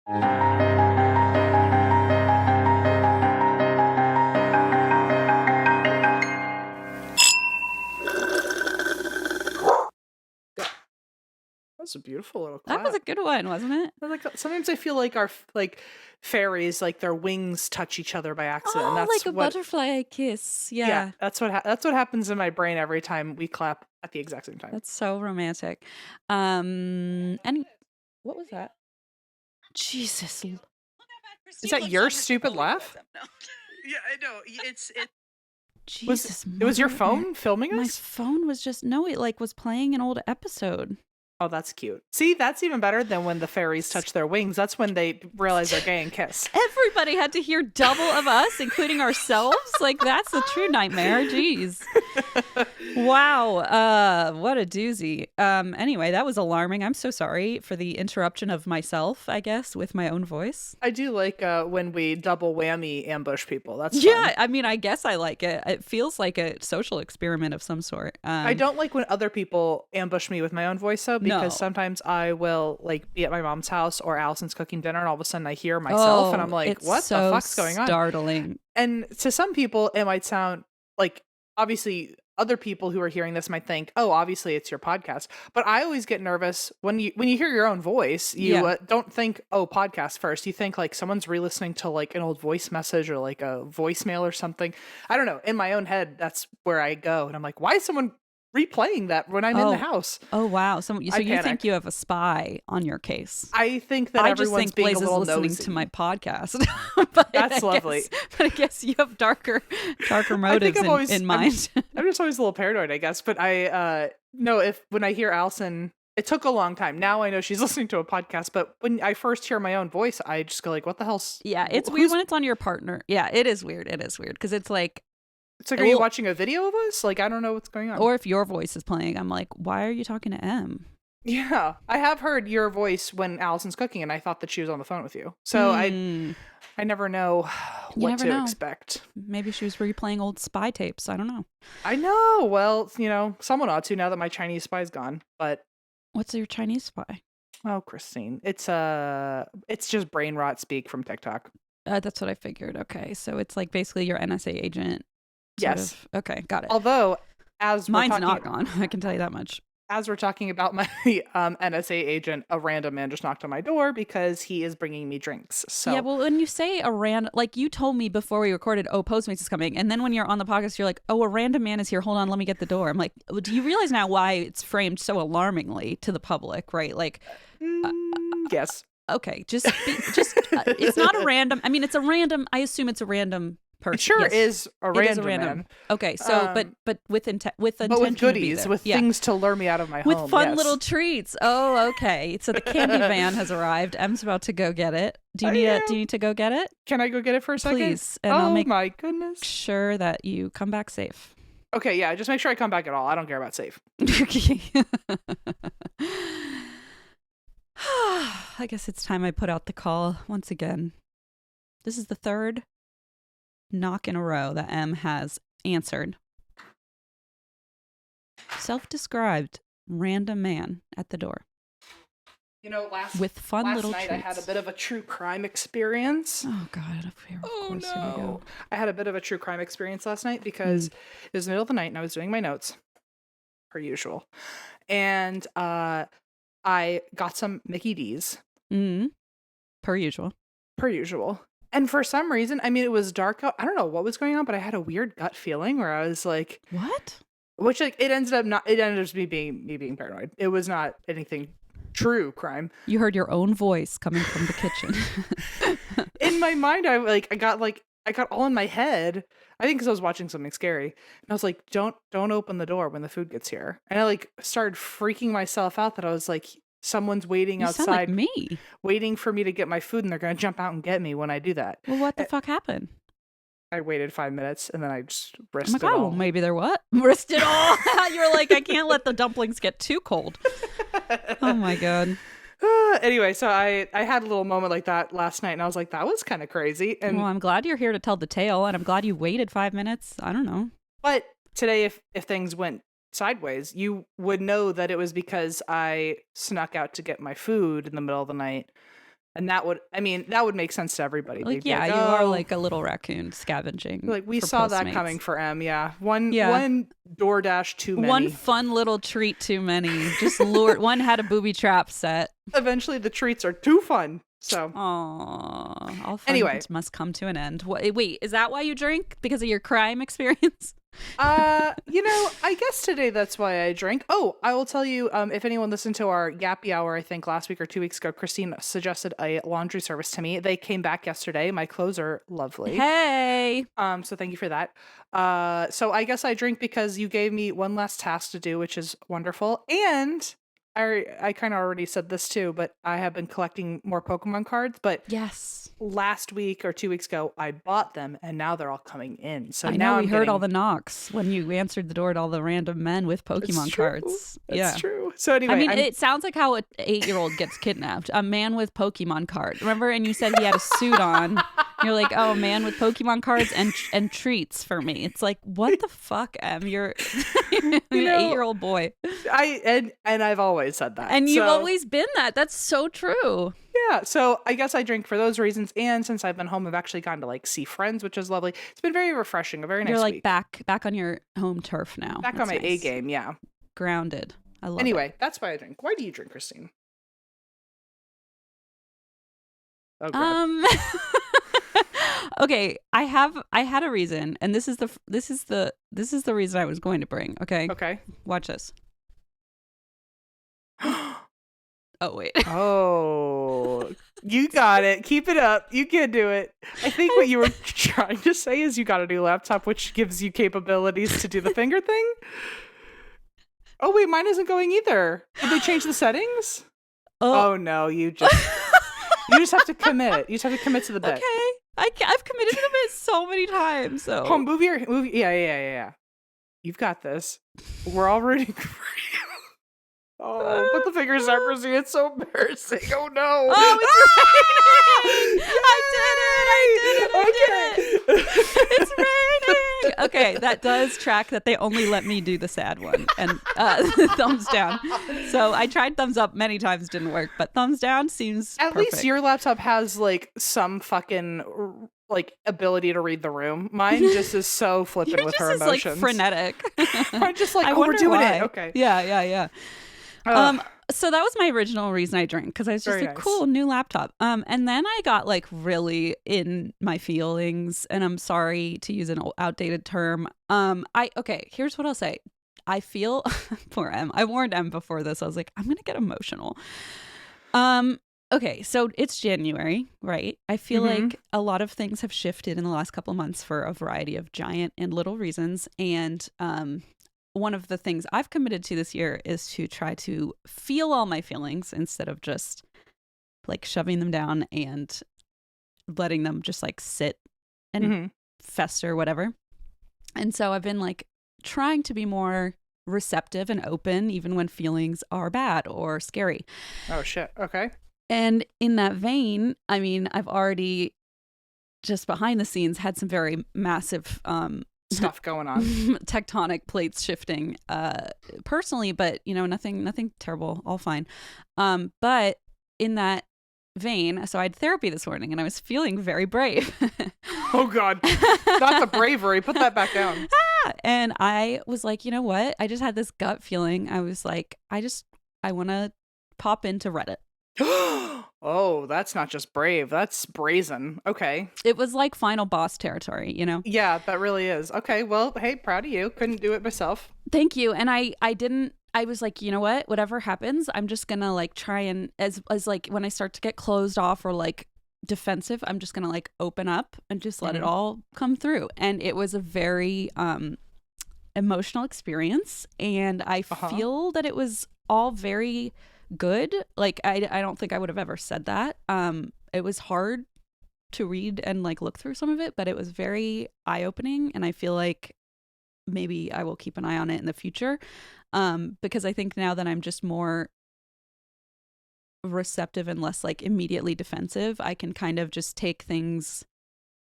That's a beautiful little clap. That was a good one, wasn't it? Like sometimes I feel like our fairies, like their wings touch each other by accident. Oh, That's like a butterfly kiss. Yeah. that's what happens in my brain every time we clap at the exact same time. That's so romantic. What was that? Jesus. Is that your stupid laugh? No. Yeah, I know. It's Jesus. It was your phone filming us? My phone was just it was playing an old episode. Oh, that's cute. See, that's even better than when the fairies touch their wings. That's when they realize they're gay and kiss. Everybody had to hear double of us, including ourselves. Like, that's a true nightmare. Jeez. Wow. What a doozy. Anyway, that was alarming. I'm so sorry for the interruption of myself, I guess, with my own voice. I do like when we double whammy ambush people. That's fun. Yeah, I mean, I guess I like it. It feels like a social experiment of some sort. I don't like when other people ambush me with my own voice, though, because sometimes I will be at my mom's house or Allison's cooking dinner, and all of a sudden I hear myself, and I'm like, "What the fuck's going on?" Startling. And to some people, it might sound like, obviously, other people who are hearing this might think, "Oh, obviously it's your podcast." But I always get nervous when you hear your own voice. You don't think, "Oh, podcast" first. You think like someone's re-listening to like an old voice message or like a voicemail or something. I don't know. In my own head, that's where I go, and I'm like, "Why is someone replaying that when I'm in the house?" Oh wow! So you think you have a spy on your case? I think that everyone's being Blaze a little listening nosy to my podcast. But that's lovely. But I guess you have darker motives in mind. I'm just always a little paranoid, I guess. But I know when I hear Allison, it took a long time. Now I know she's listening to a podcast. But when I first hear my own voice, I just go like, "What the hell's?" Yeah, it's weird when it's on your partner. Yeah, it is weird. It is weird because it's like. It's like, are you watching a video of us? Like, I don't know what's going on. Or if your voice is playing, I'm like, why are you talking to M? Yeah, I have heard your voice when Allison's cooking, and I thought that she was on the phone with you. So I never know what to expect. Maybe she was replaying old spy tapes. I don't know. I know. Well, someone ought to now that my Chinese spy's gone. But what's your Chinese spy? Oh, Christine, it's just brain rot speak from TikTok. That's what I figured. Okay, so it's like basically your NSA agent. Yes. Okay, got it. Although, mine's not gone, I can tell you that much. As we're talking about my NSA agent, a random man just knocked on my door because he is bringing me drinks. So yeah, well, when you say a random, like you told me before we recorded, "Oh, Postmates is coming," and then when you're on the podcast, you're like, "Oh, a random man is here. Hold on, let me get the door." I'm like, do you realize now why it's framed so alarmingly to the public, right? Like, yes. Okay, just it's not a random. I mean, it's a random. I assume it's a random person. It sure is a random man. Okay, so but with intention, but with goodies, with things to lure me out of my home, with fun little treats. Oh, okay. So the candy van has arrived. Em's about to go get it. Do you need to go get it? Can I go get it for a second? Please, and I'll make my goodness sure that you come back safe. Okay, yeah. Just make sure I come back at all. I don't care about safe. I guess it's time I put out the call once again. This is the third knock in a row that M has answered. Self-described random man at the door. With fun little night treats. I had a bit of a true crime experience. Oh God! Here we go. I had a bit of a true crime experience last night because it was the middle of the night and I was doing my notes, per usual, and I got some Mickey D's. Per usual. And for some reason, I mean, it was dark out. I don't know what was going on, but I had a weird gut feeling where I was like, "What?" Which it ended up me being paranoid. It was not anything true crime. You heard your own voice coming from the kitchen. In my mind, I got all in my head. I think because I was watching something scary, and I was like, "Don't open the door when the food gets here." And I started freaking myself out that I was like, someone's waiting outside, sound like me, waiting for me to get my food, and they're gonna jump out and get me when I do that. Well, what the fuck happened? I waited 5 minutes and then I just risked it all. Well, maybe they're what? Risked it all. You're like, I can't let the dumplings get too cold. Oh my God. Anyway, so I had a little moment like that last night and I was like, that was kind of crazy. And well, I'm glad you're here to tell the tale and I'm glad you waited 5 minutes. I don't know. But today, if things went sideways, you would know that it was because I snuck out to get my food in the middle of the night And that would make sense to everybody. Like, They'd be yeah, you are like a little raccoon scavenging. like, we for saw that Postmates. coming for M. Yeah. One DoorDash too many. One fun little treat too many. Just lured. One had a booby trap set. Eventually the treats are too fun. So. Aww. All fun Anyway. must come to an end. Wait, is that why you drink? Because of your crime experience? I guess today that's why I drink. Oh, I will tell you, if anyone listened to our Yappy Hour, I think last week or 2 weeks ago, Christine suggested a laundry service to me. They came back yesterday. My clothes are lovely. Hey. So thank you for that. So I guess I drink because you gave me one last task to do, which is wonderful. And I kind of already said this too, but I have been collecting more Pokemon cards. But yes, last week or 2 weeks ago, I bought them, and now they're all coming in. So I now know we heard all the knocks when you answered the door to all the random men with Pokemon cards. That's true. So anyway, I mean, it sounds like how an 8-year-old gets kidnapped. A man with Pokemon cards. Remember, and you said he had a suit on. You're like, oh, a man with Pokemon cards and treats for me. It's like, what the fuck, Em? You're an 8-year-old boy. And I've always said that. And you've always been that. That's so true. Yeah, so I guess I drink for those reasons, and since I've been home, I've actually gotten to like see friends, which is lovely. It's been very refreshing, a very nice You're like week. back on your home turf now. Back on my A game, yeah. Grounded. I love it. Anyway, that's why I drink. Why do you drink, Christine? Oh, God. Okay, I had a reason, and this is the reason I was going to bring. Okay, watch this. Oh wait. Oh, you got it. Keep it up. You can do it. I think what you were trying to say is you got a new laptop, which gives you capabilities to do the finger thing. Oh wait, mine isn't going either. Did they change the settings? Oh no, you just have to commit. You just have to commit to the bit. Okay. I've committed to the bit so many times. So move. Yeah. You've got this. We're all rooting for you. Oh, but the fingers are pressing. It's so embarrassing. Oh no. Oh, it's raining. I did it. It's raining. Okay, that does track that they only let me do the sad one and thumbs down. So I tried thumbs up many times, didn't work, but thumbs down seems At perfect. least your laptop has like some fucking like ability to read the room. Mine just is so flippant with her emotions. Like frenetic. I'm just like, we're doing it. Okay. Yeah. So that was my original reason I drank, because I was just like, cool, new laptop. And then I got like really in my feelings, and I'm sorry to use an outdated term. Here's what I'll say. I feel poor Em. I warned Em before this. I was like, I'm gonna get emotional. Okay, so it's January, right? I feel like a lot of things have shifted in the last couple of months for a variety of giant and little reasons, and one of the things I've committed to this year is to try to feel all my feelings instead of just like shoving them down and letting them just like sit and fester, whatever. And so I've been like trying to be more receptive and open, even when feelings are bad or scary. Oh, shit. Okay. And in that vein, I mean, I've already just behind the scenes had some very massive stuff going on, tectonic plates shifting personally, but nothing terrible, all fine. But in that vein, so I had therapy this morning and I was feeling very brave. Oh God, not the bravery, put that back down. And I was like, you know what, I just had this gut feeling. I was like, I want to pop into Reddit. Oh, that's not just brave, that's brazen. Okay. It was like final boss territory, Yeah, that really is. Okay, well, hey, proud of you. Couldn't do it myself. Thank you. And I was like, you know what, whatever happens, I'm just gonna like try and as like when I start to get closed off or like defensive, I'm just gonna like open up and just let it all come through. And it was a very emotional experience, and I feel that it was all very good. Like I don't think I would have ever said that. It was hard to read and like look through some of it, but it was very eye-opening, and I feel like maybe I will keep an eye on it in the future, because I think now that I'm just more receptive and less like immediately defensive, I can kind of just take things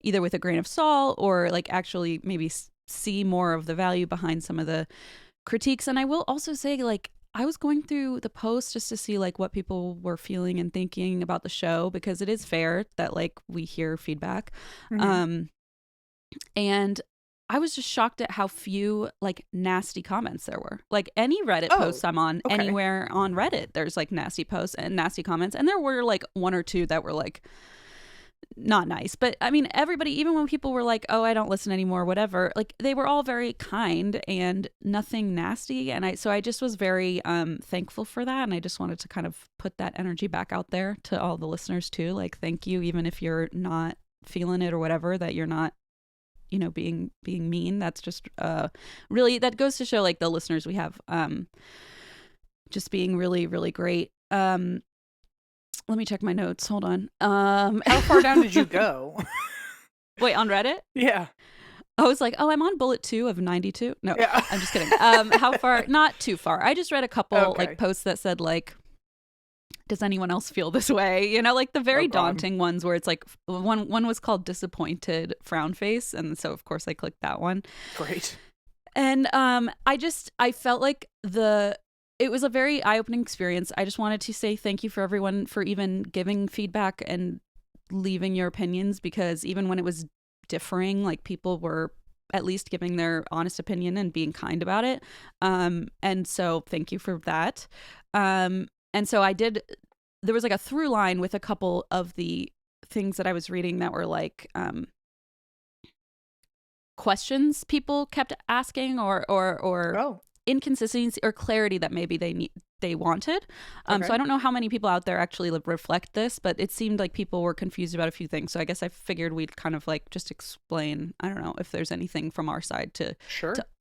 either with a grain of salt or like actually maybe see more of the value behind some of the critiques. And I will also say, like, I was going through the posts just to see like what people were feeling and thinking about the show, because it is fair that like we hear feedback. And I was just shocked at how few like nasty comments there were. Like any Reddit posts I'm on, anywhere on Reddit, there's like nasty posts and nasty comments. And there were like one or two that were like not nice. But I mean, everybody, even when people were like, oh, I don't listen anymore, whatever, like they were all very kind and nothing nasty. And so I just was very thankful for that. And I just wanted to kind of put that energy back out there to all the listeners too. Like, thank you, even if you're not feeling it or whatever, that you're not, you know, being mean. That's just really, that goes to show like the listeners we have just being really, really great. Let me check my notes. Hold on. How far down did you go? Wait, on Reddit? Yeah. I was like, oh, I'm on bullet 2 of 92. No, yeah. I'm just kidding. How far? Not too far. I just read a couple like posts that said like, does anyone else feel this way? You know, like the very daunting ones where it's like one was called disappointed frown face. And so of course I clicked that one. Great. And I felt like it was a very eye-opening experience. I just wanted to say thank you for everyone for even giving feedback and leaving your opinions, because even when it was differing, like people were at least giving their honest opinion and being kind about it. And so thank you for that. And so there was like a through line with a couple of the things that I was reading that were like questions people kept asking or inconsistency or clarity that maybe they wanted. So I don't know how many people out there actually reflect this, but it seemed like people were confused about a few things. So I guess I figured we'd kind of like just explain, I don't know if there's anything from our side to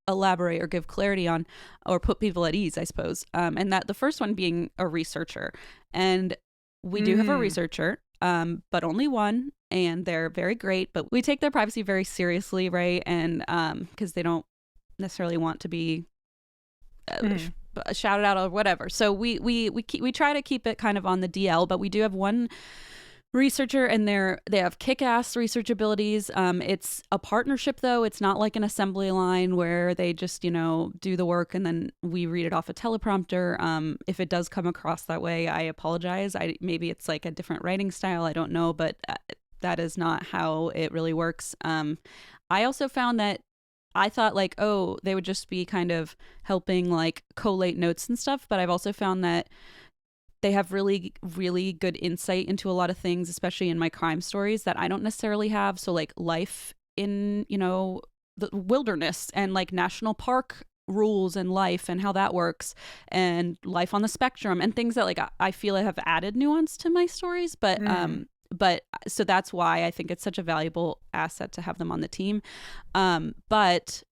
elaborate or give clarity on or put people at ease, I suppose. And that the first one being a researcher. And we do have a researcher, but only one, and they're very great, but we take their privacy very seriously, right? And because they don't necessarily want to be shouted out or whatever. So we try to keep it kind of on the DL, but we do have one researcher, and they have kick-ass research abilities. It's a partnership though. It's not like an assembly line where they just, you know, do the work and then we read it off a teleprompter. If it does come across that way, I apologize. Maybe it's like a different writing style. I don't know, but that is not how it really works. I also found that I thought like, oh, they would just be kind of helping like collate notes and stuff. But I've also found that they have really, really good insight into a lot of things, especially in my crime stories that I don't necessarily have. So like life in, you know, the wilderness and like national park rules and life and how that works, and life on the spectrum and things that like I feel I have added nuance to my stories. But so that's why I think it's such a valuable asset to have them on the team. But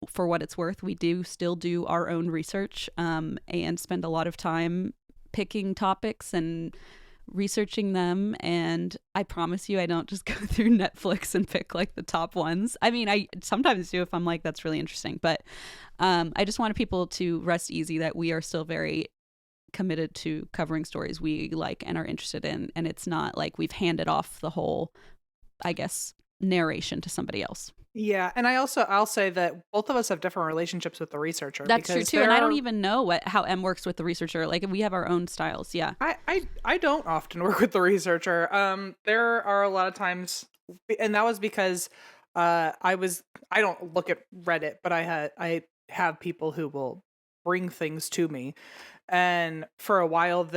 for what it's worth, we do still do our own research and spend a lot of time picking topics and researching them. And I promise you, I don't just go through Netflix and pick like the top ones. I mean, I sometimes do if I'm like, that's really interesting. But I just wanted people to rest easy that we are still very committed to covering stories we like and are interested in, and it's not like we've handed off the whole, I guess, narration to somebody else. Yeah, and I'll say that both of us have different relationships with the researcher. That's true too, and I don't even know how M works with the researcher. Like we have our own styles. Yeah, I don't often work with the researcher. There are a lot of times, and that was because I don't look at Reddit, but I have people who will bring things to me. And for a while,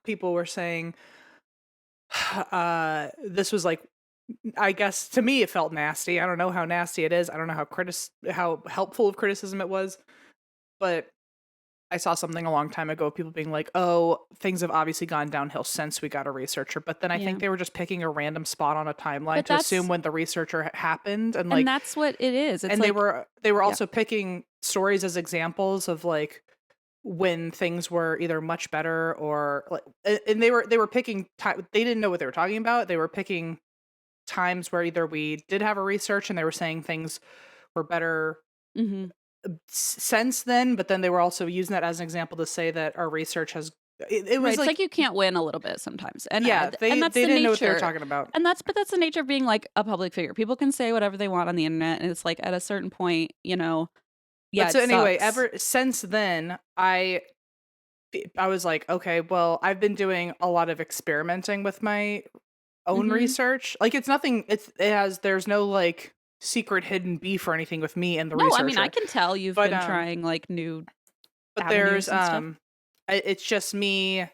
people were saying, this was like, I guess to me it felt nasty. I don't know how nasty it is. I don't know how helpful of criticism it was, but I saw something a long time ago of people being like, "Oh, things have obviously gone downhill since we got a researcher." But then I think they were just picking a random spot on a timeline to assume when the researcher happened, and that's what it is. It's and like, they were also picking stories as examples of like when things were either much better or like, and they were picking time. They didn't know what they were talking about. They were picking times where either we did have a research and they were saying things were better since then, but then they were also using that as an example to say that our research has it was it's like you can't win a little bit sometimes. And they and that's didn't know what they were talking about. And that's the nature of being like a public figure. People can say whatever they want on the internet, and it's like at a certain point, you know. Yeah. But so anyway, ever since then, I I was like, okay, well, I've been doing a lot of experimenting with my own research. Like, it's nothing. There's no like secret hidden beef or anything with me and the No, I mean, I researcher. can tell you've But been trying like new but avenues there's and stuff. it's just me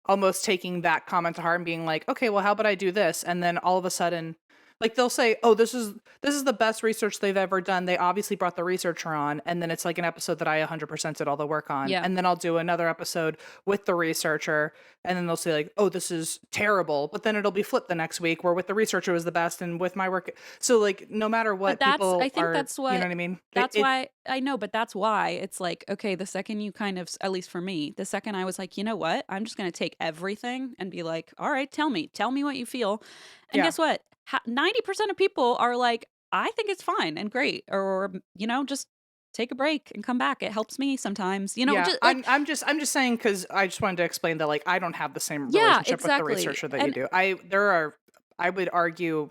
almost taking that comment to heart and being like, okay, well, how about I do this? And then all of a sudden, like they'll say, oh, this is the best research they've ever done. They obviously brought the researcher on, and then it's like an episode that I 100% did all the work on. Yeah. And then I'll do another episode with the researcher, and then they'll say like, oh, this is terrible. But then it'll be flipped the next week where with the researcher was the best and with my work. So like no matter what But people I think are, that's you what know what I mean? that's why I know, but that's why it's like, okay, the second you kind of, at least for me, the second I was like, you know what, I'm just going to take everything and be like, all right, tell me what you feel. And Yeah. guess what? 90% of people are like, I think it's fine and great, or, you know, just take a break and come back. It helps me sometimes, you know, Yeah, just like, I'm just saying because I just wanted to explain that like I don't have the same yeah, relationship with the exactly. researcher that you And do. I would argue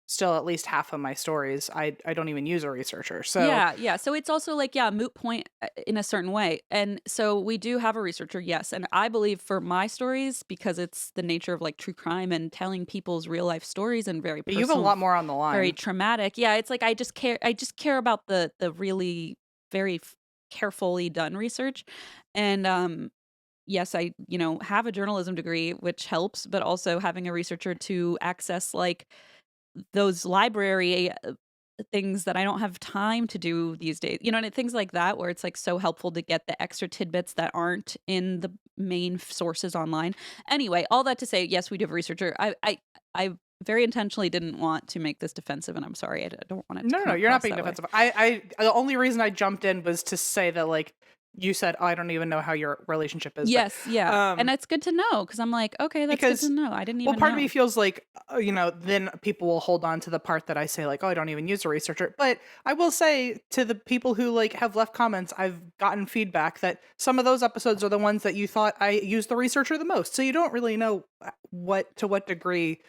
still at least half of my stories I don't even use a researcher. So yeah. So it's also like, yeah, moot point in a certain way. And so we do have a researcher, yes. And I believe for my stories, because it's the nature of like true crime and telling people's real life stories and very but you have a personal, lot more on the line. very traumatic. Yeah, it's like I just care about the really very carefully done research. And yes, I, you know, have a journalism degree, which helps, but also having a researcher to access like those library things that I don't have time to do these days. You know, and things like that where it's like so helpful to get the extra tidbits that aren't in the main sources online. Anyway, all that to say, yes, we do have a researcher. I very intentionally didn't want to make this defensive, and I'm sorry. I don't want it to No, come you're not across being that way. defensive. I the only reason I jumped in was to say that like you said, oh, I don't even know how your relationship is. Yes, yeah. And But it's good to know because I'm like, okay, that's good because to know. I didn't well, even part know. of me feels like, you know, then people will hold on to the part that I say, like, oh, I don't even use a researcher. But I will say to the people who like have left comments, I've gotten feedback that some of those episodes are the ones that you thought I used the researcher the most. So you don't really know to what degree.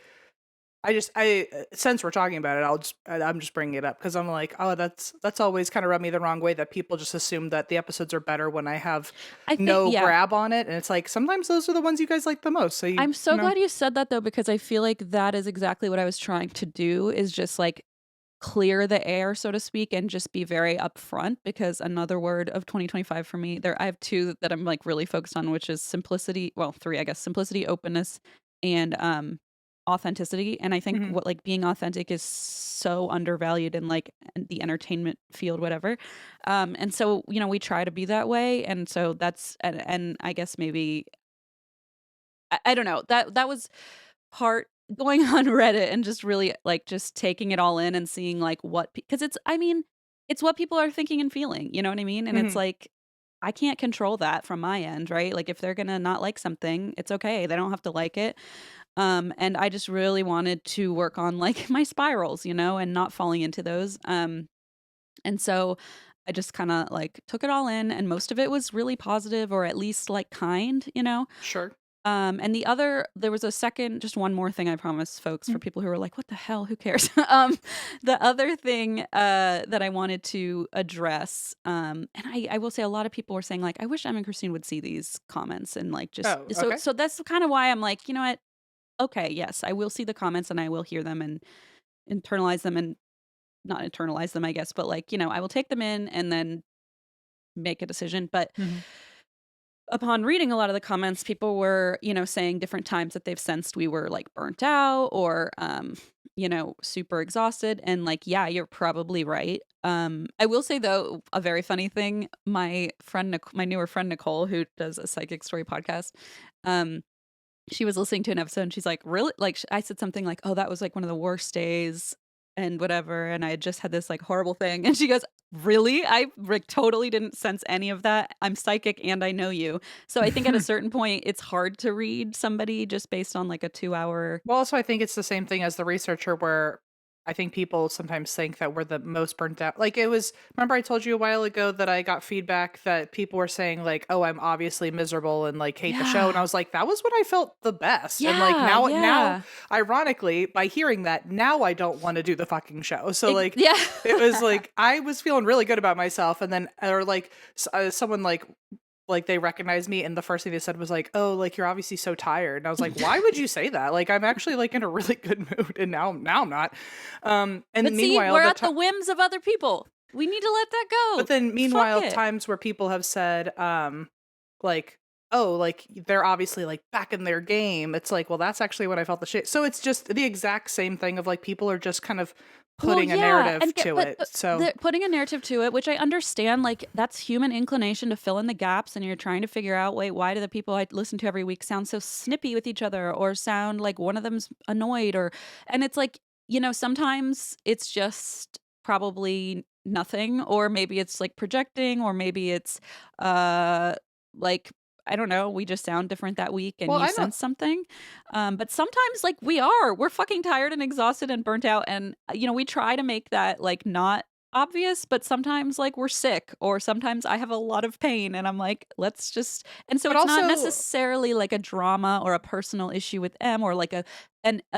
Since we're talking about it, I'm just bringing it up because I'm like, oh, that's always kind of rubbed me the wrong way that people just assume that the episodes are better when I have I think, no yeah. grab on it, and it's like sometimes those are the ones you guys like the most. So I'm so you know. glad you said that though, because I feel like that is exactly what I was trying to do, is just like clear the air, so to speak, and just be very upfront. Because another word of 2025 for me, I have two that I'm like really focused on, which is simplicity. Well, three, I guess: simplicity, openness, and authenticity. And I think what like being authentic is so undervalued in like the entertainment field, whatever. And so, you know, we try to be that way. And so that's and I guess maybe I don't know, that was part going on Reddit and just really like just taking it all in and seeing like what, because it's, I mean, it's what people are thinking and feeling, you know what I mean? And it's Mhm. like, I can't control that from my end, right? Like if they're gonna not like something, it's okay. They don't have to like it. And I just really wanted to work on like my spirals, you know, and not falling into those. And so I just kind of like took it all in, and most of it was really positive or at least like kind, you know. Sure. And there was a second, just one more thing I promise folks for people who are like, what the hell, who cares? The other thing that I wanted to address, and I will say a lot of people were saying like, I wish Em and Christine would see these comments and like just, Oh, okay. so that's kind of why I'm like, you know what? Okay, yes, I will see the comments and I will hear them and internalize them, and not internalize them, I guess, but like, you know, I will take them in and then make a decision. But upon reading a lot of the comments, people were, you know, saying different times that they've sensed we were like burnt out or, you know, super exhausted. And like, yeah, you're probably right. I will say though, a very funny thing, my newer friend, Nicole, who does a psychic story podcast, she was listening to an episode and she's like, really? Like I said something like, oh, that was like one of the worst days and whatever. And I had just had this like horrible thing. And she goes, really? I like totally didn't sense any of that. I'm psychic and I know you. So I think at a certain point, it's hard to read somebody just based on like a 2-hour. Well, also, I think it's the same thing as the researcher where I think people sometimes think that we're the most burnt out. Like remember I told you a while ago that I got feedback that people were saying like, oh, I'm obviously miserable and like hate the show. And I was like, that was when I felt the best. And like now, ironically, by hearing that, now I don't want to do the fucking show. So like, it was like, I was feeling really good about myself. And then, or like someone like like they recognized me, and the first thing they said was like, "Oh, like you're obviously so tired." And I was like, "Why would you say that? Like I'm actually like in a really good mood, and now I'm not." And But see, meanwhile, we're at the whims of other people. We need to let that go. but then Fuck meanwhile, it. times where people have said, like, "Oh, like they're obviously like back in their game." It's like, well, that's actually what I felt the shit. So it's just the exact same thing of like people are just kind of putting a narrative to it. So putting a narrative to it, which I understand, like that's human inclination to fill in the gaps, and you're trying to figure out, wait, why do the people I listen to every week sound so snippy with each other, or sound like one of them's annoyed, and it's like, sometimes it's just probably nothing, or maybe it's like projecting, or maybe it's like, I don't know, we just sound different that week and you sense something. But sometimes like we're fucking tired and exhausted and burnt out. And, we try to make that like not obvious, but sometimes like we're sick, or sometimes I have a lot of pain and I'm like, let's just, and so But it's not also- necessarily like a drama or a personal issue with M, or like a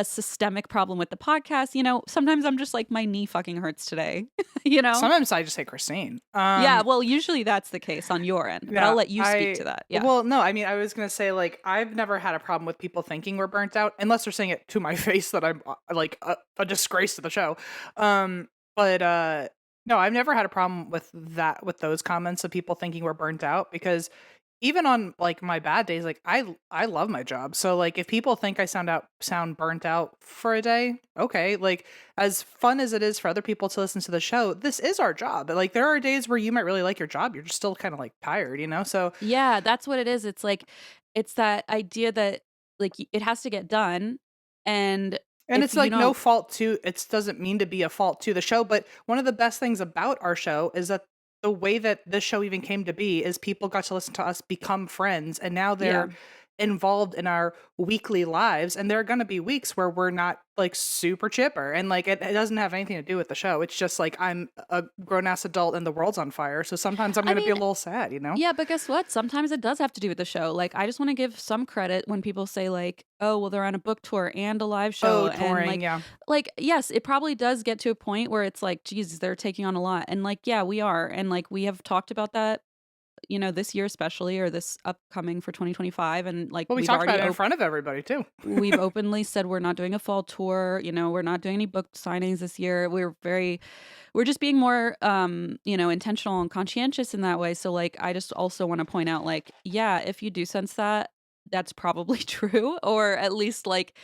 systemic problem with the podcast. Sometimes I'm just like, my knee fucking hurts today. Sometimes I just say Christine. Yeah, well, usually that's the case on your end, but I'll let you speak to that. Yeah. Well, no, I mean, I was gonna say like I've never had a problem with people thinking we're burnt out, unless they're saying it to my face that I'm like a disgrace to the show. But no, I've never had a problem with that, with those comments of people thinking we're burnt out, because even on like my bad days, like I love my job. So like if people think I sound burnt out for a day, okay, like as fun as it is for other people to listen to the show, this is our job. Like there are days where you might really like your job, you're just still kind of like tired, So yeah, that's what it is. It's like, it's that idea that like it has to get done, and it's like no fault to, it doesn't mean to be a fault to the show, but one of the best things about our show is that the way that this show even came to be is people got to listen to us become friends, and now they're involved in our weekly lives, and there are going to be weeks where we're not like super chipper, and like it doesn't have anything to do with the show. It's just like I'm a grown-ass adult and the world's on fire, so sometimes I'm going to be a little sad, Yeah, but guess what? Sometimes it does have to do with the show. Like, I just want to give some credit when people say like, oh, well, they're on a book tour and a live show. Touring, and yeah. Like, yes, it probably does get to a point where it's like, geez, they're taking on a lot. And like, yeah, we are. And like, we have talked about that, this year especially, or this upcoming for 2025. And like, well, we talked about it in front of everybody too. We've openly said we're not doing a fall tour. We're not doing any book signings this year. We're just being more, intentional and conscientious in that way. So like, I just also want to point out, like, yeah, if you do sense that, that's probably true, or at least like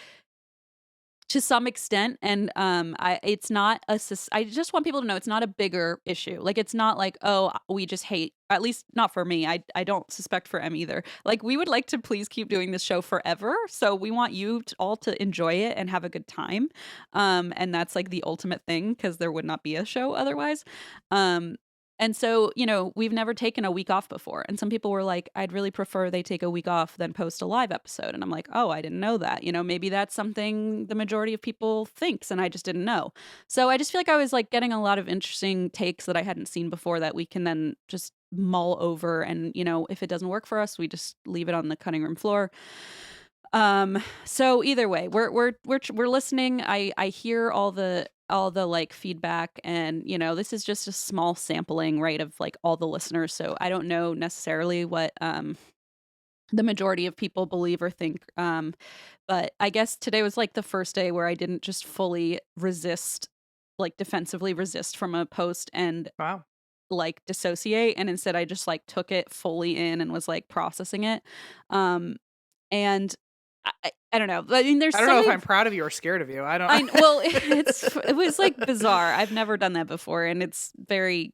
to some extent. And it's not I just want people to know it's not a bigger issue. Like, it's not like, oh, we just hate, at least not for me. I don't suspect for M either. Like, we would like to please keep doing this show forever, so we want you all to enjoy it and have a good time, and that's like the ultimate thing, because there would not be a show otherwise. And so, we've never taken a week off before. And some people were like, I'd really prefer they take a week off than post a live episode. And I'm like, oh, I didn't know that. Maybe that's something the majority of people thinks, and I just didn't know. So I just feel like I was like getting a lot of interesting takes that I hadn't seen before, that we can then just mull over. And, if it doesn't work for us, we just leave it on the cutting room floor. So either way, we're listening. I hear all the like feedback, and this is just a small sampling, right, of like all the listeners. So I don't know necessarily what the majority of people believe or think. But I guess today was like the first day where I didn't just fully resist, like defensively resist from a post and wow, like dissociate, and instead I just like took it fully in and was like processing it. And I don't know. I mean, I don't know if I'm proud of you or scared of you. Well, it was like bizarre. I've never done that before, and it's very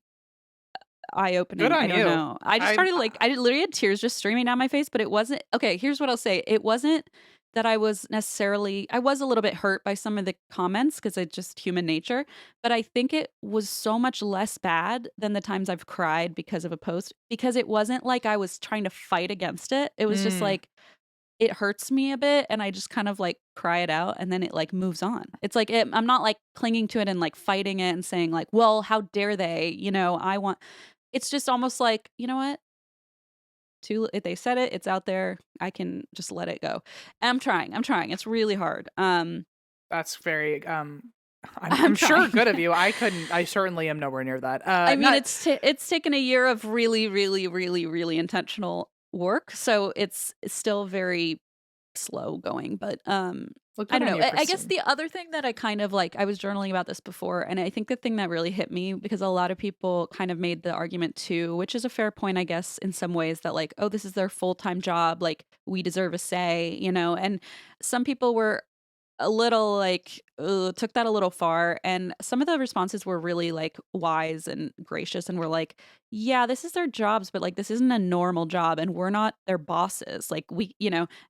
eye-opening. Good on I don't you. know. I just started like, I literally had tears just streaming down my face, but it wasn't, okay, here's what I'll say. It wasn't that I was a little bit hurt by some of the comments, because it's just human nature, but I think it was so much less bad than the times I've cried because of a post, because it wasn't like I was trying to fight against it. It was just like, it hurts me a bit, and I just kind of like cry it out, and then it like moves on. It's like, I'm not like clinging to it and like fighting it and saying like, well, how dare they, it's just almost like, you know what? If they said it, it's out there. I can just let it go. And I'm trying. It's really hard. That's very I'm sure trying. good of you. I certainly am nowhere near that. I mean, not, it's taken a year of really, really, really, really intentional work, so it's still very slow going, but well, I good don't on know. you, I guess Christine. the other thing that I kind of like, I was journaling about this before, and I think the thing that really hit me, because a lot of people kind of made the argument too, which is a fair point, I guess, in some ways, that like, oh, this is their full-time job, like we deserve a say, and some people were a little like, ugh, took that a little far, and some of the responses were really like wise and gracious, and were like, yeah, this is their jobs, but like this isn't a normal job, and we're not their bosses. Like we,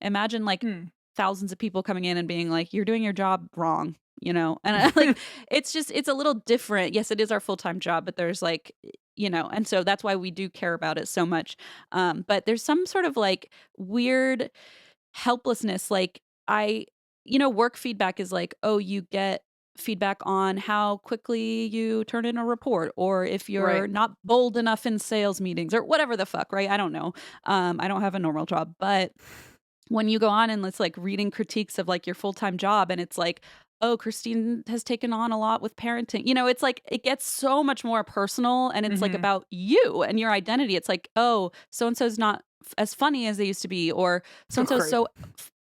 imagine like Hmm. thousands of people coming in and being like, you're doing your job wrong, and I, like it's a little different. Yes, it is our full-time job, but there's like, and so that's why we do care about it so much. But there's some sort of like weird helplessness. Like work feedback is like, oh, you get feedback on how quickly you turn in a report, or if you're Right. not bold enough in sales meetings, or whatever the fuck, right? I don't know. I don't have a normal job, but when you go on and it's like reading critiques of like your full-time job, and it's like, oh, Christine has taken on a lot with parenting, it's like it gets so much more personal, and it's like Hmm. about you and your identity. It's like, oh, so and so's not as funny as they used to be, or so Oh, and so's great. so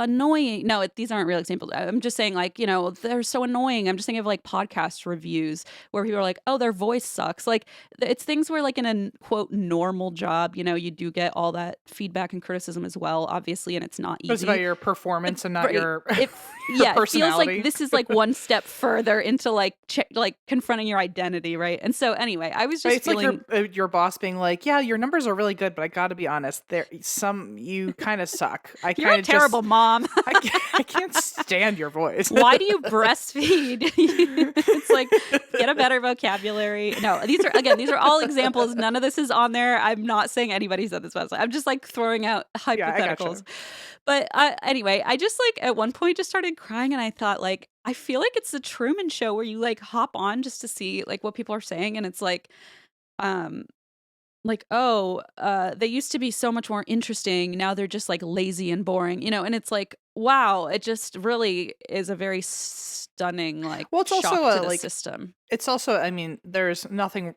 annoying. No, these aren't real examples. I'm just saying, like, they're so annoying. I'm just thinking of like podcast reviews where people are like, oh, their voice sucks. Like, it's things where like in a quote normal job, you do get all that feedback and criticism as well, obviously, and it's not It's about easy. your But performance and not right, your it your yeah, it feels like personality. this is like one step further into like like confronting your identity, right? And so anyway, I was Right, just it's like feeling your boss being like, "Yeah, your numbers are really good, but I got to be honest, you kind of suck. I you're a kind of terrible just mom. I can't stand your voice." Why do you breastfeed? It's like, get a better vocabulary. No, these are all examples. None of this is on there. I'm not saying anybody said this website. I'm just like throwing out Yeah, I gotcha. hypotheticals. But anyway, I just like at one point just started crying, and I thought like, I feel like it's the Truman Show where you like hop on just to see like what people are saying, and it's um oh, they used to be so much more interesting. Now they're just like lazy and boring, and it's like, wow, it just really is a very stunning like Well, it's also shock to a the like system. it's also, I mean, there's nothing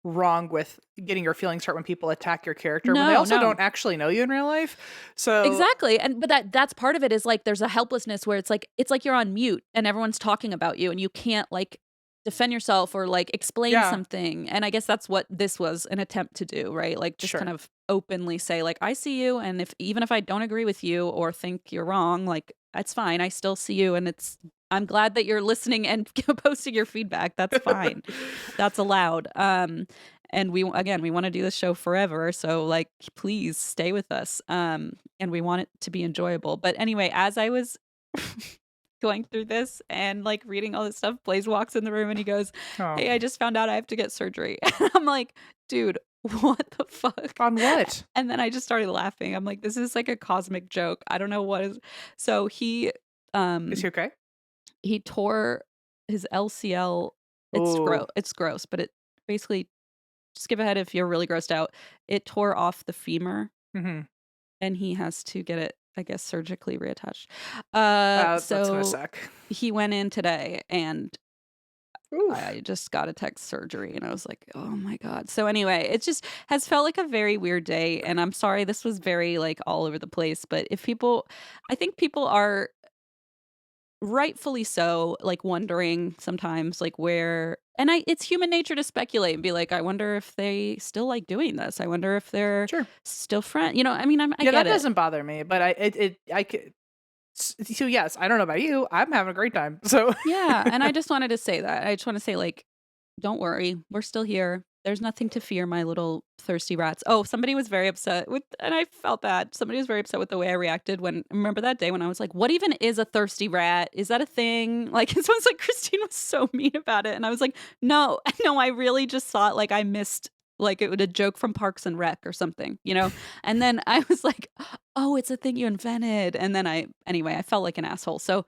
wrong with getting your feelings hurt when people attack your character when they No, also no. don't actually know you in real life. So, Exactly. And but that's part of it is like there's a helplessness where it's like you're on mute and everyone's talking about you and you can't like defend yourself or like explain yeah, something. And I guess that's what this was an attempt to do, right? Like just kind sure. of openly say like, I see you, and if even if I don't agree with you or think you're wrong, like that's fine. I still see you, and I'm glad that you're listening and posting your feedback. That's fine. That's allowed. And we want to do this show forever, so like please stay with us. And we want it to be enjoyable. But anyway, as I was going through this and like reading all this stuff, Blaze walks in the room and he goes, Oh, "Hey, I just found out I have to get surgery." And I'm like, "Dude, what the fuck?" on what? And then I just started laughing. I'm like, "This is like a cosmic joke. I don't know what is." So Is he okay? he tore his LCL. It's gross. Oh, It's gross, but it basically, skip ahead if you're really grossed out. It tore off the femur, mm-hmm. and he has to get it, I guess, surgically reattached. That's gonna So suck. he went in today, and Oof. I just got a text surgery, and I was like, oh my God. So anyway, it just has felt like a very weird day, and I'm sorry this was very like all over the place, but I think people are rightfully so like wondering sometimes like where, and it's human nature to speculate and be like, I wonder if they still like doing this, I wonder if they're Sure. still friends, I mean, I Yeah, get that it. doesn't bother me, but I could. So yes, I don't know about you. I'm having a great time. So Yeah, and I just wanted to say that. I just want to say like, don't worry, we're still here. There's nothing to fear, my little thirsty rats. Oh, somebody was very upset with, and I felt bad. Somebody was very upset with the way I reacted when, remember that day when I was like, what even is a thirsty rat? Is that a thing? Like, it sounds like Christine was so mean about it. And I was like, no, no, I really just thought like I missed, like it was a joke from Parks and Rec or something, And then I was like, oh, it's a thing you invented. And then anyway, I felt like an asshole. So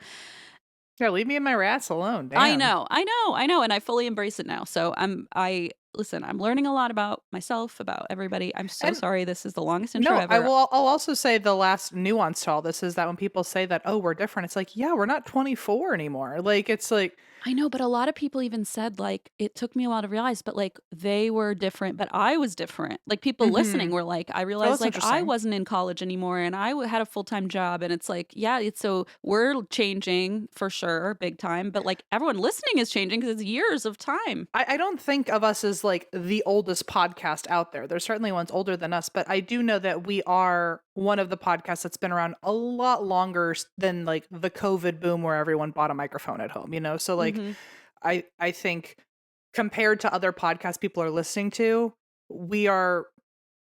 yeah, leave me and my rats alone. I Damn. know, I know, I know, and I fully embrace it now. So I listen, I'm learning a lot about myself, about everybody. I'm so And sorry. This is the longest intro no, ever. I'll also say the last nuance to all this is that when people say that, oh, we're different, it's like, yeah, we're not 24 anymore. Like, it's like, I know, but a lot of people even said, like, it took me a while to realize, but like they were different, but I was different. Like people listening mhm. were like, I Oh, realized that's like I interesting. wasn't in college anymore and had a full-time job. And it's like, yeah, it's so we're changing for sure, big time. But like everyone listening is changing because it's years of time. I don't think of us as like the oldest podcast out there. There's certainly ones older than us, but I do know that we are one of the podcasts that's been around a lot longer than like the COVID boom where everyone bought a microphone at home, you know? So like Mm-hmm. I think compared to other podcasts people are listening to, we are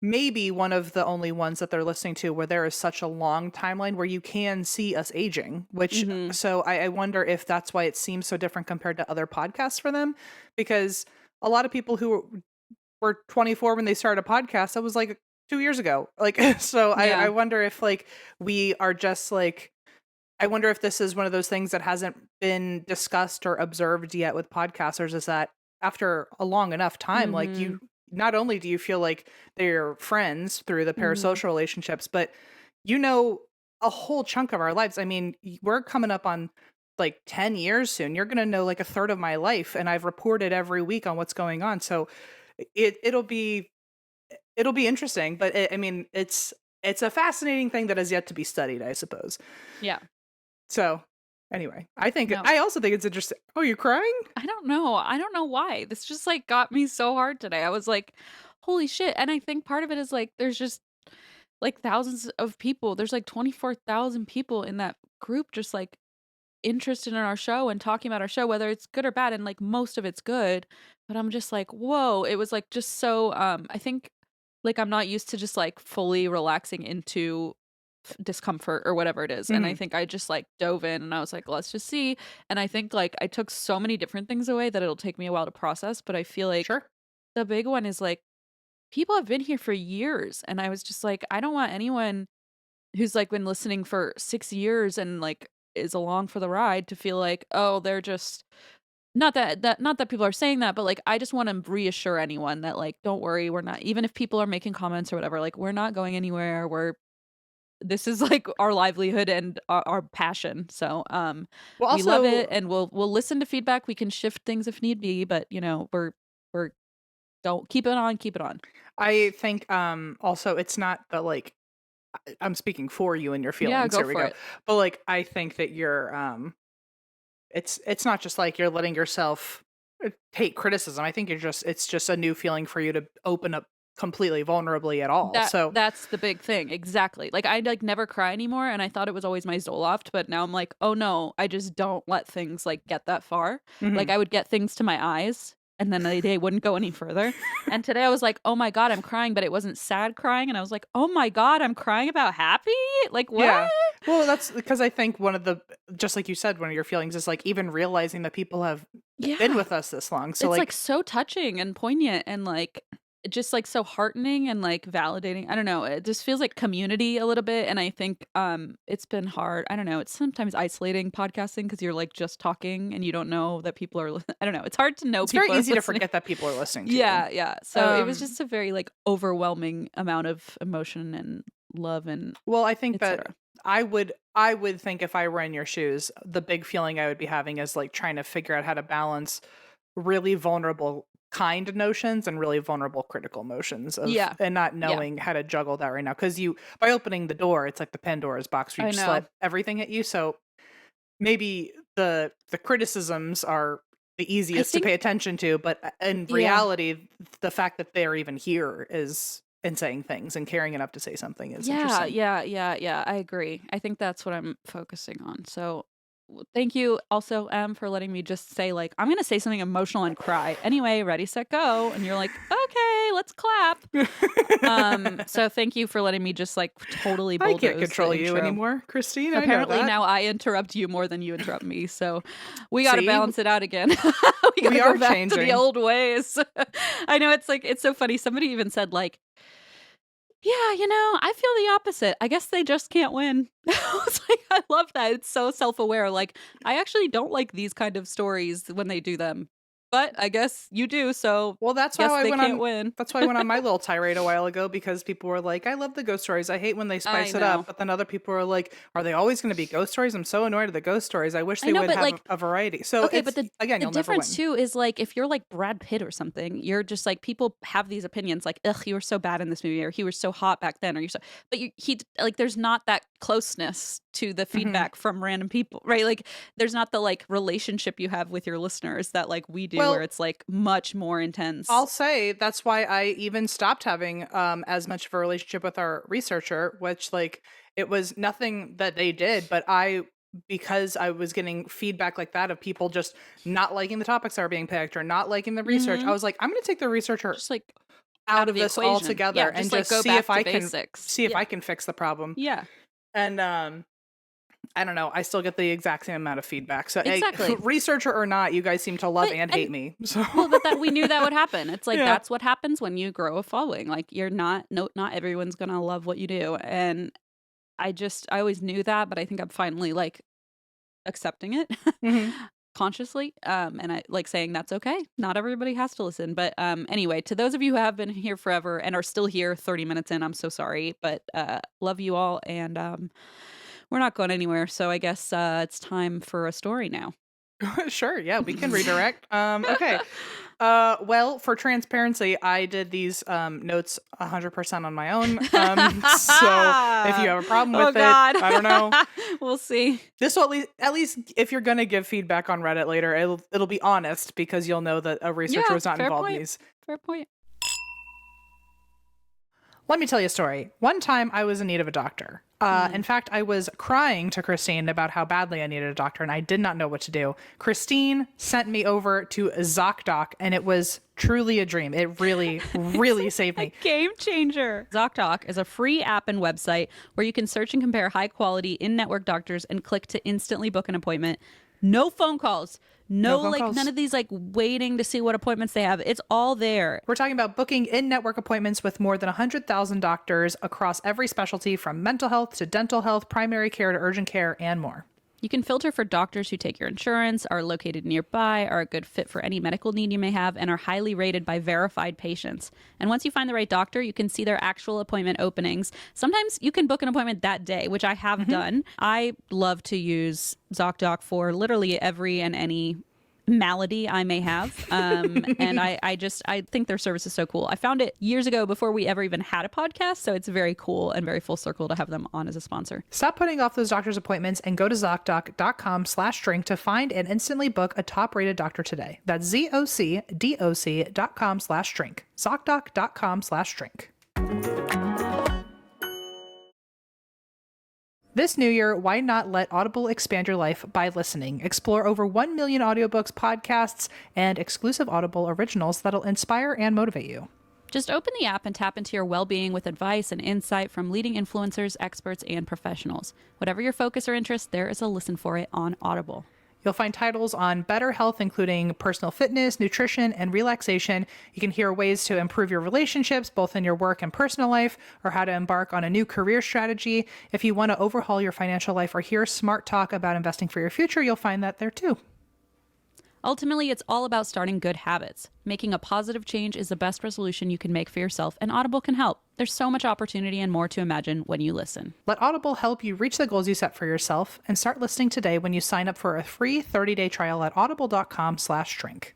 maybe one of the only ones that they're listening to where there is such a long timeline where you can see us aging, which Mm-hmm. so I wonder if that's why it seems so different compared to other podcasts for them, because a lot of people who were 24 when they started a podcast, that was like 2 years ago. Like, so I Yeah. wonder if like we are just like, I wonder if this is one of those things that hasn't been discussed or observed yet with podcasters, is that after a long enough time, like Mm-hmm. you not only do you feel like they're friends through the Mm-hmm. parasocial relationships, but you know a whole chunk of our lives. I mean, we're coming up on like 10 years soon. You're going to know like a third of my life, and I've reported every week on what's going on. So it'll be interesting, but I mean, it's a fascinating thing that has yet to be studied, I suppose. Yeah. So, anyway, No. I also think it's interesting. Oh, you're crying? I don't know. I don't know why. This just like got me so hard today. I was like, holy shit. And I think part of it is like there's just like thousands of people. There's like 24,000 people in that group just like interested in our show and talking about our show, whether it's good or bad. And like most of it's good. But I'm just like, whoa. It was like just so I think like I'm not used to just like fully relaxing into discomfort or whatever it is. And I Mhm. think I just like dove in and I was like, let's just see. And I think like I took so many different things away that it'll take me a while to process. But I feel like Sure. the big one is like people have been here for years. And I was just like, I don't want anyone who's like been listening for 6 years and like is along for the ride to feel like, oh, they're just not that people are saying that, but like I just want to reassure anyone that like don't worry, we're not, even if people are making comments or whatever, like we're not going anywhere. We're this is like our livelihood and our passion. So Well, we love it also, and we'll listen to feedback. We can shift things if need be, but you know, we're don't keep it on, keep it on. I think also it's not that like I'm speaking for you and your Yeah, feelings. go Here we for go. it. But like I think that you're it's not just like you're letting yourself take criticism. I think it's just a new feeling for you to open up completely vulnerably at all. So, That's the big thing. Exactly. Like I like never cry anymore and I thought it was always my Zoloft, but now I'm like, "Oh no, I just don't let things like get that far." Like mhm. I would get things to my eyes and then they wouldn't go any further. And today I was like, "Oh my god, I'm crying," but it wasn't sad crying and I was like, "Oh my god, I'm crying about happy?" Like, "What?" Yeah. Well, that's because I think one of the, just like you said, one of your feelings is like even realizing that people have been Yeah. with us this long. So It's like like, so touching and poignant and like just like so heartening and like validating. I don't know. It just feels like community a little bit. And I think it's been hard. I don't know. It's sometimes isolating podcasting because you're like just talking and you don't know that people are I don't know. It's hard to know it's very people are easy to listening. forget that people are listening to you. Yeah, yeah. So it was Um just a very like overwhelming amount of emotion and love and Well, I think that etc. I would think if I were in your shoes, the big feeling I would be having is like trying to figure out how to balance really vulnerable kind notions and really vulnerable critical emotions of, Yeah. and not Yeah. knowing how to juggle that right now, cuz you, by opening the door, it's like the Pandora's box where you I just know. let everything hit you. So maybe the criticisms are the I easiest to think pay attention to, but in yeah. reality the fact that they're even here is, and saying things and caring enough to say something is Yeah, interesting. yeah, yeah, yeah. I agree. I think that's what I'm focusing on. So thank you also, for letting me just say like I'm gonna say something emotional and cry. Anyway, ready, set, go. And you're like, okay, let's clap. So thank you for letting me just like totally I can't bulldoze the control you intro. anymore, Christine. I know Apparently that. now I interrupt you more than you interrupt me. So we got to See, balance it out again. We got to we go are back to the changing. old ways. I know it's like it's so funny. Somebody even said like, yeah, you know, I feel the opposite. I guess they just can't win. I was like, I love that. It's so self-aware. Like, I actually don't like these kind of stories when they do them. But I guess you do, so Well, that's guess how I they went can't on. win. That's why I went on my little tirade a while ago, because people were like, "I love the ghost stories. I hate when they spice I it know. up." But then other people were like, "Are they always going to be ghost stories? I'm so annoyed at the ghost stories. I wish I they know, would but, have like, a variety." So okay, it's but the again, you'll never difference win. too is like if you're like Brad Pitt or something, you're just like people have these opinions like, ugh, you were so bad in this movie, or he was so hot back then, or you so. But he like, there's not that closeness to the Mhm. feedback from random people, right? Like, there's not the like relationship you have with your listeners that like we do, Well, where it's like much more intense. I'll say that's why I even stopped having as much of a relationship with our researcher, which like it was nothing that they did, but because I was getting feedback like that of people just not liking the topics that were being picked or not liking the research, I was like, I'm going to take the researcher Just like out of the this equation. altogether Yeah, and just like just go see back if to I basics. can fix the problem. Yeah, And I don't know, I still get the exact same amount of feedback. So exactly. researcher or not, you guys seem to love But- and hate me. So Well, but that we knew that would happen. It's like Yeah. that's what happens when you grow a following. Like you're not not everyone's gonna love what you do, and I always knew that, but I think I'm finally like accepting it Mhm. consciously, and I like saying that's okay. Not everybody has to listen, but anyway, to those of you who have been here forever and are still here 30 minutes in, I'm so sorry, but love you all, and we're not going anywhere. So I guess it's time for a story now. Sure, yeah, we can redirect. Okay. Well, for transparency, I did these notes 100% on my own. So if you have a problem with it, I don't know. We'll see. This will at least if you're gonna give feedback on Reddit later, it'll be honest, because you'll know that a researcher Yeah, was not fair involved point. in these. Fair point. Let me tell you a story. One time I was in need of a doctor. In fact, I was crying to Christine about how badly I needed a doctor, and I did not know what to do. Christine sent me over to ZocDoc, and it was truly a dream. It really, really saved me. Game changer. ZocDoc is a free app and website where you can search and compare high quality in-network doctors and click to instantly book an appointment. No phone calls. No phone like calls. none of these like waiting to see what appointments they have. It's all there. We're talking about booking in-network appointments with more than 100,000 doctors across every specialty, from mental health to dental health, primary care to urgent care, and more. You can filter for doctors who take your insurance, are located nearby, are a good fit for any medical need you may have, and are highly rated by verified patients. And once you find the right doctor, you can see their actual appointment openings. Sometimes you can book an appointment that day, which I have done. I love to use ZocDoc for literally every and any malady I may have. And I think their service is so cool. I found it years ago before we ever even had a podcast. So it's very cool and very full circle to have them on as a sponsor. Stop putting off those doctor's appointments and go to ZocDoc.com/drink to find and instantly book a top-rated doctor today. That's ZocDoc.com/drink. ZocDoc.com/drink. This new year, why not let Audible expand your life by listening? Explore over 1 million audiobooks, podcasts, and exclusive Audible originals that'll inspire and motivate you. Just open the app and tap into your well-being with advice and insight from leading influencers, experts, and professionals. Whatever your focus or interest, there is a listen for it on Audible. You'll find titles on better health, including personal fitness, nutrition, and relaxation. You can hear ways to improve your relationships, both in your work and personal life, or how to embark on a new career strategy. If you want to overhaul your financial life or hear smart talk about investing for your future, you'll find that there too. Ultimately, it's all about starting good habits. Making a positive change is the best resolution you can make for yourself, and Audible can help. There's so much opportunity and more to imagine when you listen. Let Audible help you reach the goals you set for yourself, and start listening today when you sign up for a free 30-day trial at audible.com/drink.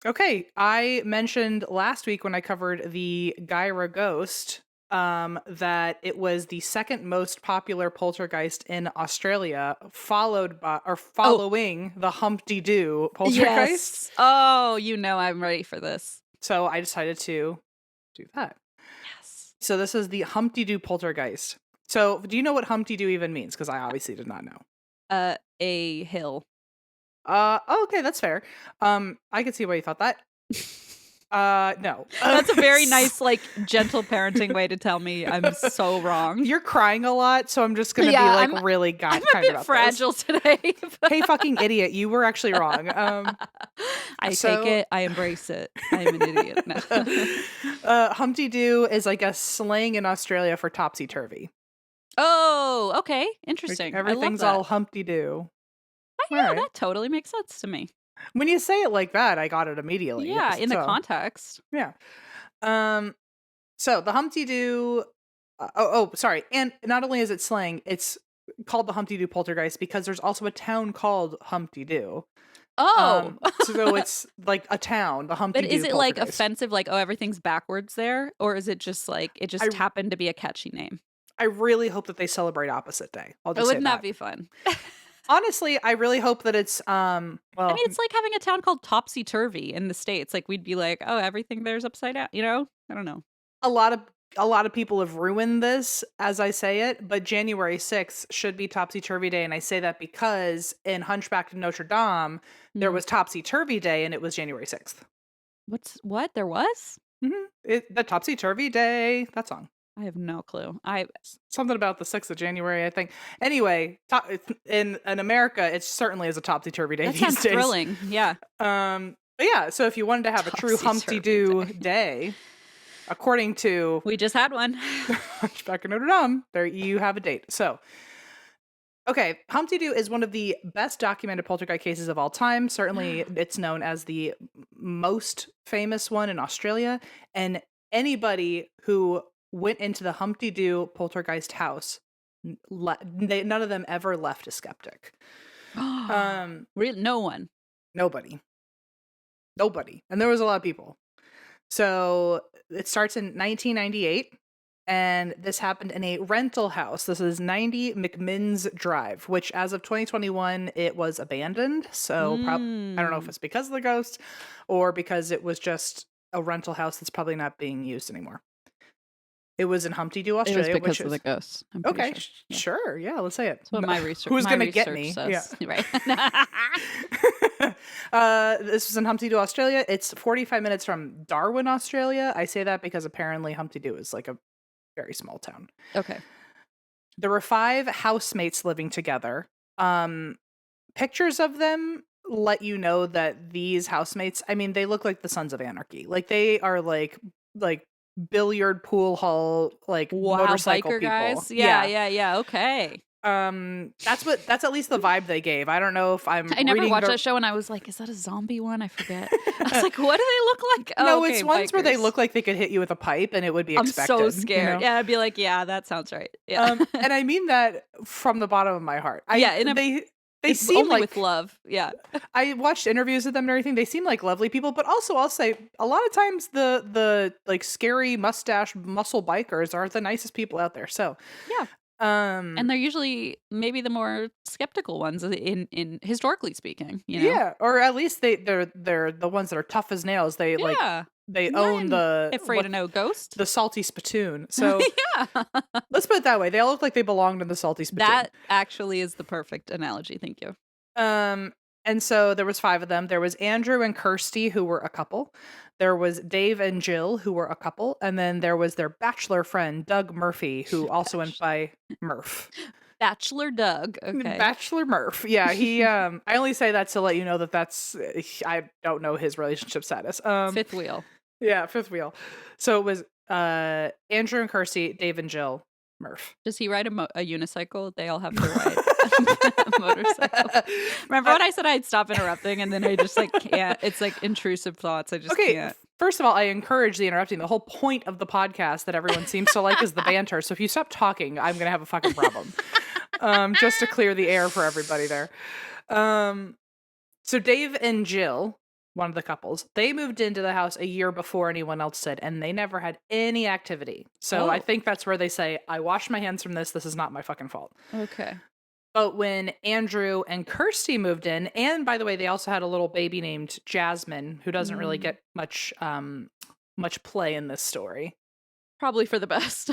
Okay, I mentioned last week when I covered the Gyra ghost that it was the second most popular poltergeist in Australia, following the Humpty Doo Poltergeist. Yes. Oh, you know I'm ready for this. So I decided to do that. Yes. So this is the Humpty Doo Poltergeist. So do you know what Humpty Doo even means? Because I obviously did not know. A hill. Okay, that's fair. I could see why you thought that. No. That's a very nice, like, gentle parenting way to tell me I'm so wrong. You're crying a lot, so I'm just gonna be like I'm really kind a bit about fragile today. Hey, fucking idiot! You were actually wrong. I take it. I embrace it. I am an idiot now. Humpty Doo is like a slang in Australia for topsy turvy. Oh, okay, interesting. Everything's I love that. all Humpty Doo. Yeah, All right. that totally makes sense to me. When you say it like that, I got it immediately. Yeah, in the So, context. yeah. So the Humpty Doo. Sorry. And not only is it slang, it's called the Humpty Doo Poltergeist because there's also a town called Humpty Doo. Oh, So it's like a town, the Humpty but Doo is it like Poltergeist. offensive? Like, oh, everything's backwards there, or is it just like it just happened to be a catchy name? I really hope that they celebrate Opposite Day. I'll just say Wouldn't that be fun? Honestly, I really hope that it's I mean, it's like having a town called Topsy Turvy in the States. Like, we'd be like, oh, everything there's upside down. You know? I don't know. a lot of people have ruined this as I say it, but January 6th should be Topsy Turvy Day, and I say that because in Hunchback of Notre Dame there was Topsy Turvy Day, and it was January 6th. What? There was? The Topsy Turvy Day, that song. I have no clue. Something about the 6th of January, I think. Anyway, in America, it certainly is a Topsy Turvy Day That these sounds days. thrilling. Yeah. But yeah, so if you wanted to have a true Humpty Doo day, according to We just had one. Hunchback of Notre Dame, there you have a date. So, okay, Humpty Doo is one of the best documented poltergeist cases of all time. Certainly, it's known as the most famous one in Australia. And anybody who went into the Humpty Doo poltergeist house, none of them ever left a skeptic. Really? No one. Nobody. And there was a lot of people. So it starts in 1998, and this happened in a rental house. This is 90 McMinns Drive, which as of 2021, it was abandoned. So I don't know if it's because of the ghost or because it was just a rental house that's probably not being used anymore. It was in Humpty Doo, Australia. It was because of the ghosts. Okay, sure. Yeah, let's say it. That's what my research. Who's going to get me? Says. Yeah. Right. This was in Humpty Doo, Australia. It's 45 minutes from Darwin, Australia. I say that because apparently Humpty Doo is like a very small town. Okay. There were 5 housemates living together. Pictures of them let you know that these housemates, I mean, they look like the Sons of Anarchy. Like they are like billiard pool hall, like motorcycle biker people. Guys. Yeah. Okay. That's at least the vibe they gave. I don't know if I never watched that show, and I was like, is that a zombie one? I forget. I was like, what do they look like? Oh, no, okay, it's ones bikers. where they look like they could hit you with a pipe and it would be expected. I'm so scared. You know? Yeah, I'd be like, yeah, that sounds right. Yeah. And I mean that from the bottom of my heart. They it's seem only like with love. Yeah. I watched interviews with them and everything. They seem like lovely people, but also I'll say a lot of times the like scary mustache muscle bikers are the nicest people out there. So yeah. And they're usually maybe the more skeptical ones in historically speaking, you know? Yeah, or at least they're the ones that are tough as nails. They own the afraid of no ghost. The salty spittoon. So yeah. Let's put it that way. They all look like they belonged in the salty spittoon. That actually is the perfect analogy. Thank you. And so there was 5 of them. There was Andrew and Kirsty, who were a couple. There was Dave and Jill, who were a couple. And then there was their bachelor friend, Doug Murphy, who also went by Murph. Bachelor Doug. Okay. Bachelor Murph. Yeah, he I only say that to let you know that that's I don't know his relationship status. Fifth wheel. Yeah, fifth wheel. So it was Andrew and Kirsty, Dave and Jill, Murph. Does he ride a unicycle? They all have to ride a motorcycle. Remember when I said I'd stop interrupting and then I just like can't? It's like intrusive thoughts. I just can't. First of all, I encourage the interrupting. The whole point of the podcast that everyone seems to like is the banter. So if you stop talking, I'm going to have a fucking problem. Just to clear the air for everybody there. So Dave and Jill, one of the couples, they moved into the house a year before anyone else did, and they never had any activity. So I think that's where they say, I wash my hands from this. This is not my fucking fault. Okay. But when Andrew and Kirsty moved in, and by the way, they also had a little baby named Jasmine, who doesn't really get much play in this story. Probably for the best.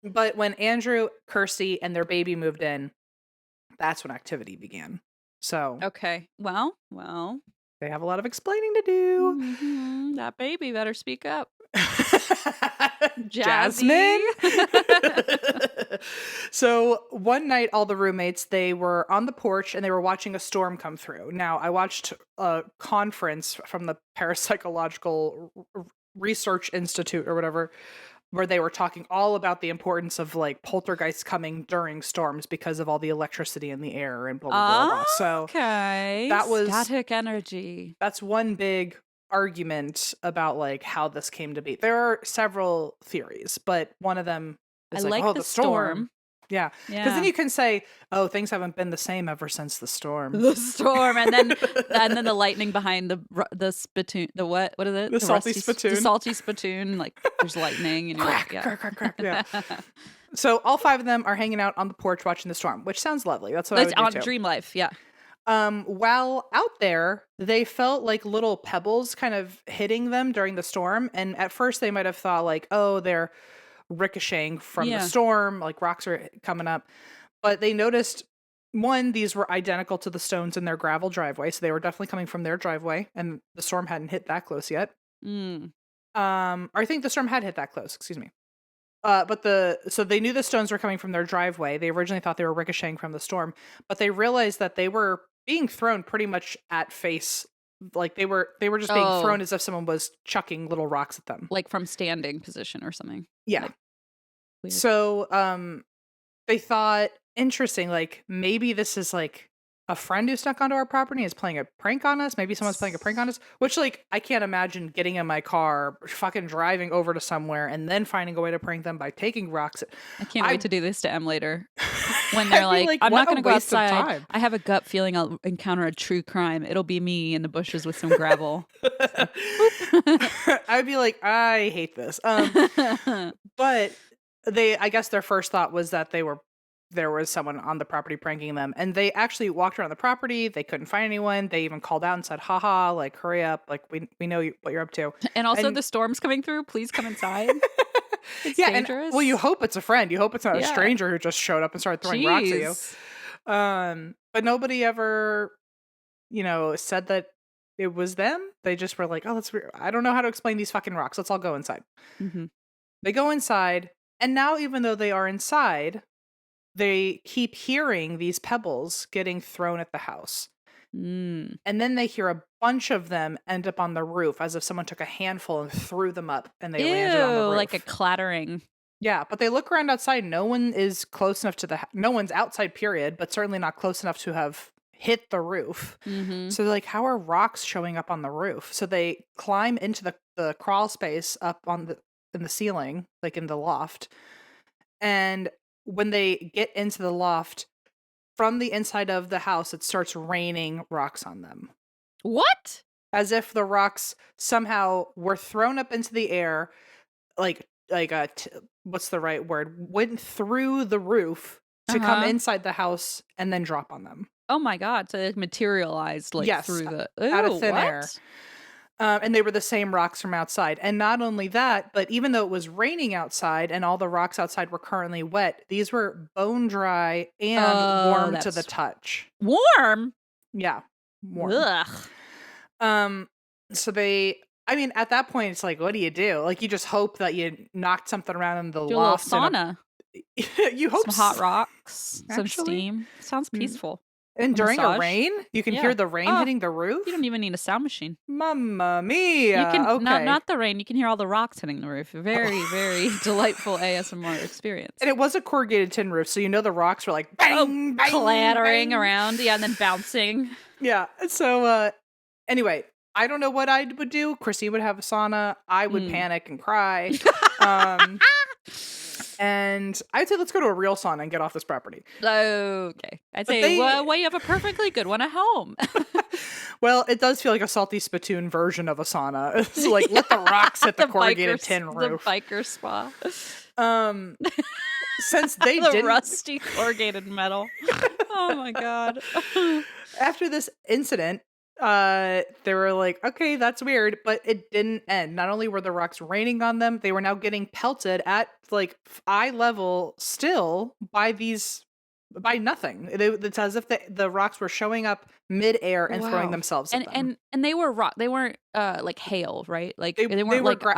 But when Andrew, Kirsty, and their baby moved in, that's when activity began. So okay. Well. They have a lot of explaining to do. Mm-hmm. That baby better speak up. Jasmine? So one night, all the roommates, they were on the porch and they were watching a storm come through. Now, I watched a conference from the Parapsychological Research Institute or whatever where they were talking all about the importance of like poltergeists coming during storms because of all the electricity in the air and blah blah blah blah. So Okay. that was static energy. That's one big argument about like how this came to be. There are several theories, but one of them is I like oh, the the storm. storm. Yeah. Because then you can say, oh, things haven't been the same ever since the storm. The storm, and then the lightning behind the spittoon. The what? What is it? The salty spittoon. The salty spittoon. Like there's lightning and you're Crack, like, yeah. crack, crack, crack. Yeah. So all 5 of them are hanging out on the porch watching the storm, which sounds lovely. That's what I would do on too. Dream Life. Yeah. While out there, they felt like little pebbles kind of hitting them during the storm, and at first they might have thought like, oh, they're ricocheting from the storm, like rocks are coming up. But they noticed, one, these were identical to the stones in their gravel driveway, so they were definitely coming from their driveway, and the storm hadn't hit that close yet. Or I think the storm had hit that close, excuse me. So they knew the stones were coming from their driveway. They originally thought they were ricocheting from the storm, but they realized that they were being thrown pretty much at face. Like they were just being thrown as if someone was chucking little rocks at them. Like from standing position or something. Yeah. Like, weird. So they thought, interesting, like maybe this is like a friend who snuck onto our property and is playing a prank on us. Maybe someone's playing a prank on us, which like I can't imagine getting in my car, fucking driving over to somewhere and then finding a way to prank them by taking rocks. I can't wait to do this to Em later. When they're like, I'm not going to go outside. I have a gut feeling I'll encounter a true crime. It'll be me in the bushes with some gravel. I'd be like, I hate this. But I guess their first thought was that there was someone on the property pranking them, and they actually walked around the property. They couldn't find anyone. They even called out and said, haha, like, hurry up. Like, we know what you're up to. And also the storm's coming through. Please come inside. It's dangerous. And, well, you hope it's a friend. You hope it's not a stranger who just showed up and started throwing rocks at you. But nobody ever, said that it was them. They just were like, oh, that's weird. I don't know how to explain these fucking rocks. Let's all go inside. Mm-hmm. They go inside, and now even though they are inside, they keep hearing these pebbles getting thrown at the house. And then they hear a bunch of them end up on the roof as if someone took a handful and threw them up and they landed on the roof. Like a clattering. Yeah, but they look around outside. No one is close enough to no one's outside, period, but certainly not close enough to have hit the roof. Mm-hmm. So they're like, how are rocks showing up on the roof? So they climb into the crawl space up in the ceiling, like in the loft. And when they get into the loft, from the inside of the house, it starts raining rocks on them. What? As if the rocks somehow were thrown up into the air, what's the right word? Went through the roof to come inside the house and then drop on them. Oh my God. So it materialized through the... out of thin air. And they were the same rocks from outside. And not only that, but even though it was raining outside and all the rocks outside were currently wet, these were bone dry and warm to the touch. Warm? Yeah. Warm. Ugh. So at that point, it's like, what do you do? Like, you just hope that you knocked something around in the loft. Sauna. You hope some hot rocks, some steam. Sounds peaceful. And during a rain, you can hear the rain hitting the roof. You don't even need a sound machine. Mamma mia! You can not the rain. You can hear all the rocks hitting the roof. Very, very delightful ASMR experience. And it was a corrugated tin roof, so the rocks were like bang, bang, clattering bang. around, and then bouncing. Yeah. So anyway, I don't know what I would do. Christine would have a sauna. I would panic and cry. And I'd say let's go to a real sauna and get off this property. Okay. I'd say, well, you have a perfectly good one at home. Well, it does feel like a salty spittoon version of a sauna. It's like, let the rocks hit the corrugated tin roof. The biker spa. Since they the rusty corrugated metal. Oh my God. After this incident, they were like, okay, that's weird, but it didn't end. Not only were the rocks raining on them, they were now getting pelted at like eye level still by nothing. It's as if the rocks were showing up mid-air and throwing themselves at them. And they were they weren't like hail, right? Like they weren't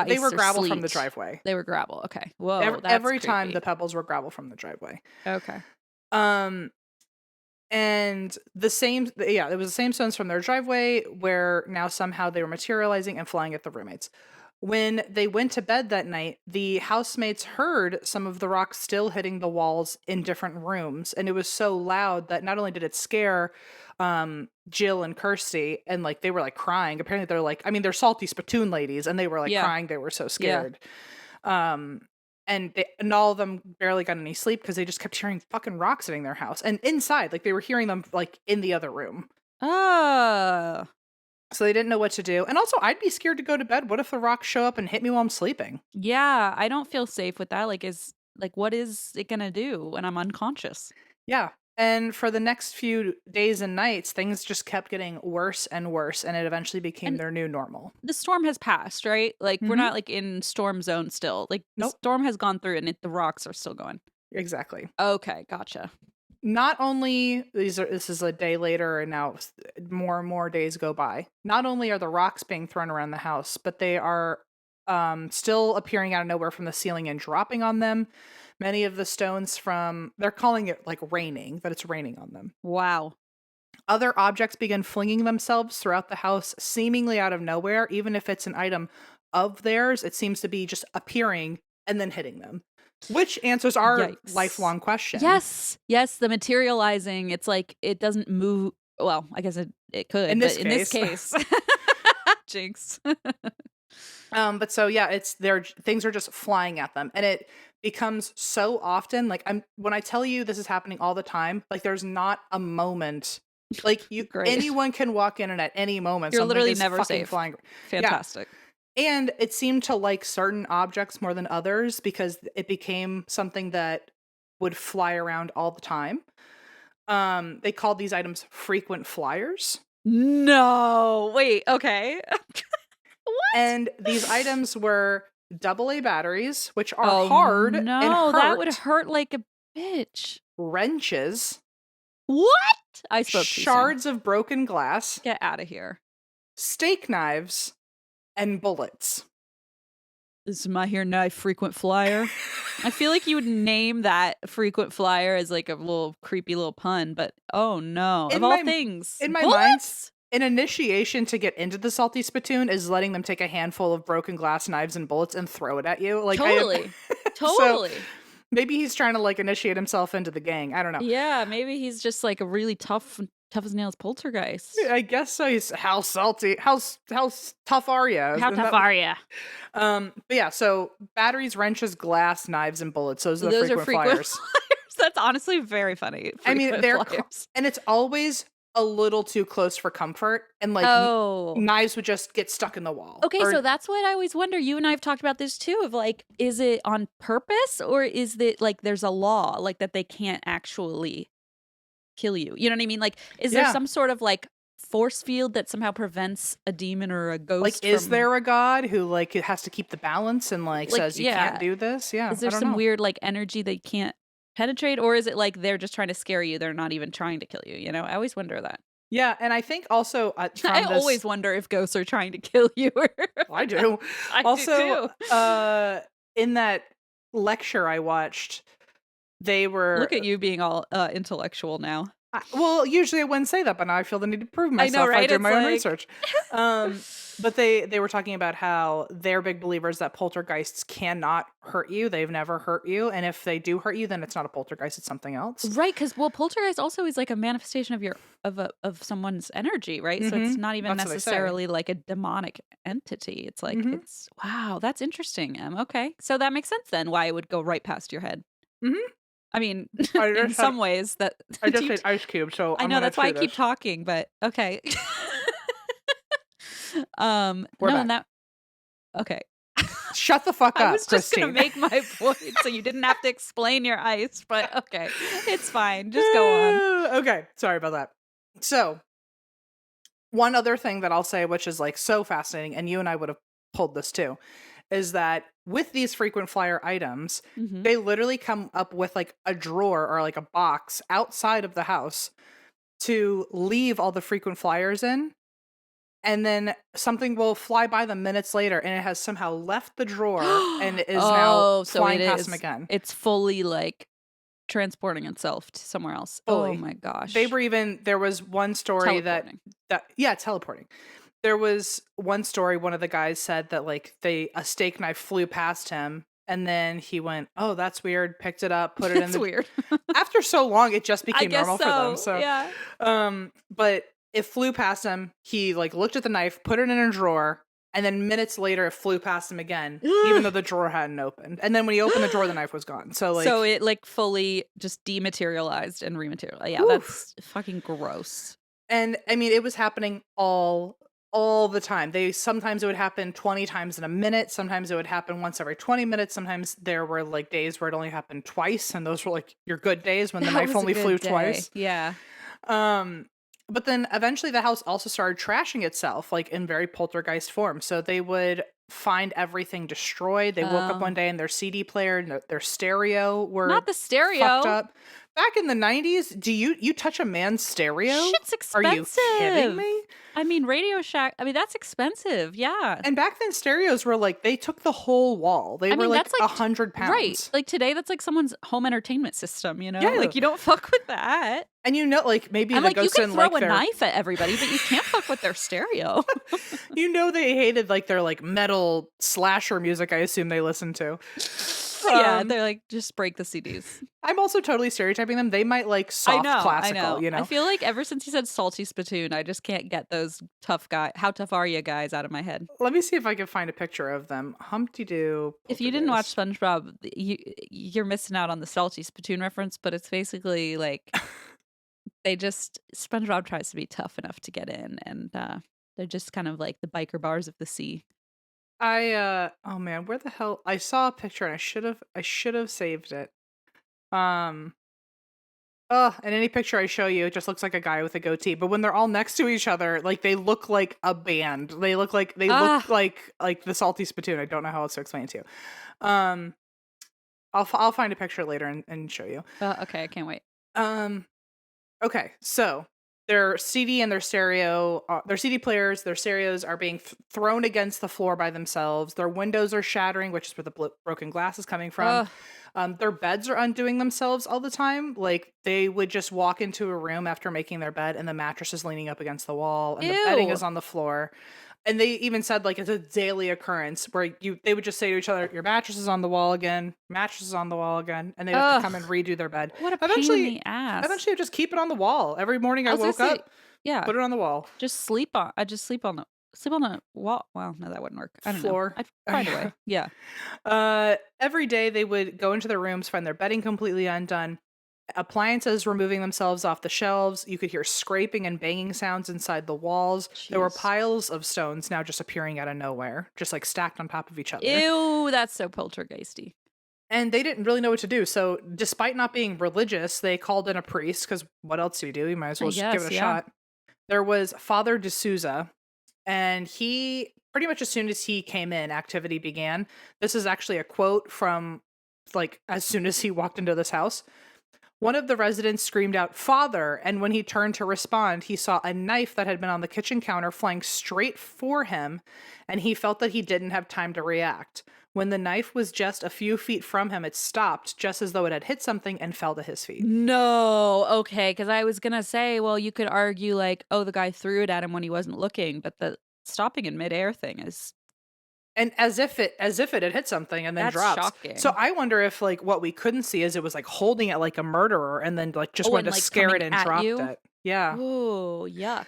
they were gravel sleet. from the driveway. They were gravel. Okay. Whoa. Every that's time creepy. the pebbles were gravel from the driveway. Okay. And it was the same stones from their driveway where now somehow they were materializing and flying at the roommates. When they went to bed that night, the housemates heard some of the rocks still hitting the walls in different rooms. And it was so loud that not only did it scare Jill and Kirsty, and like they were like crying. Apparently they're like, I mean, they're salty Spitoon ladies, and they were like crying. They were so scared. And all of them barely got any sleep because they just kept hearing fucking rocks hitting their house. And inside, like they were hearing them like in the other room. Oh. So they didn't know what to do. And also, I'd be scared to go to bed. What if the rocks show up and hit me while I'm sleeping? Yeah, I don't feel safe with that. What is it gonna do when I'm unconscious? Yeah. And for the next few days and nights, things just kept getting worse and worse, and it eventually became their new normal. The storm has passed, right? Like, we're not like in storm zone still. Like, the storm has gone through, and the rocks are still going. Exactly. Okay, gotcha. Not only this is a day later, and now more and more days go by. Not only are the rocks being thrown around the house, but they are still appearing out of nowhere from the ceiling and dropping on them. Many of the stones they're calling it like raining, that it's raining on them. Wow. Other objects begin flinging themselves throughout the house, seemingly out of nowhere. Even if it's an item of theirs, it seems to be just appearing and then hitting them. Which answers our lifelong question. Yes, the materializing. It's like it doesn't move. Well, I guess it could. In this case. Jinx. But so yeah, things are just flying at them, and it becomes so often. Like when I tell you this is happening all the time, like there's not a moment. Like anyone can walk in and at any moment you're literally never safe. Flying. Fantastic. Yeah. And it seemed to like certain objects more than others because it became something that would fly around all the time. They called these items frequent flyers. No, wait, okay. What? And these items were AA batteries, which are hard and hurt. That would hurt like a bitch. Wrenches. What? I spoke shards of broken glass. Get out of here. Steak knives. And bullets. This is my here knife frequent flyer. I feel like you would name that frequent flyer as like a little creepy little pun, but oh no. Of all things. In my mind, an initiation to get into the salty spittoon is letting them take a handful of broken glass, knives, and bullets and throw it at you. Like totally. So maybe he's trying to like initiate himself into the gang. I don't know. Yeah, maybe he's just like a really tough as nails poltergeist. I guess so. He's how salty, how tough are you? How tough are you? But yeah, so batteries, wrenches, glass, knives, and bullets. Those are frequent flyers. That's honestly very funny. I mean, and it's always a little too close for comfort, and like knives would just get stuck in the wall. Okay, so that's what I always wonder. You and I have talked about this too, of like, is it on purpose or is it like there's a law like that they can't actually kill you? You know what I mean? Like, is there some sort of like force field that somehow prevents a demon or a ghost? Like, is there a god who like has to keep the balance and like says you can't do this? Yeah. Is there some weird like energy they can't penetrate, or is it like they're just trying to scare you? They're not even trying to kill you. You know, I always wonder that. Yeah, and I think also always wonder if ghosts are trying to kill you. I do. Do too. In that lecture I watched, they were look at you being all intellectual now. Well, usually I wouldn't say that, but now I feel the need to prove myself. I know, right? I do my own research. But they were talking about how they're big believers that poltergeists cannot hurt you. They've never hurt you. And if they do hurt you, then it's not a poltergeist, it's something else. Right, because poltergeist also is like a manifestation of someone's energy, right? Mm-hmm. So it's not even necessarily like a demonic entity. It's like it's wow, that's interesting. Okay. So that makes sense then why it would go right past your head. Mm-hmm. I mean, in some ways that I just said ice cube, so I know that's why I keep talking, but okay. Okay. Shut the fuck up. I was just Christine. gonna make my point, so you didn't have to explain your ice. But okay, it's fine. Just go on. Okay, sorry about that. So, one other thing that I'll say, which is like so fascinating, and you and I would have pulled this too, is that with these frequent flyer items, they literally come up with like a drawer or like a box outside of the house to leave all the frequent flyers in. And then something will fly by them minutes later, and it has somehow left the drawer and is now flying past them again. It's fully like transporting itself to somewhere else. Fully. Oh my gosh! There was one story that teleporting. There was one story, one of the guys said that like a steak knife flew past him and then he went, "Oh, that's weird," picked it up, put it in It's the weird. After so long it just I became guess normal for them. so. So Yeah. but it flew past him. He like looked at the knife, put it in a drawer, and then minutes later it flew past him again, even though the drawer hadn't opened. And then when he opened the drawer, the knife was gone. So like So it like fully just dematerialized and rematerialized. Yeah, Oof. that's fucking gross. And I mean, it was happening all the time. Sometimes it would happen 20 times in a minute. Sometimes it would happen once every 20 minutes. Sometimes there were like days where it only happened twice, and those were like your good days when the That knife was a only good flew day. twice. Yeah. But then eventually the house also started trashing itself, like in very poltergeist form. So they would find everything destroyed. They woke up one day and their CD player and their stereo were Not the stereo. fucked up. Back in the 90s, do you touch a man's stereo? Shit's expensive. Are you kidding me? I mean, Radio Shack. I mean, that's expensive. Yeah. And back then, stereos were like, they took the whole wall. They were like that's like 100 pounds. Right. Like today, that's like someone's home entertainment system, you know? Yeah. Like you don't fuck with that. And you know, like maybe I'm the like, you ghost can didn't throw like a their knife at everybody, but you can't fuck with their stereo. You know, they hated like their like metal slasher music. I assume they listened to. Yeah, they're like, just break the CDs. I'm also totally stereotyping them. They might like soft classical, you know. I feel like ever since he said salty spittoon, I just can't get those tough guy. How tough are you guys out of my head? Let me see if I can find a picture of them. Humpty Doo. If you didn't watch SpongeBob, you're missing out on the salty spittoon reference, but it's basically like SpongeBob tries to be tough enough to get in, and they're just kind of like the biker bars of the sea. Oh man, where the hell? I saw a picture and I should have saved it. And any picture I show you, it just looks like a guy with a goatee. But when they're all next to each other, like they look like a band. They look like like the Salty Spittoon. I don't know how else to explain it to you. I'll find a picture later and show you. Okay, I can't wait. Okay, so their CD and their stereo, their CD players, their stereos are being thrown against the floor by themselves. Their windows are shattering, which is where the broken glass is coming from. Their beds are undoing themselves all the time. Like they would just walk into a room after making their bed and the mattress is leaning up against the wall and the bedding is on the floor. And they even said like it's a daily occurrence where they would just say to each other, "Your mattress is on the wall again. Mattress is on the wall again," and they would have to come and redo their bed. What a pain in the ass. Eventually, I just keep it on the wall every morning. I woke up, put it on the wall. Just sleep on. I just sleep on the wall. Well, no, that wouldn't work. I don't Floor. know. I'd find a way. Yeah. Every day they would go into their rooms, find their bedding completely undone. Appliances removing themselves off the shelves. You could hear scraping and banging sounds inside the walls. Jeez. There were piles of stones now just appearing out of nowhere, just like stacked on top of each other. Ew, that's so poltergeisty. And they didn't really know what to do. So despite not being religious, they called in a priest because what else do you do? You might as well just give it a shot. There was Father D'Souza, and he pretty much as soon as he came in, activity began. This is actually a quote from like as soon as he walked into this house. One of the residents screamed out, "Father," and when he turned to respond, he saw a knife that had been on the kitchen counter flying straight for him, and he felt that he didn't have time to react. When the knife was just a few feet from him, it stopped, just as though it had hit something, and fell to his feet. No, okay, because I was going to say, well, you could argue like, oh, the guy threw it at him when he wasn't looking, but the stopping in midair thing is... And as if it had hit something and then dropped. Shocking. So I wonder if like what we couldn't see is it was like holding it like a murderer and then like just wanted to like, scare it and dropped you? it. Yeah. Oh, yuck.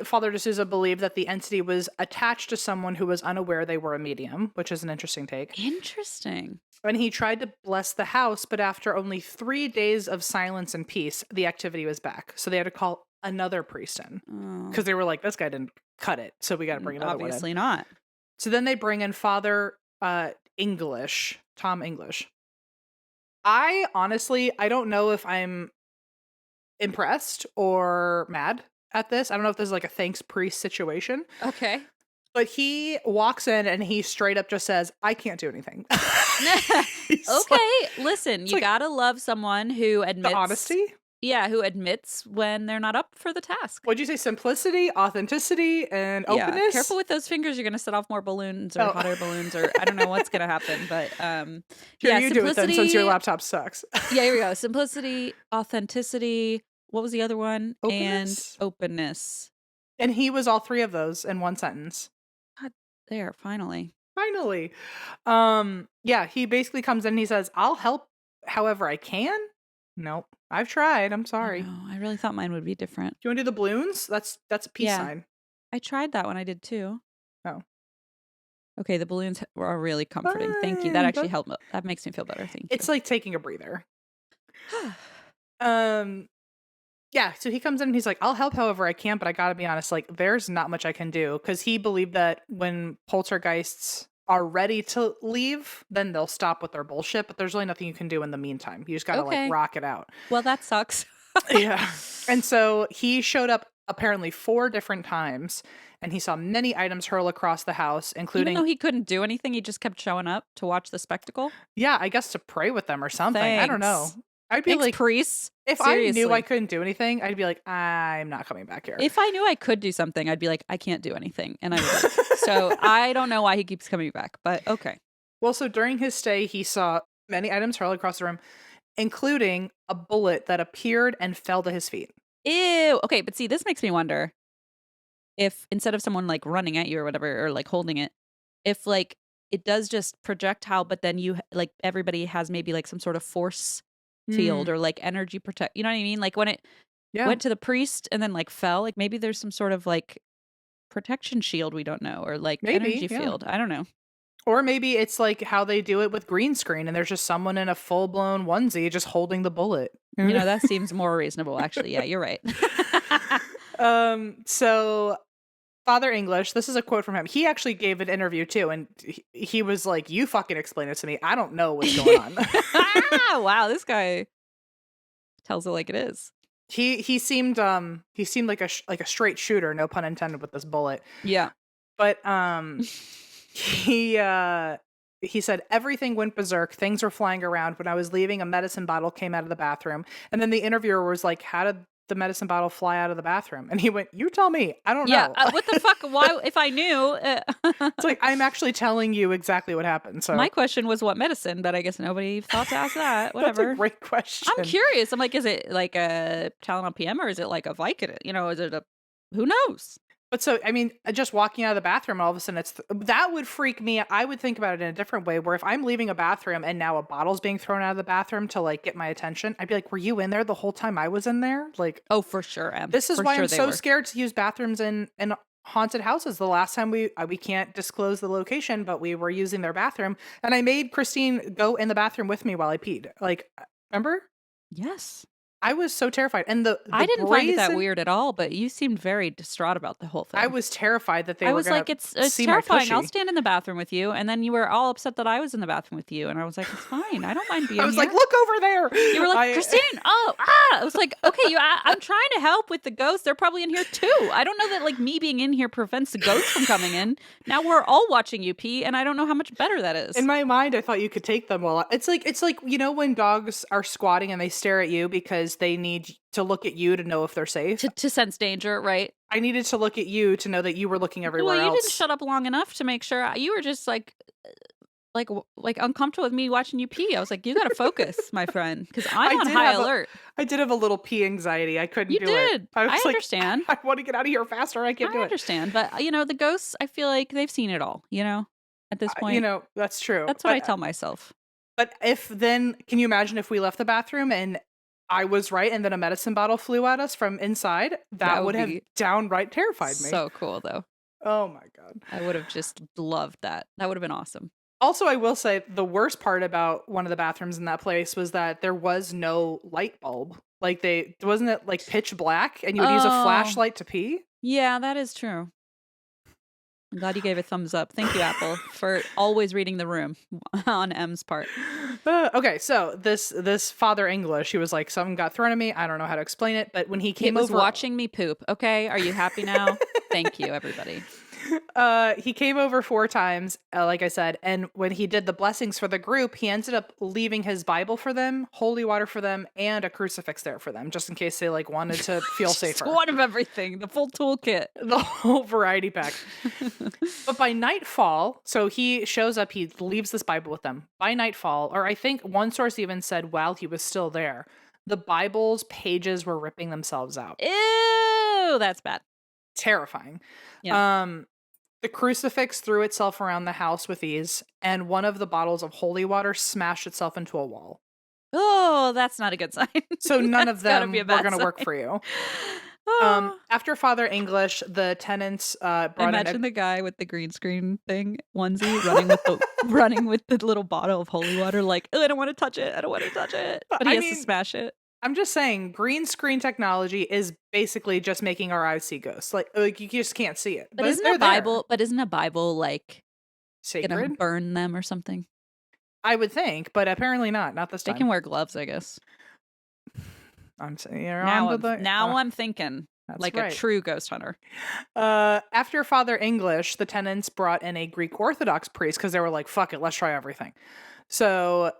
Father D'Souza, believed that the entity was attached to someone who was unaware they were a medium, which is an interesting take. Interesting. And he tried to bless the house, but after only 3 days of silence and peace, the activity was back. So they had to call another priest in because they were like, this guy didn't cut it. So we got to bring another one in. Obviously not. So then they bring in Father Tom English. I don't know if I'm impressed or mad at this. I don't know if this is like a thanks priest situation. Okay. But he walks in and he straight up just says, "I can't do anything." Listen, you gotta love someone who admits... The honesty? Yeah, who admits when they're not up for the task. What'd you say? Simplicity, authenticity, and openness? Yeah, careful with those fingers. You're going to set off more balloons or hot air balloons or I don't know what's going to happen. But Here, you do it then since your laptop sucks. Yeah, here we go. Simplicity, authenticity. What was the other one? Openness. And openness. And he was all three of those in one sentence. God, there, finally. Finally. Yeah, he basically comes in and he says, I'll help however I can. Nope. I've tried. I'm sorry. I really thought mine would be different. Do you want to do the balloons? That's a peace sign. I tried that one. I did too. Oh. Okay, the balloons are really comforting. Thank you. That actually helped. That makes me feel better. Thank you. It's like taking a breather. Yeah, so he comes in and he's like, I'll help however I can, but I gotta be honest, like, there's not much I can do. Because he believed that when poltergeists are ready to leave, then they'll stop with their bullshit, but there's really nothing you can do in the meantime. You just gotta, like, rock it out. Well, that sucks. Yeah. And so he showed up apparently 4 different times, and he saw many items hurl across the house, including... Even though he couldn't do anything, he just kept showing up to watch the spectacle? Yeah, I guess to pray with them or something. Thanks. I don't know. I'd be Thanks, like, priests. if Seriously. I knew I couldn't do anything, I'd be like, I'm not coming back here. If I knew I could do something, I'd be like, I can't do anything. And I would. So I don't know why he keeps coming back, but okay. Well, so during his stay, he saw many items hurl across the room, including a bullet that appeared and fell to his feet. Ew. Okay, but see, this makes me wonder if instead of someone like running at you or whatever, or like holding it, if like it does just projectile, but then you like everybody has maybe like some sort of force field or like energy protect. You know what I mean? Like when it went to the priest and then like fell, like maybe there's some sort of like protection shield we don't know, or like energy field. I don't know. Or maybe it's like how they do it with green screen and there's just someone in a full-blown onesie just holding the bullet. You know, that seems more reasonable, actually. Yeah, you're right. So Father English, this is a quote from him. He actually gave an interview too, and he was like, you fucking explain it to me. I don't know what's going on. Wow, this guy tells it like it is. He seemed like a straight shooter, no pun intended, with this bullet. Yeah. But he said everything went berserk. Things were flying around. When I was leaving, a medicine bottle came out of the bathroom. And then the interviewer was like, how did the medicine bottle fly out of the bathroom? And he went, you tell me. I don't know. What the fuck? Why? If I knew. It's like, I'm actually telling you exactly what happened. So my question was what medicine, but I guess nobody thought to ask that. Whatever. That's a great question. I'm curious. I'm like, is it like a Tylenol PM or is it like a Vicodin? You know, is it who knows? But so, I mean, just walking out of the bathroom, all of a sudden, that would freak me. I would think about it in a different way, where if I'm leaving a bathroom and now a bottle's being thrown out of the bathroom to like get my attention, I'd be like, were you in there the whole time I was in there? Like, oh, for sure. This is why I'm so scared to use bathrooms in haunted houses. The last time we can't disclose the location, but we were using their bathroom, and I made Christine go in the bathroom with me while I peed. Like, remember? Yes. I was so terrified. And I didn't find it that weird at all, but you seemed very distraught about the whole thing. I was terrified that they were I was like, it's terrifying. I'll stand in the bathroom with you. And then you were all upset that I was in the bathroom with you. And I was like, it's fine. I don't mind being here. I was like, look over there. You were like, Christine, I was like, okay, I'm trying to help with the ghosts. They're probably in here too. I don't know that like me being in here prevents the ghosts from coming in. Now we're all watching you pee, and I don't know how much better that is. In my mind, I thought you could take them while it's like, you know, when dogs are squatting and they stare at you because they need to look at you to know if they're safe. To sense danger, right? I needed to look at you to know that you were looking everywhere else. Well, you didn't shut up long enough to make sure. You were just like uncomfortable with me watching you pee. I was like, you got to focus, my friend, because I'm on high alert. I did have a little pee anxiety. I couldn't do it. You did. I understand. I want to get out of here faster. I can't do it. I understand. But, you know, the ghosts, I feel like they've seen it all, you know, at this point. You know, that's true. That's what I tell myself. But can you imagine if we left the bathroom and I was right and then a medicine bottle flew at us from inside? That would have downright terrified me. So cool, though. Oh, my God. I would have just loved that. That would have been awesome. Also, I will say the worst part about one of the bathrooms in that place was that there was no light bulb. Like wasn't it like pitch black and you would use a flashlight to pee? Yeah, that is true. I'm glad you gave a thumbs up. Thank you, Apple, for always reading the room on M's part. Okay, so this Father English, he was like, something got thrown at me. I don't know how to explain it, but when he came over, watching me poop. Okay, are you happy now? Thank you, everybody. He came over 4 times, like I said, and when he did the blessings for the group, he ended up leaving his Bible for them, holy water for them, and a crucifix there for them, just in case they like wanted to feel safer. One of everything, the full toolkit, the whole variety pack. But by nightfall, so he shows up, he leaves this Bible with them. By nightfall, or I think one source even said while he was still there, the Bible's pages were ripping themselves out. Ew, that's bad. Terrifying. Yeah. The crucifix threw itself around the house with ease, and one of the bottles of holy water smashed itself into a wall. Oh, that's not a good sign. So none of That's gotta them be a were bad going to work sign. for you. Oh. After Father English, the tenants brought Imagine the guy with the green screen thing onesie running with the little bottle of holy water, like, "Oh, I don't want to touch it. I don't want to touch it," but he I has to mean, smash it. I'm just saying, green screen technology is basically just making our eyes see ghosts. Like you just can't see it. But But isn't they're a Bible? But isn't a Bible like gonna sacred. burn them or something? I would think, but apparently not. Not this They time. can wear gloves, I guess. I'm saying you're Now, on to the. I'm thinking That's like right. a true ghost hunter. After Father English, the tenants brought in a Greek Orthodox priest because they were like, "Fuck it, let's try everything." So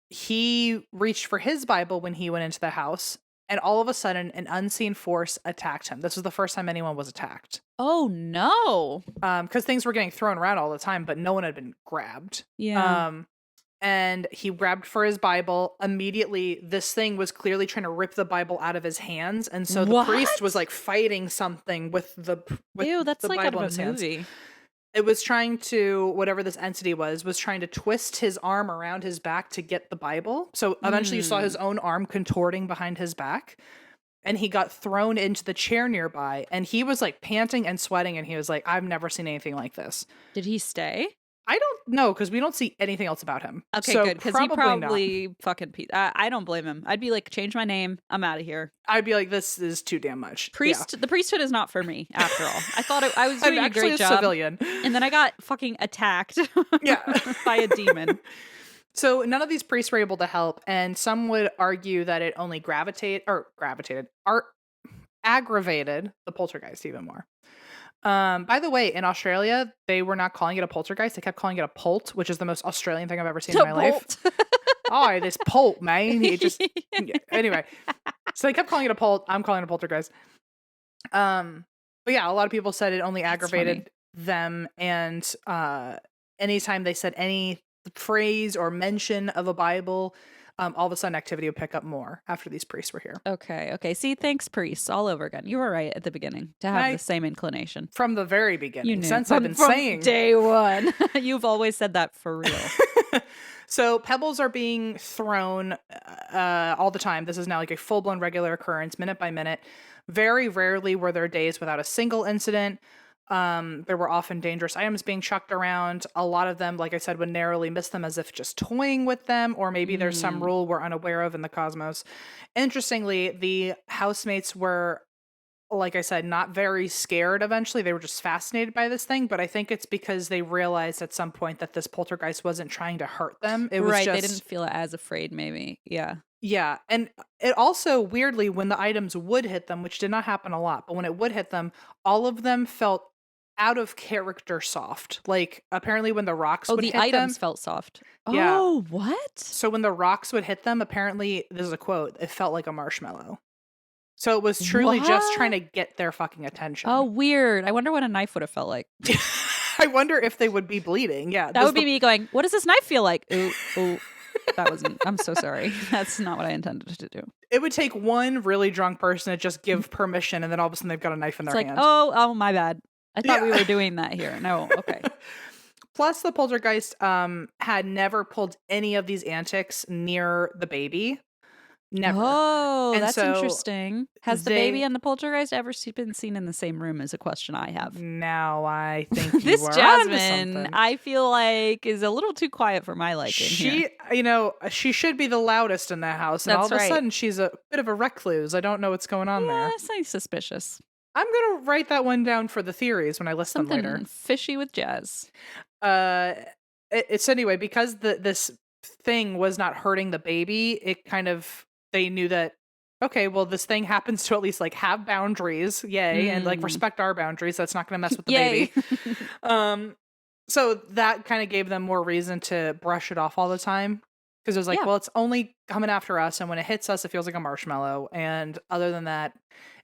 he reached for his Bible when he went into the house, and all of a sudden, an unseen force attacked him. This was the first time anyone was attacked. Oh no! Because things were getting thrown around all the time, but no one had been grabbed. Yeah. And he grabbed for his Bible. Immediately, this thing was clearly trying to rip the Bible out of his hands, and so the priest was like fighting something with the Ew, that's the like Bible out in of his a hands. movie. It was trying to, whatever this entity was trying to twist his arm around his back to get the Bible. So eventually you saw his own arm contorting behind his back, and he got thrown into the chair nearby, and he was like panting and sweating, and he was like, I've never seen anything like this. Did he stay? I don't know, because we don't see anything else about him. Okay, So good, because he probably not. fucking. I don't blame him. I'd be like, change my name. I'm out of here. I'd be like, this is too damn much. The priesthood is not for me. After all, I thought I was I'm doing a actually great job, civilian. and then I got fucking attacked. Yeah. By a demon. So none of these priests were able to help, and some would argue that it only aggravated the poltergeist even more. By the way, in Australia, they were not calling it a poltergeist. They kept calling it a polt, which is the most Australian thing I've ever seen in my life. Oh, this polt, man. It just yeah. Anyway. So they kept calling it a polt. I'm calling it a poltergeist. But yeah, a lot of people said it only aggravated them, and anytime they said any phrase or mention of a Bible, all of a sudden activity would pick up more after these priests were here. Okay. See, thanks, priests, all over again. You were right at the beginning to have the same inclination. From the very beginning. You knew. Since I've been saying. Day one. You've always said that for real. So pebbles are being thrown all the time. This is now like a full-blown regular occurrence, minute by minute. Very rarely were there days without a single incident. There were often dangerous items being chucked around. A lot of them, like I said, would narrowly miss them as if just toying with them, or maybe there's some rule we're unaware of in the cosmos. Interestingly, the housemates were, like I said, not very scared eventually. They were just fascinated by this thing, but I think it's because they realized at some point that this poltergeist wasn't trying to hurt them. It was they didn't feel as afraid, maybe. Yeah. Yeah, and it also, weirdly, when the items would hit them, which did not happen a lot, but when it would hit them, all of them felt out of character soft. Like, apparently when the rocks would hit them... Oh, the items felt soft. Yeah. Oh, what? So when the rocks would hit them, apparently, this is a quote, it felt like a marshmallow. So it was truly just trying to get their fucking attention. Oh, weird. I wonder what a knife would have felt like. I wonder if they would be bleeding. Yeah. That would be me going, what does this knife feel like? Ooh. That wasn't, I'm so sorry. That's not what I intended to do. It would take one really drunk person to just give permission, and then all of a sudden they've got a knife in their hand. Oh, my bad. I thought we were doing that here. No, okay. Plus, the poltergeist had never pulled any of these antics near the baby. Never. Oh, and that's so interesting. Has the baby and the poltergeist ever been seen in the same room is a question I have. Now I think this you Jasmine, I feel like, is a little too quiet for my liking. She should be the loudest in the house, and all of a sudden she's a bit of a recluse. I don't know what's going on there. It's like suspicious. I'm gonna write that one down for the theories when I list them later. Something fishy with Jazz. It's anyway, because this thing was not hurting the baby. It kind of, they knew that, okay, well, this thing happens to at least like have boundaries, yay, and like respect our boundaries. That's not going to mess with the baby. So that kind of gave them more reason to brush it off all the time, because it was like, well, it's only coming after us, and when it hits us, it feels like a marshmallow. And other than that,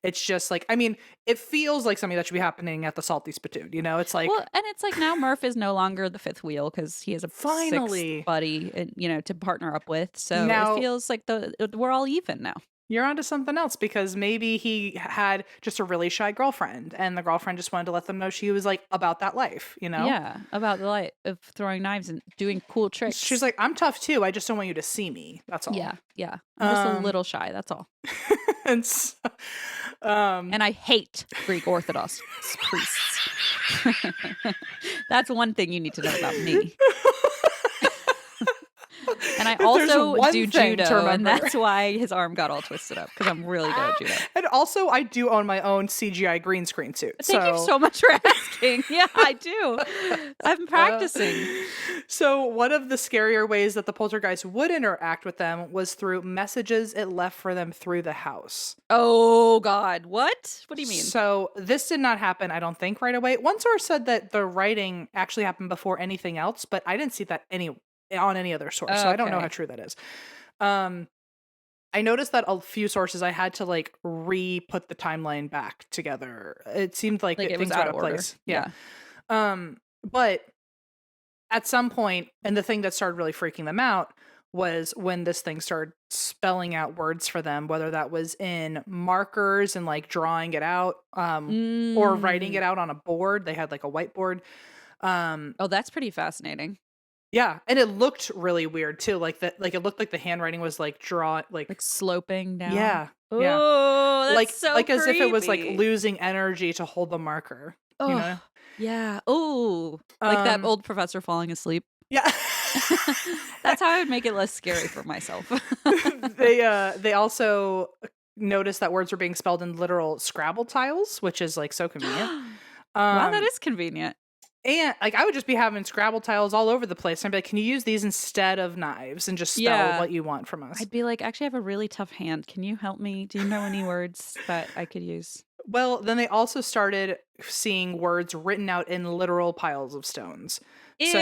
it's just like, I mean, it feels like something that should be happening at the Salty Spitoon, you know? It's like, well, and it's like now Murph is no longer the fifth wheel because he has a finally sixth buddy, to partner up with. So now it feels like we're all even now. you're onto something else, because maybe he had just a really shy girlfriend and the girlfriend just wanted to let them know she was like about that life, you know? Yeah, about the light of throwing knives and doing cool tricks. She's like, I'm tough too. I just don't want you to see me. That's all. Yeah. I'm just a little shy. That's all. And so, and I hate Greek Orthodox priests. That's one thing you need to know about me. And I also do judo, and that's why his arm got all twisted up, because I'm really good at judo. And also, I do own my own CGI green screen suit. Thank you so much for asking. Yeah, I do. I'm practicing. So one of the scarier ways that the poltergeist would interact with them was through messages it left for them through the house. Oh, God. What? What do you mean? So this did not happen, I don't think, right away. One source said that the writing actually happened before anything else, but I didn't see that on any other source, so I don't know how true that is. I noticed that a few sources I had to like re-put the timeline back together. It seemed like it things was were out out of of order. place. Yeah. But at some point, and the thing that started really freaking them out was when this thing started spelling out words for them, whether that was in markers and like drawing it out, or writing it out on a board. They had like a whiteboard. Oh, that's pretty fascinating. Yeah, and it looked really weird too. Like that, like it looked like the handwriting was like like sloping down. Yeah, yeah. Oh, that's like creepy. As if it was like losing energy to hold the marker. Oh, you know? Yeah. Oh, like that old professor falling asleep. Yeah. That's how I would make it less scary for myself. They also noticed that words were being spelled in literal Scrabble tiles, which is like so convenient. Wow, that is convenient. And like I would just be having Scrabble tiles all over the place. I'd be like, can you use these instead of knives and just spell what you want from us? I'd be like, actually, I have a really tough hand. Can you help me? Do you know any words that I could use? Well, then they also started seeing words written out in literal piles of stones. Ew,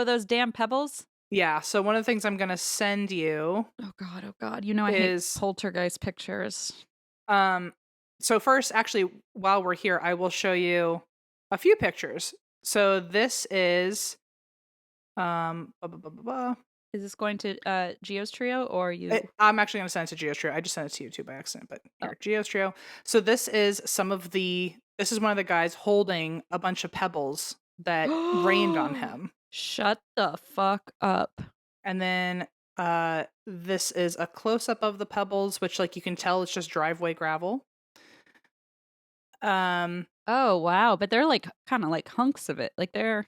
those damn pebbles. Yeah, so one of the things I'm going to send you. Oh God. You know I hate poltergeist pictures. So first, actually, while we're here, I will show you a few pictures. So this is Is this going to Geo's Trio or you? I'm actually going to send it to Geo's Trio. I just sent it to you too by accident, but here, Geo's Trio. So this is this is one of the guys holding a bunch of pebbles that rained on him. Shut the fuck up. And then this is a close-up of the pebbles, which like you can tell it's just driveway gravel. Oh wow, but they're like kind of like hunks of it. Like they're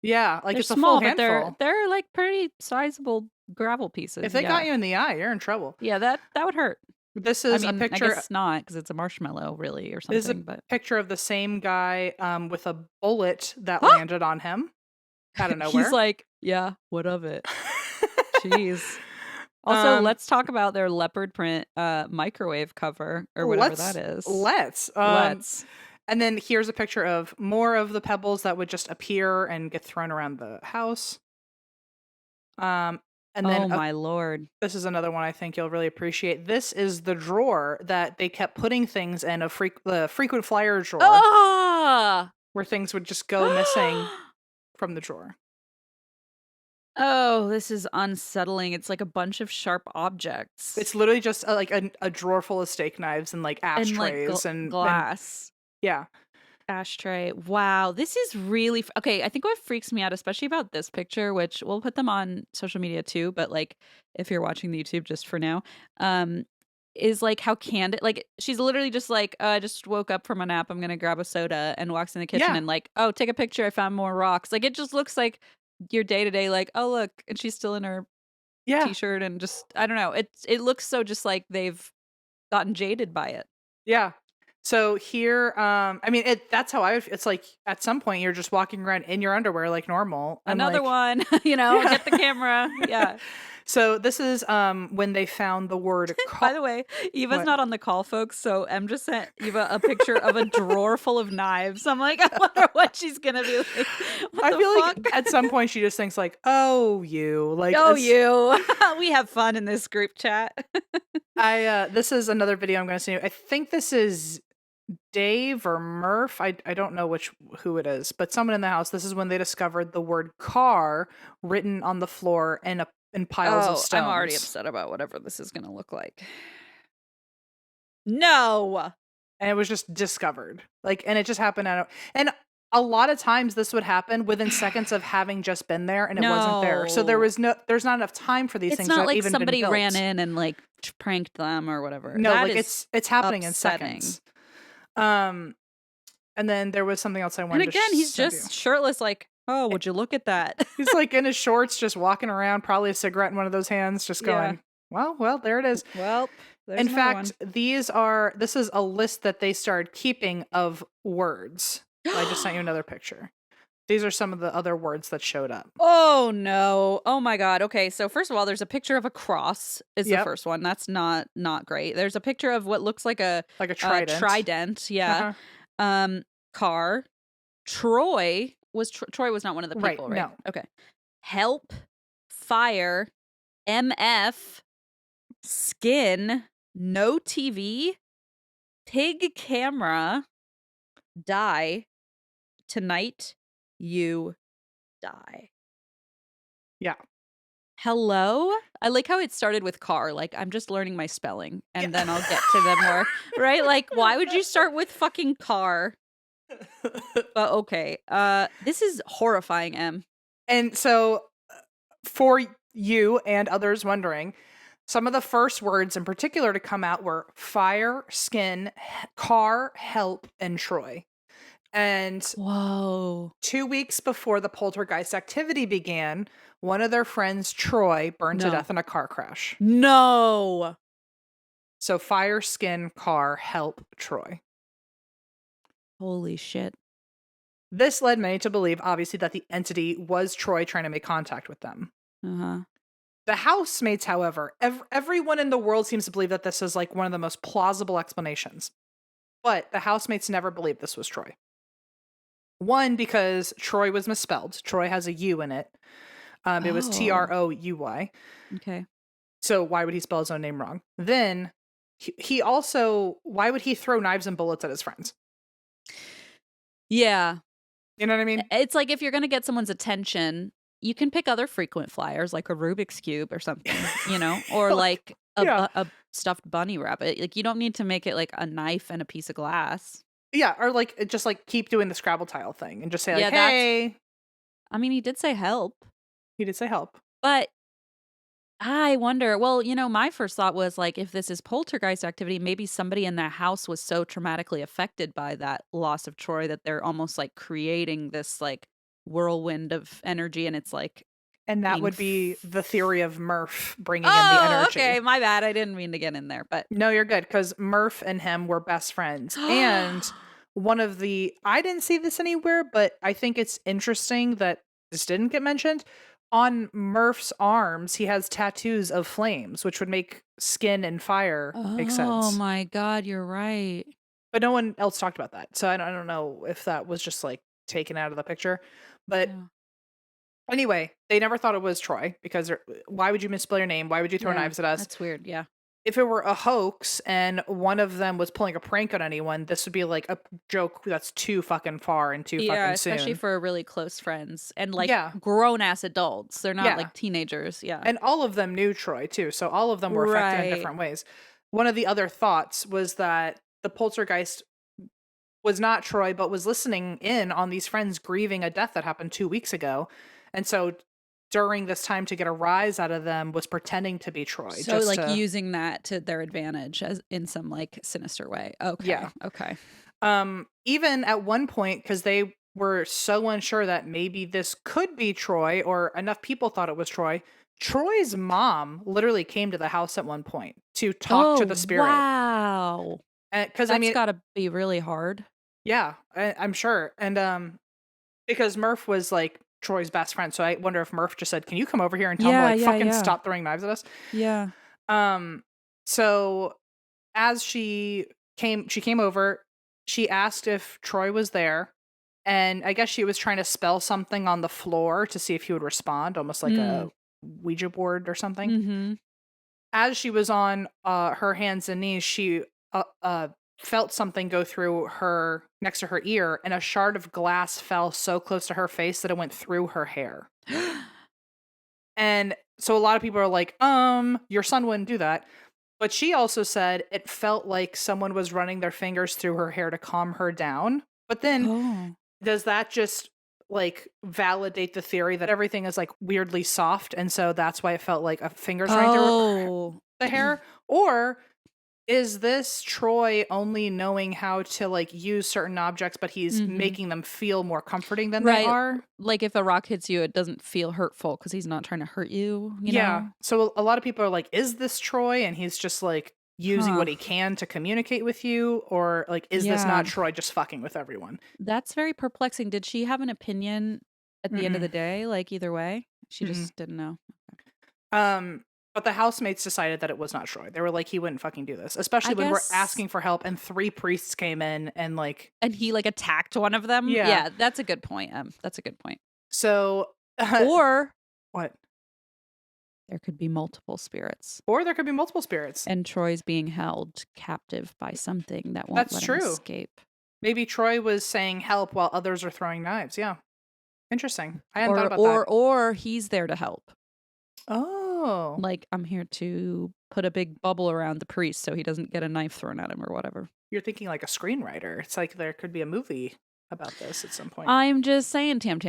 it's small, a full handful. But they're like pretty sizable gravel pieces. If they got you in the eye, you're in trouble. Yeah, that would hurt. This is a picture. I guess not, because it's a marshmallow, really, or something. This is but picture of the same guy with a bullet that landed on him out of nowhere. He's like, yeah, what of it? Jeez. Also, let's talk about their leopard print microwave cover or whatever that is. Let's. And then here's a picture of more of the pebbles that would just appear and get thrown around the house. And then, my lord, this is another one I think you'll really appreciate. This is the drawer that they kept putting things in, the frequent flyer drawer, where things would just go missing from the drawer. Oh, this is unsettling. It's like a bunch of sharp objects. It's literally just like a drawer full of steak knives and like ashtrays and glass. Yeah. Ashtray. Wow. This is really okay. I think what freaks me out, especially about this picture, which we'll put them on social media too, but like if you're watching the YouTube just for now, is like how candid, like she's literally just like, I just woke up from a nap. I'm going to grab a soda, and walks in the kitchen and like, oh, take a picture. I found more rocks. Like it just looks like your day to day, like, oh, look. And she's still in her t-shirt and just, I don't know. It looks so just like they've gotten jaded by it. Yeah. So here, that's how it's like at some point you're just walking around in your underwear like normal. Another one, get the camera. Yeah. So this is when they found the word By the way, Eva's not on the call, folks, so Em just sent Eva a picture of a drawer full of knives. I'm like, I wonder what she's gonna be like. I feel like at some point she just thinks like, oh, you. Like, oh, you. We have fun in this group chat. This is another video I'm going to send you. I think this is Dave or Murph. I don't know who it is, but someone in the house. This is when they discovered the word car written on the floor in piles of stones. I'm already upset about whatever this is going to look like. No. And it was just discovered. Like, and it just happened and a lot of times this would happen within seconds of having just been there and it wasn't there. So there's not enough time for these It's things not that have like even somebody been built. ran in and like pranked them or whatever. No, That like is it's happening upsetting. in seconds. And then there was something else I And wanted again, to he's send just shirtless, like, oh, would you look at that? He's like in his shorts, just walking around, probably a cigarette in one of those hands, just going, well, there it is. Well, there's In another fact, one. this is a list that they started keeping of words. I just sent you another picture. These are some of the other words that showed up. Oh no. Oh my god. Okay, so first of all, there's a picture of a cross is the Yep. first one. That's not great. There's a picture of what looks like a Trident. trident, yeah. Uh-huh. Car. Troy was not one of the people, right? No. Okay. Help, fire, MF, skin, no TV, pig camera, die, tonight you die. Yeah. Hello? I like how it started with car. Like, I'm just learning my spelling and then I'll get to them more. Right? Like, why would you start with fucking car? But okay. This is horrifying, Em. And so for you and others wondering, some of the first words in particular to come out were fire, skin, car, help, and Troy. And whoa. 2 weeks before the poltergeist activity began, one of their friends, Troy, burned to death in a car crash. No. So fire, skin, car, help, Troy. Holy shit. This led many to believe, obviously, that the entity was Troy trying to make contact with them. Uh-huh. The housemates, however, everyone in the world seems to believe that this is like one of the most plausible explanations. But the housemates never believed this was Troy. One, because Troy was misspelled. Troy has a U in it. It was Trouy. Okay. So why would he spell his own name wrong? Then he also, why would he throw knives and bullets at his friends? Yeah. You know what I mean? It's like if you're going to get someone's attention, you can pick other frequent flyers like a Rubik's Cube or something, you know, or like a stuffed bunny rabbit. Like you don't need to make it like a knife and a piece of glass. Yeah, or like just like keep doing the Scrabble tile thing and just say like, Yeah, hey. I mean, he did say help. He did say help. But I wonder, well, you know, my first thought was like, if this is poltergeist activity, maybe somebody in that house was so traumatically affected by that loss of Troy that they're almost like creating this like whirlwind of energy. And it's like, and that would be the theory of Murph bringing in the energy. Okay, my bad. I didn't mean to get in there, but no, you're good because Murph and him were best friends. And one of I didn't see this anywhere, but I think it's interesting that this didn't get mentioned. On Murph's arms, he has tattoos of flames, which would make skin and fire make sense. Oh my God, you're right. But no one else talked about that. So I don't know if that was just like taken out of the picture. But anyway, they never thought it was Troy because why would you misspell your name? Why would you throw knives at us? That's weird. Yeah. If it were a hoax and one of them was pulling a prank on anyone, this would be like a joke that's too fucking far and too fucking soon. Especially for really close friends and like grown ass adults. They're not like teenagers. Yeah. And all of them knew Troy too. So all of them were affected in different ways. One of the other thoughts was that the poltergeist was not Troy, but was listening in on these friends grieving a death that happened 2 weeks ago. And so during this time to get a rise out of them was pretending to be Troy. So like using that to their advantage as in some like sinister way. Okay. Yeah. Okay. Even at one point, because they were so unsure that maybe this could be Troy or enough people thought it was Troy, Troy's mom literally came to the house at one point to talk to the spirit. Wow. Because that's got to be really hard. Yeah, I'm sure. And because Murph was like Troy's best friend, so I wonder if Murph just said, "Can you come over here and tell him fucking stop throwing knives at us?" Yeah. So as she came over, she asked if Troy was there, and I guess she was trying to spell something on the floor to see if he would respond, almost like a Ouija board or something. Mm-hmm. As she was on her hands and knees, she felt something go through her next to her ear, and a shard of glass fell so close to her face that it went through her hair. And so a lot of people are like, your son wouldn't do that. But she also said it felt like someone was running their fingers through her hair to calm her down. But then Oh. does that just like validate the theory that everything is like weirdly soft and so that's why it felt like a fingers running through the hair? Or is this Troy only knowing how to like use certain objects, but he's making them feel more comforting than they are? Like if a rock hits you, it doesn't feel hurtful because he's not trying to hurt you. You know? So a lot of people are like, is this Troy? And he's just like using what he can to communicate with you, or like, is this not Troy just fucking with everyone? That's very perplexing. Did she have an opinion at the end of the day? Like either way, she just didn't know. But the housemates decided that it was not Troy. They were like, he wouldn't fucking do this, especially when we're asking for help and 3 priests came in and like, and he like attacked one of them. Yeah, that's a good point. That's a good point. So, or what? There could be multiple spirits. Or there could be multiple spirits. And Troy's being held captive by something that won't let him escape. Maybe Troy was saying help while others are throwing knives. Yeah. Interesting. I hadn't thought about that. Or he's there to help. Oh. Like, I'm here to put a big bubble around the priest so he doesn't get a knife thrown at him or whatever. You're thinking like a screenwriter. It's like there could be a movie about this at some point. I'm just saying, Tam.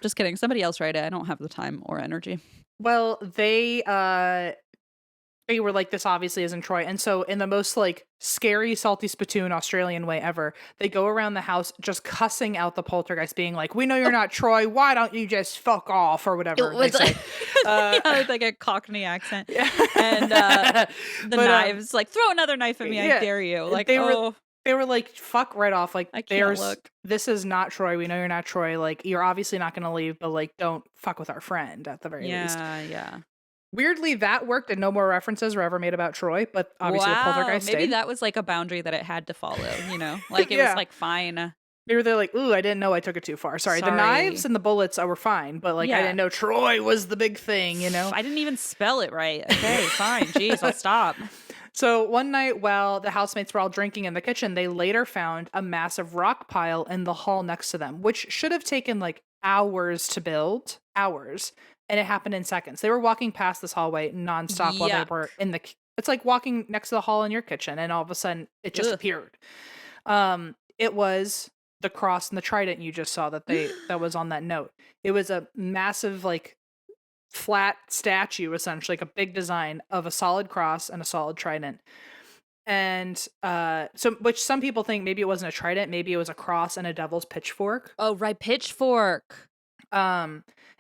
Just kidding. Somebody else write it. I don't have the time or energy. Well, they were like, this obviously isn't Troy. And so in the most like scary, salty Spitoon Australian way ever, they go around the house just cussing out the poltergeist, being like, we know you're not Troy. Why don't you just fuck off or whatever they say. With like a Cockney accent. Yeah. And the knives, like, throw another knife at me. I dare you. Like, they were like, fuck right off. Like, I can't look. This is not Troy. We know you're not Troy. Like, you're obviously not going to leave, but like, don't fuck with our friend at the very least. Yeah. Weirdly, that worked and no more references were ever made about Troy, but obviously the poltergeist maybe stayed. that was like a boundary that it had to follow, you know? Like, it was like, fine. Maybe they're like, ooh, I didn't know I took it too far. Sorry. The knives and the bullets were fine, but like, I didn't know Troy was the big thing, you know? I didn't even spell it right. Okay, fine. Jeez, I'll stop. So one night while the housemates were all drinking in the kitchen, they later found a massive rock pile in the hall next to them, which should have taken like hours to build. Hours. And it happened in seconds. They were walking past this hallway nonstop while they were in the... It's like walking next to the hall in your kitchen, and all of a sudden it just appeared. It was the cross and the trident you just saw that was on that note. It was a massive, like, flat statue, essentially, like a big design of a solid cross and a solid trident. And which some people think maybe it wasn't a trident, maybe it was a cross and a devil's pitchfork. Oh, right, pitchfork.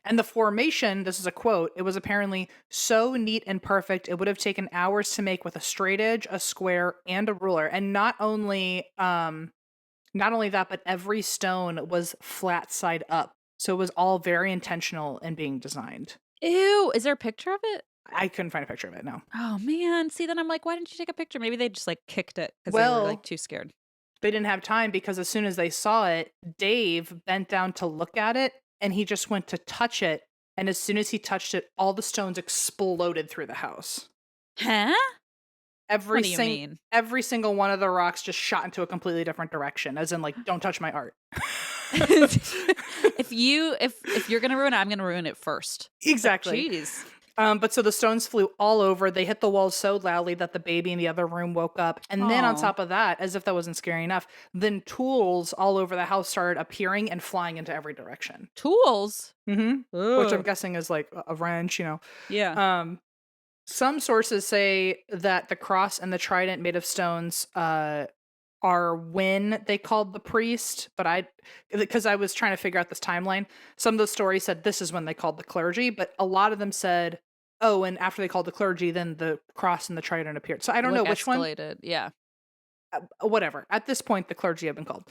And the formation, this is a quote, it was apparently so neat and perfect, it would have taken hours to make with a straight edge, a square, and a ruler. And not only that, but every stone was flat side up. So it was all very intentional in being designed. Ew, is there a picture of it? I couldn't find a picture of it, no. Oh, man. See, then I'm like, why didn't you take a picture? Maybe they just like kicked it because they were like too scared. They didn't have time because as soon as they saw it, Dave bent down to look at it. And he just went to touch it. And as soon as he touched it, all the stones exploded through the house. Huh? Every single one of the rocks just shot into a completely different direction. As in, like, don't touch my art. If you're going to ruin it, I'm going to ruin it first. Exactly. Jeez. But so the stones flew all over. They hit the walls so loudly that the baby in the other room woke up. And then on top of that, as if that wasn't scary enough, then tools all over the house started appearing and flying into every direction. Tools? Mm-hmm. Which I'm guessing is like a wrench, you know. Yeah. Some sources say that the cross and the trident made of stones are when they called the priest, but because I was trying to figure out this timeline, some of the stories said this is when they called the clergy, but a lot of them said, oh, and after they called the clergy, then the cross and the trident appeared. So I don't know which escalated. One. Yeah. Whatever. At this point, the clergy have been called.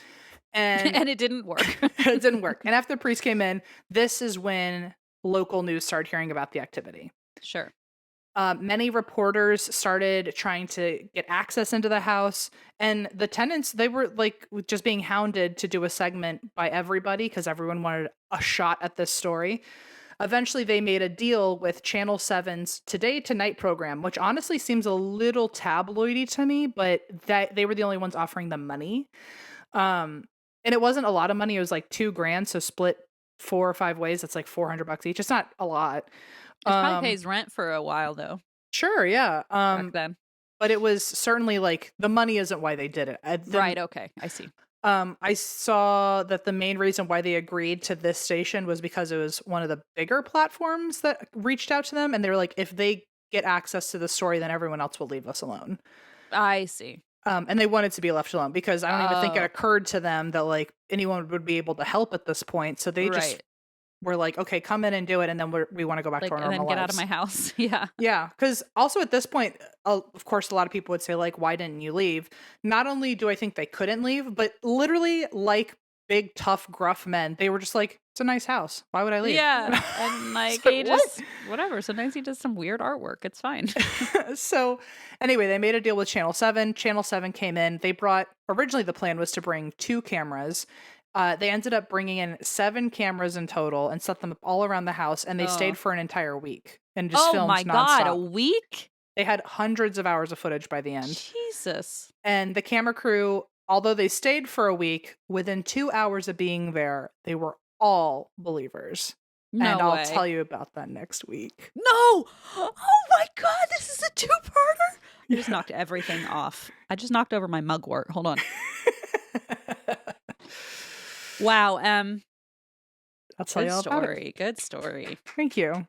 And it didn't work. It didn't work. And after the priest came in, this is when local news started hearing about the activity. Sure. Many reporters started trying to get access into the house, and the tenants, they were like just being hounded to do a segment by everybody because everyone wanted a shot at this story. Eventually, they made a deal with Channel 7's Today Tonight program, which honestly seems a little tabloidy to me, but that they were the only ones offering them money. And it wasn't a lot of money. It was like $2,000. So split 4 or 5 ways. That's like $400 each. It's not a lot. It probably pays rent for a while, though. Sure, yeah. back then. But it was certainly like the money isn't why they did it. Right, okay. I see. I saw that the main reason why they agreed to this station was because it was one of the bigger platforms that reached out to them, and they were like, if they get access to the story, then everyone else will leave us alone. I see. And they wanted to be left alone because I don't even think it occurred to them that like anyone would be able to help at this point. So they just were like, okay, come in and do it, and then we want to go back to our normal and then get lives. out of my house. Yeah. Yeah, because also at this point, of course, a lot of people would say like, why didn't you leave? Not only do I think they couldn't leave, but literally like big, tough, gruff men, they were just like, it's a nice house. Why would I leave? Yeah. And like, he just, whatever. Sometimes he does some weird artwork. It's fine. So anyway, they made a deal with Channel 7. Channel 7 came in. They brought, originally the plan was to bring 2 cameras. They ended up bringing in 7 cameras in total and set them up all around the house. And they stayed for an entire week and just filmed nonstop. Oh my God, a week? They had hundreds of hours of footage by the end. Jesus. And the camera crew, although they stayed for a week, within 2 hours of being there, they were all believers. No and way. I'll tell you about that next week. No! Oh my God, this is a 2-parter? I just knocked everything off. I just knocked over my mugwort. Hold on. Wow. I'll tell you all about it. Good story. Thank you.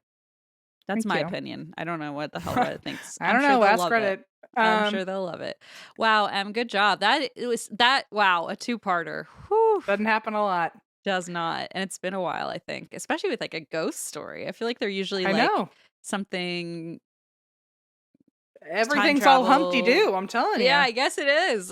That's my opinion. I don't know what the hell Reddit thinks. I don't know. Ask Reddit. I'm sure they'll love it. Wow. Good job. Wow. A 2-parter. Whew. Doesn't happen a lot. Does not. And it's been a while, I think, especially with like a ghost story. I feel like they're usually something. Everything's all Humpty Doo. I'm telling you. Yeah, I guess it is.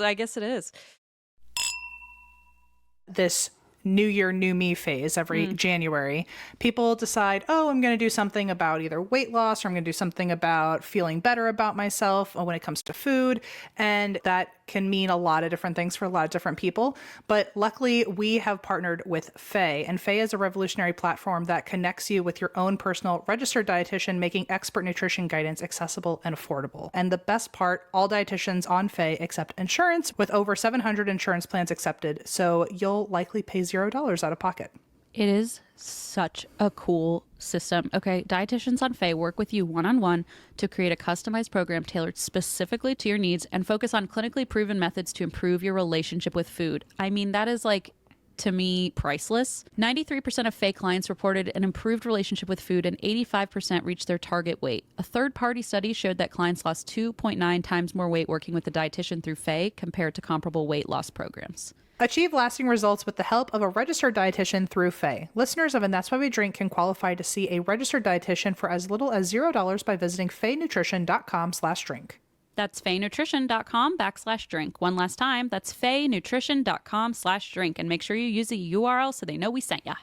This New Year, New Me phase every January, people decide, I'm going to do something about either weight loss or I'm going to do something about feeling better about myself when it comes to food. And that can mean a lot of different things for a lot of different people. But luckily, we have partnered with Faye. And Faye is a revolutionary platform that connects you with your own personal registered dietitian, making expert nutrition guidance accessible and affordable. And the best part, all dietitians on Faye accept insurance with over 700 insurance plans accepted. So you'll likely pay $0 out of pocket. It is such a cool system. Okay, dietitians on Faye work with you one-on-one to create a customized program tailored specifically to your needs and focus on clinically proven methods to improve your relationship with food. I mean, that is like, to me, priceless. 93% of Faye clients reported an improved relationship with food and 85% reached their target weight. A third-party study showed that clients lost 2.9 times more weight working with a dietitian through Faye compared to comparable weight loss programs. Achieve lasting results with the help of a registered dietitian through Faye. Listeners of And That's Why We Drink can qualify to see a registered dietitian for as little as $0 by visiting faynutrition.com/drink. That's faynutrition.com/drink. One last time, that's faynutrition.com/drink. And make sure you use the URL so they know we sent ya.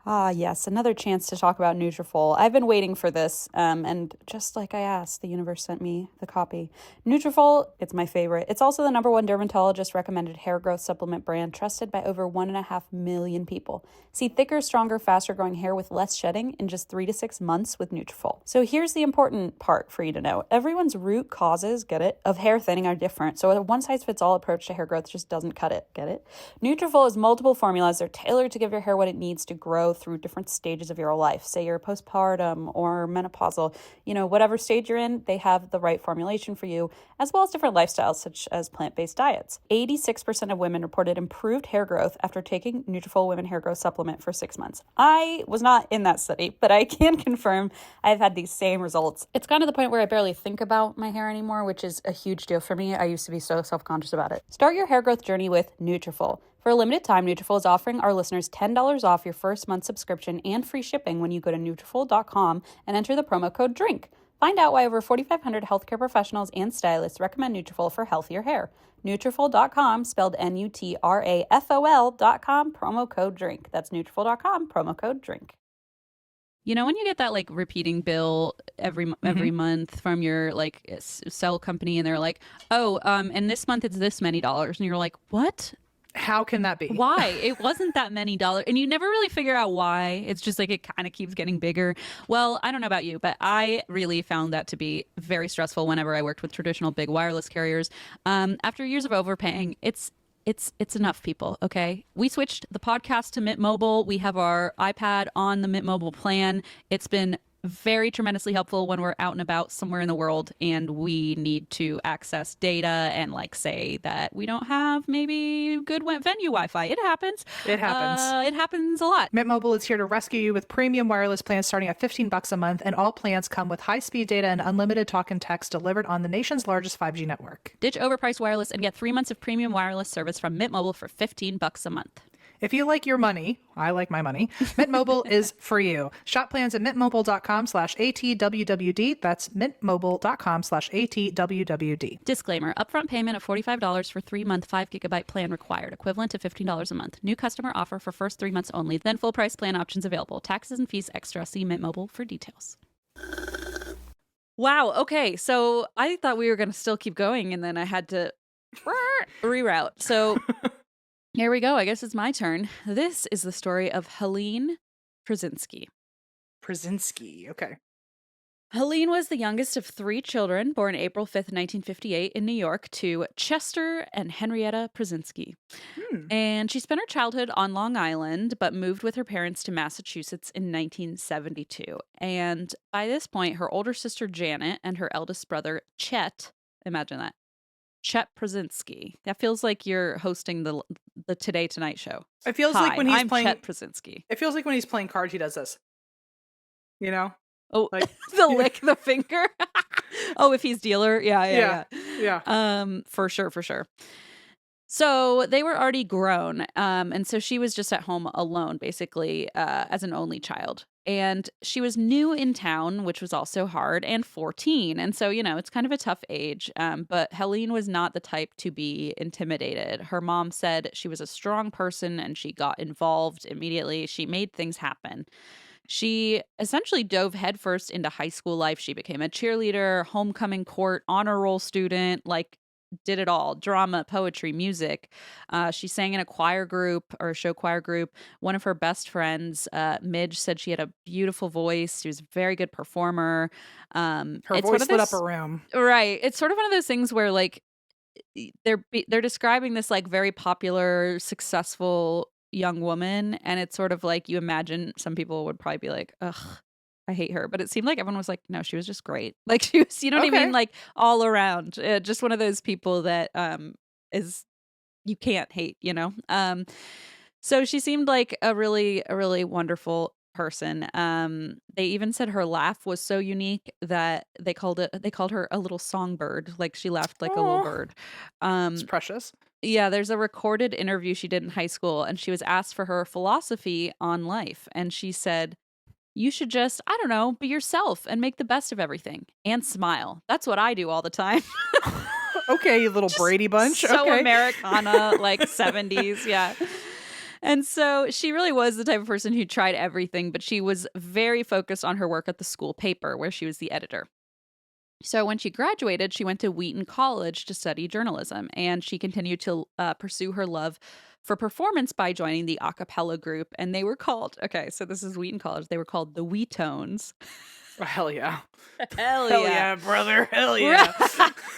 Ah, yes, another chance to talk about Nutrafol. I've been waiting for this, and just like I asked, the universe sent me the copy. Nutrafol, it's my favorite. It's also the #1 dermatologist-recommended hair growth supplement brand, trusted by over 1.5 million people. See thicker, stronger, faster-growing hair with less shedding in just 3 to 6 months with Nutrafol. So here's the important part for you to know. Everyone's root causes, get it, of hair thinning are different, so a one-size-fits-all approach to hair growth just doesn't cut it, get it? Nutrafol has multiple formulas. They're tailored to give your hair what it needs to grow through different stages of your life. Say you're postpartum or menopausal, whatever stage you're in, they have the right formulation for you, as well as different lifestyles such as plant-based diets. 86% of women reported improved hair growth after taking Nutrafol Women Hair Growth Supplement for 6 months. I was not in that study, but I can confirm I've had these same results. It's gotten to the point where I barely think about my hair anymore, which is a huge deal for me. I used to be so self-conscious about it. Start your hair growth journey with Nutrafol. For a limited time, Nutrafol is offering our listeners $10 off your first month subscription and free shipping when you go to Nutrafol.com and enter the promo code DRINK. Find out why over 4,500 healthcare professionals and stylists recommend Nutrafol for healthier hair. Nutrafol.com, spelled Nutrafol.com, promo code DRINK. That's Nutrafol.com, promo code DRINK. You know when you get that like repeating bill every month from your like cell company and they're like, and this month it's this many dollars, and you're like, what? How can that be? Why? It wasn't that many dollars. And you never really figure out why. It's just like it kind of keeps getting bigger. Well, I don't know about you, but I really found that to be very stressful whenever I worked with traditional big wireless carriers. After years of overpaying, it's enough, people, okay? We switched the podcast to Mint Mobile. We have our iPad on the Mint Mobile plan. It's been very tremendously helpful when we're out and about somewhere in the world and we need to access data and like say that we don't have maybe good venue Wi-Fi. It happens. It happens. It happens a lot. Mint Mobile is here to rescue you with premium wireless plans starting at $15 a month, and all plans come with high-speed data and unlimited talk and text delivered on the nation's largest 5G network. Ditch overpriced wireless and get 3 months of premium wireless service from Mint Mobile for $15 a month. If you like your money, I like my money, Mint Mobile is for you. Shop plans at mintmobile.com/ATWWD. That's mintmobile.com/ATWWD. Disclaimer, upfront payment of $45 for 3-month 5 gigabyte plan required, equivalent to $15 a month. New customer offer for first 3 months only, then full price plan options available. Taxes and fees extra. See Mint Mobile for details. Wow. Okay. So I thought we were going to still keep going and then I had to reroute. So here we go. I guess it's my turn. This is the story of Helene Pruszynski. Pruszynski. Okay. Helene was the youngest of 3 children, born April 5th, 1958 in New York to Chester and Henrietta Pruszynski. And she spent her childhood on Long Island, but moved with her parents to Massachusetts in 1972. And by this point, her older sister Janet and her eldest brother Chet, imagine that, Chet Pruszynski. That feels like you're hosting the Today Tonight show. It feels Hi, like when he's I'm playing Chet Pruszynski. It feels like when he's playing cards, he does this. You know? Oh, Like the lick the finger. Oh, if he's dealer. Yeah. For sure. So they were already grown. And so she was just at home alone, basically, as an only child. And she was new in town, which was also hard, and 14. And so, it's kind of a tough age. But Helene was not the type to be intimidated. Her mom said she was a strong person and she got involved immediately. She made things happen. She essentially dove headfirst into high school life. She became a cheerleader, homecoming court, honor roll student, did it all. Drama, poetry, music. She sang in a choir group or a show choir group. One of her best friends, Midge, said she had a beautiful voice. She was a very good performer. Her voice lit up a room. Right. It's sort of one of those things where they're describing this very popular, successful young woman, and it's sort of like you imagine some people would probably be like, ugh, I hate her, but it seemed like everyone was like, no, she was just great. She was, you know what I mean, all around, just one of those people that is you can't hate, so she seemed like a really wonderful person. They even said her laugh was so unique that they called her a little songbird. She laughed like a little bird. It's precious. Yeah, there's a recorded interview she did in high school, and she was asked for her philosophy on life. And she said, you should just, I don't know, be yourself and make the best of everything and smile. That's what I do all the time. Okay, you little Brady Bunch. So okay. Americana, 70s. Yeah. And so she really was the type of person who tried everything, but she was very focused on her work at the school paper where she was the editor. So when she graduated, she went to Wheaton College to study journalism, and she continued to pursue her love for performance by joining the a cappella group. And they were called, so this is Wheaton College, they were called the Wheatones. Oh, hell yeah. Hell yeah, brother. Hell yeah.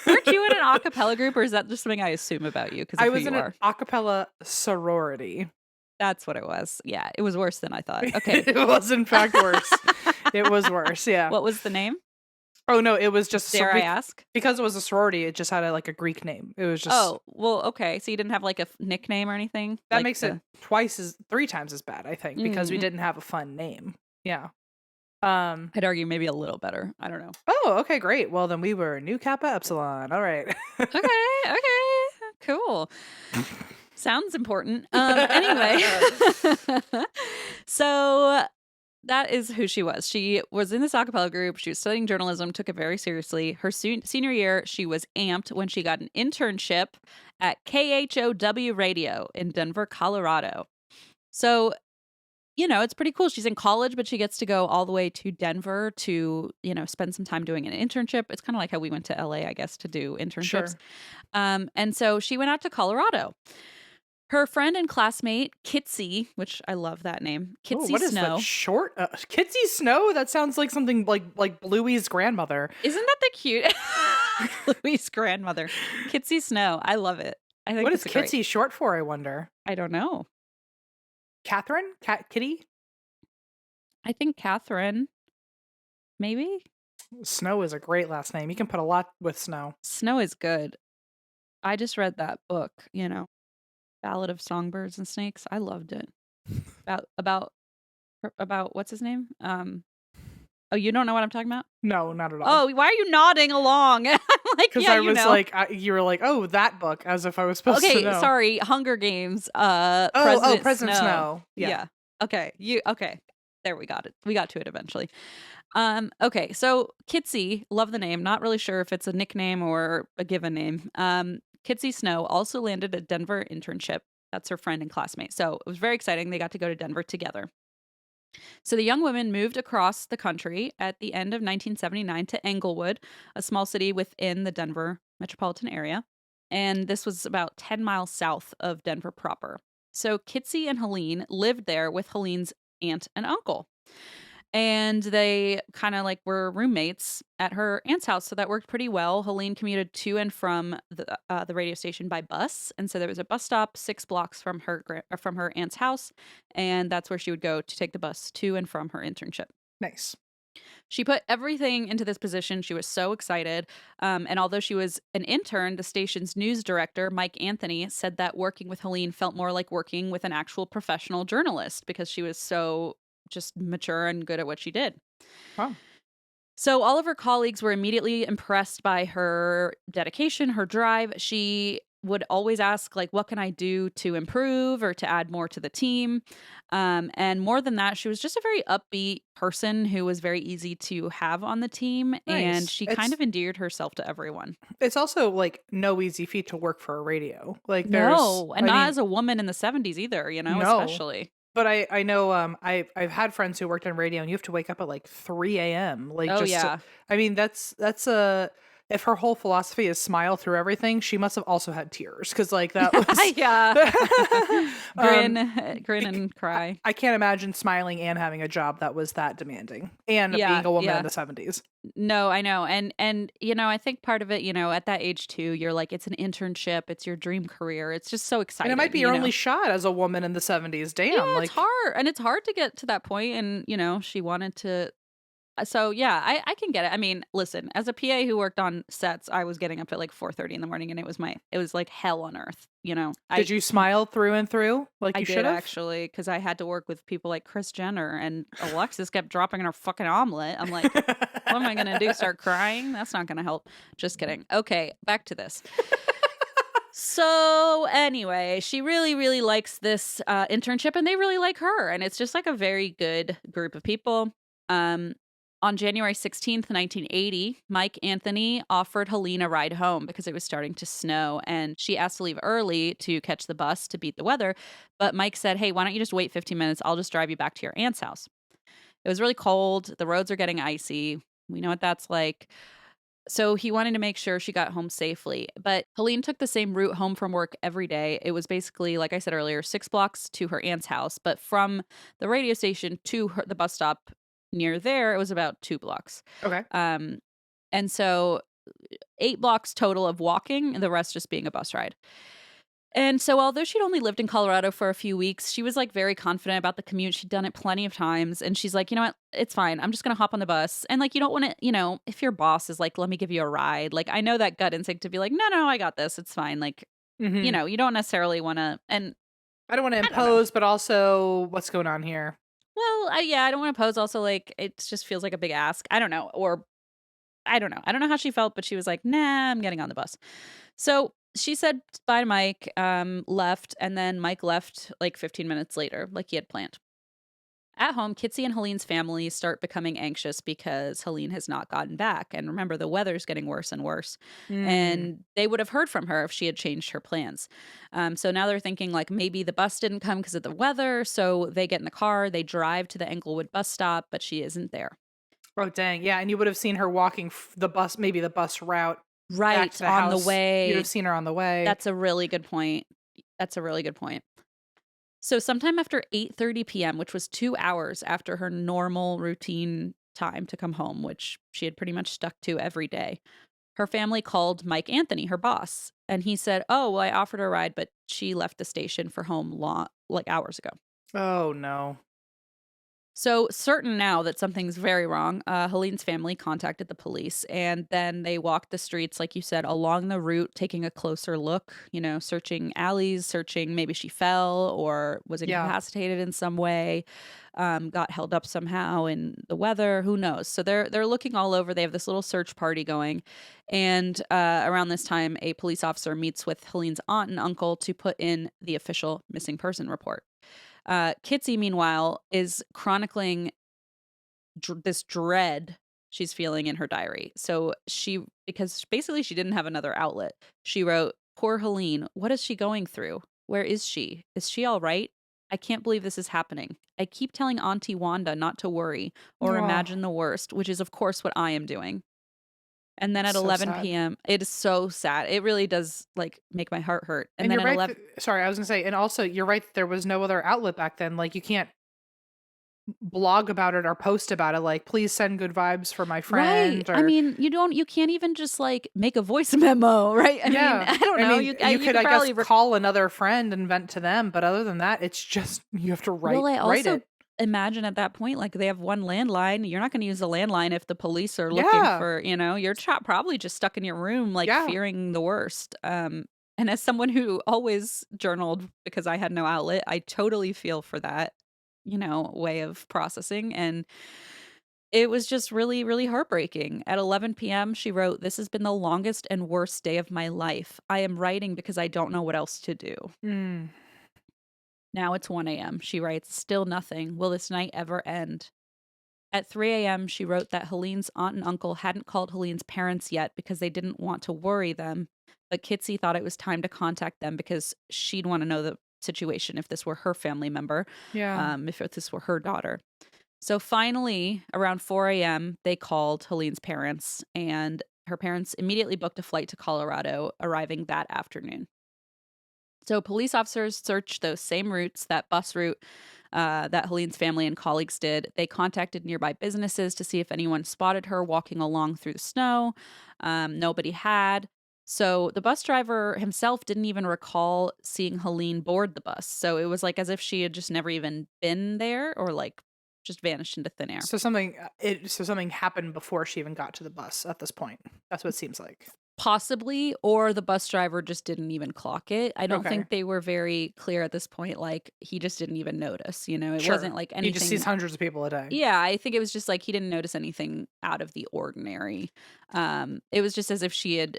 Weren't you in an a cappella group, or is that just something I assume about you? I was in an a cappella sorority. That's what it was. Yeah, it was worse than I thought. Okay. It was, in fact, worse. It was worse, yeah. What was the name? Oh, no, it was just... Dare I ask? Because it was a sorority, it just had a Greek name. It was just... Oh, well, okay. So you didn't have a nickname or anything? That makes it 3 times as bad, I think, because we didn't have a fun name. Yeah. I'd argue maybe a little better. I don't know. Oh, okay, great. Well, then we were Nu Kappa Epsilon. All right. Okay. Cool. Sounds important. Anyway. So... that is who she was. She was in this a cappella group. She was studying journalism, took it very seriously. Her senior year, she was amped when she got an internship at KHOW Radio in Denver, Colorado. So, it's pretty cool. She's in college, but she gets to go all the way to Denver to, spend some time doing an internship. It's kind of like how we went to LA, I guess, to do internships. Sure. And so she went out to Colorado. Her friend and classmate, Kitsy, which I love that name, Kitsy what is Snow. That short? Kitsy Snow? That sounds like something like Bluey's grandmother. Isn't that the cute? Bluey's grandmother. Kitsy Snow. I love it. I think what is Kitsy short for, I wonder? I don't know. Catherine? Kitty? I think Catherine. maybe? Snow is a great last name. You can put a lot with Snow. Snow is good. I just read that book, Ballad of Songbirds and Snakes. I loved it. About what's his name? Oh, you don't know what I'm talking about? No, not at all. Oh, why are you nodding along? I'm like, because yeah, I was like, you were like, oh, that book, as if I was supposed to know. Okay, sorry. Hunger Games. President Snow. Yeah. Okay. Okay. There we got it. We got to it eventually. Okay, so Kitsy, love the name. Not really sure if it's a nickname or a given name. Kitsy Snow also landed a Denver internship. That's her friend and classmate. So it was very exciting. They got to go to Denver together. So the young women moved across the country at the end of 1979 to Englewood, a small city within the Denver metropolitan area. And this was about 10 miles south of Denver proper. So Kitsy and Helene lived there with Helene's aunt and uncle. And they kind of like were roommates at her aunt's house. So that worked pretty well. Helene commuted to and from the radio station by bus. And so there was a bus stop 6 blocks from her aunt's house. And that's where she would go to take the bus to and from her internship. Nice. She put everything into this position. She was so excited. And although she was an intern, the station's news director, Mike Anthony, said that working with Helene felt more like working with an actual professional journalist because she was so just mature and good at what she did. Wow. So all of her colleagues were immediately impressed by her dedication, her drive. She would always ask, like, what can I do to improve or to add more to the team? And more than that, she was just a very upbeat person who was very easy to have on the team. Nice. And she kind of endeared herself to everyone. It's also like no easy feat to work for a radio. Like not as a woman in the 70s either, especially. But I know I've had friends who worked on radio, and you have to wake up at like 3 a.m. Like, I mean, that's if her whole philosophy is smile through everything, she must have also had tears because like that was grin and cry. I can't imagine smiling and having a job that was that demanding and being a woman in the 70s. No, I know. And I think part of it, at that age too, you're like, it's an internship, it's your dream career. It's just so exciting. And it might be your only shot as a woman in the 70s. Damn. Yeah, it's hard. And it's hard to get to that point. And, she wanted to. So, yeah, I can get it. I mean, listen, as a PA who worked on sets, I was getting up at like 4:30 in the morning and it was like hell on earth, Did you smile through and through like you should have? Actually, because I had to work with people like Kris Jenner and Alexis kept dropping in her fucking omelet. I'm like, what am I going to do? Start crying? That's not going to help. Just kidding. Okay, back to this. So anyway, she really, really likes this internship and they really like her. And it's just like a very good group of people. On January 16th, 1980, Mike Anthony offered Helene a ride home because it was starting to snow, and she asked to leave early to catch the bus to beat the weather. But Mike said, hey, why don't you just wait 15 minutes? I'll just drive you back to your aunt's house. It was really cold. The roads are getting icy. We know what that's like. So he wanted to make sure she got home safely. But Helene took the same route home from work every day. It was basically, like I said earlier, 6 blocks to her aunt's house. But from the radio station to the bus stop near there, it was about 2 blocks. Okay. And so 8 blocks total of walking, and the rest just being a bus ride. And so although she'd only lived in Colorado for a few weeks, she was like very confident about the commute. She'd done it plenty of times. And she's like, you know what? It's fine. I'm just going to hop on the bus. And like, you don't want to, if your boss is like, let me give you a ride. Like, I know that gut instinct to be like, no, I got this. It's fine. Like, you don't necessarily want to. And I don't want to impose, but also what's going on here? Well, I don't want to pose. Also, like, it just feels like a big ask. I don't know. Or I don't know. I don't know how she felt, but she was like, nah, I'm getting on the bus. So she said bye to Mike, left, and then Mike left like 15 minutes later, like he had planned. At home, Kitsy and Helene's family start becoming anxious because Helene has not gotten back. And remember, the weather's getting worse and worse. And they would have heard from her if she had changed her plans. So now they're thinking like maybe the bus didn't come because of the weather. So they get in the car, they drive to the Englewood bus stop, but she isn't there. Oh, dang. Yeah. And you would have seen her walking the bus route. Right, on the way. You'd have seen her on the way. That's a really good point. So sometime after 8:30 p.m., which was 2 hours after her normal routine time to come home, which she had pretty much stuck to every day, her family called Mike Anthony, her boss, and he said, oh, well, I offered her a ride, but she left the station for home hours ago. Oh, no. So certain now that something's very wrong, Helene's family contacted the police, and then they walked the streets, like you said, along the route, taking a closer look, searching alleys, searching maybe she fell or was Yeah. incapacitated in some way, got held up somehow in the weather, who knows? So they're looking all over. They have this little search party going, and around this time, a police officer meets with Helene's aunt and uncle to put in the official missing person report. Kitsy, meanwhile, is chronicling this dread she's feeling in her diary. So because basically she didn't have another outlet, she wrote, "Poor Helene, what is she going through? Where is she? Is she all right? I can't believe this is happening. I keep telling Auntie Wanda not to worry or Oh, imagine the worst, which is, of course, what I am doing." And then at so 11 sad. p.m., it is so sad. It really does make my heart hurt. And And then you're at right. 11, Sorry, I was gonna say, and also you're right. There was no other outlet back then. Like you can't blog about it or post about it. Like, please send good vibes for my right. friend. I Or mean, you can't even just make a voice memo, right? I mean, yeah, I don't I know. mean, you You could, could I guess, probably, call another friend and vent to them. But other than that, it's just you have to well, I write also it. imagine at that point, like they have one landline. You're not going to use the landline if the police are looking Yeah, for, you're probably just stuck in your room, like yeah. fearing the worst. And as someone who always journaled because I had no outlet, I totally feel for that, way of processing. And it was just really, really heartbreaking. At 11 p.m., she wrote, "This has been the longest and worst day of my life. I am writing because I don't know what else to do." Mm. Now it's 1 a.m. She writes, "Still nothing. Will this night ever end?" At 3 a.m., she wrote that Helene's aunt and uncle hadn't called Helene's parents yet because they didn't want to worry them. But Kitsy thought it was time to contact them because she'd want to know the situation if this were her family member, Yeah. if this were her daughter. So finally, around 4 a.m., they called Helene's parents, and her parents immediately booked a flight to Colorado, arriving that afternoon. So police officers searched those same routes, that bus route that Helene's family and colleagues did. They contacted nearby businesses to see if anyone spotted her walking along through the snow. Nobody had. So the bus driver himself didn't even recall seeing Helene board the bus. So it was as if she had just never even been there or just vanished into thin air. So something happened before she even got to the bus. At this point, that's what it seems like. Possibly, or the bus driver just didn't even clock it. I don't Okay, think they were very clear at this point. He just didn't even notice, It sure. wasn't He just sees anything. hundreds of people a day. Yeah, I think it was just he didn't notice anything out of the ordinary. It was just as if she had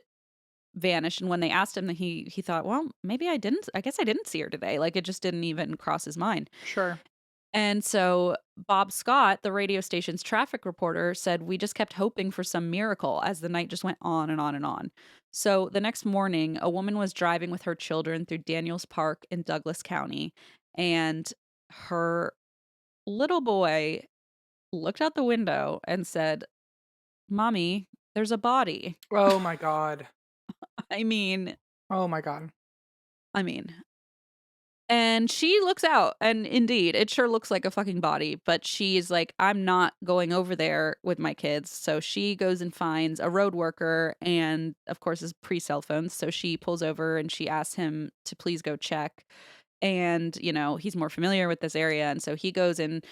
vanished. And when they asked him, that he thought, well, maybe I guess I didn't see her today. It just didn't even cross his mind. Sure. And so Bob Scott, the radio station's traffic reporter, said, "We just kept hoping for some miracle as the night just went on and on and on." So the next morning, a woman was driving with her children through Daniels Park in Douglas County, and her little boy looked out the window and said, "Mommy, there's a body." Oh my god. I mean, Oh my god. I mean, And she looks out, and indeed, it sure looks like a fucking body, but she's like, "I'm not going over there with my kids." So she goes and finds a road worker, and of course, is pre-cell phones. So she pulls over and she asks him to please go check. And, he's more familiar with this area. And so he goes and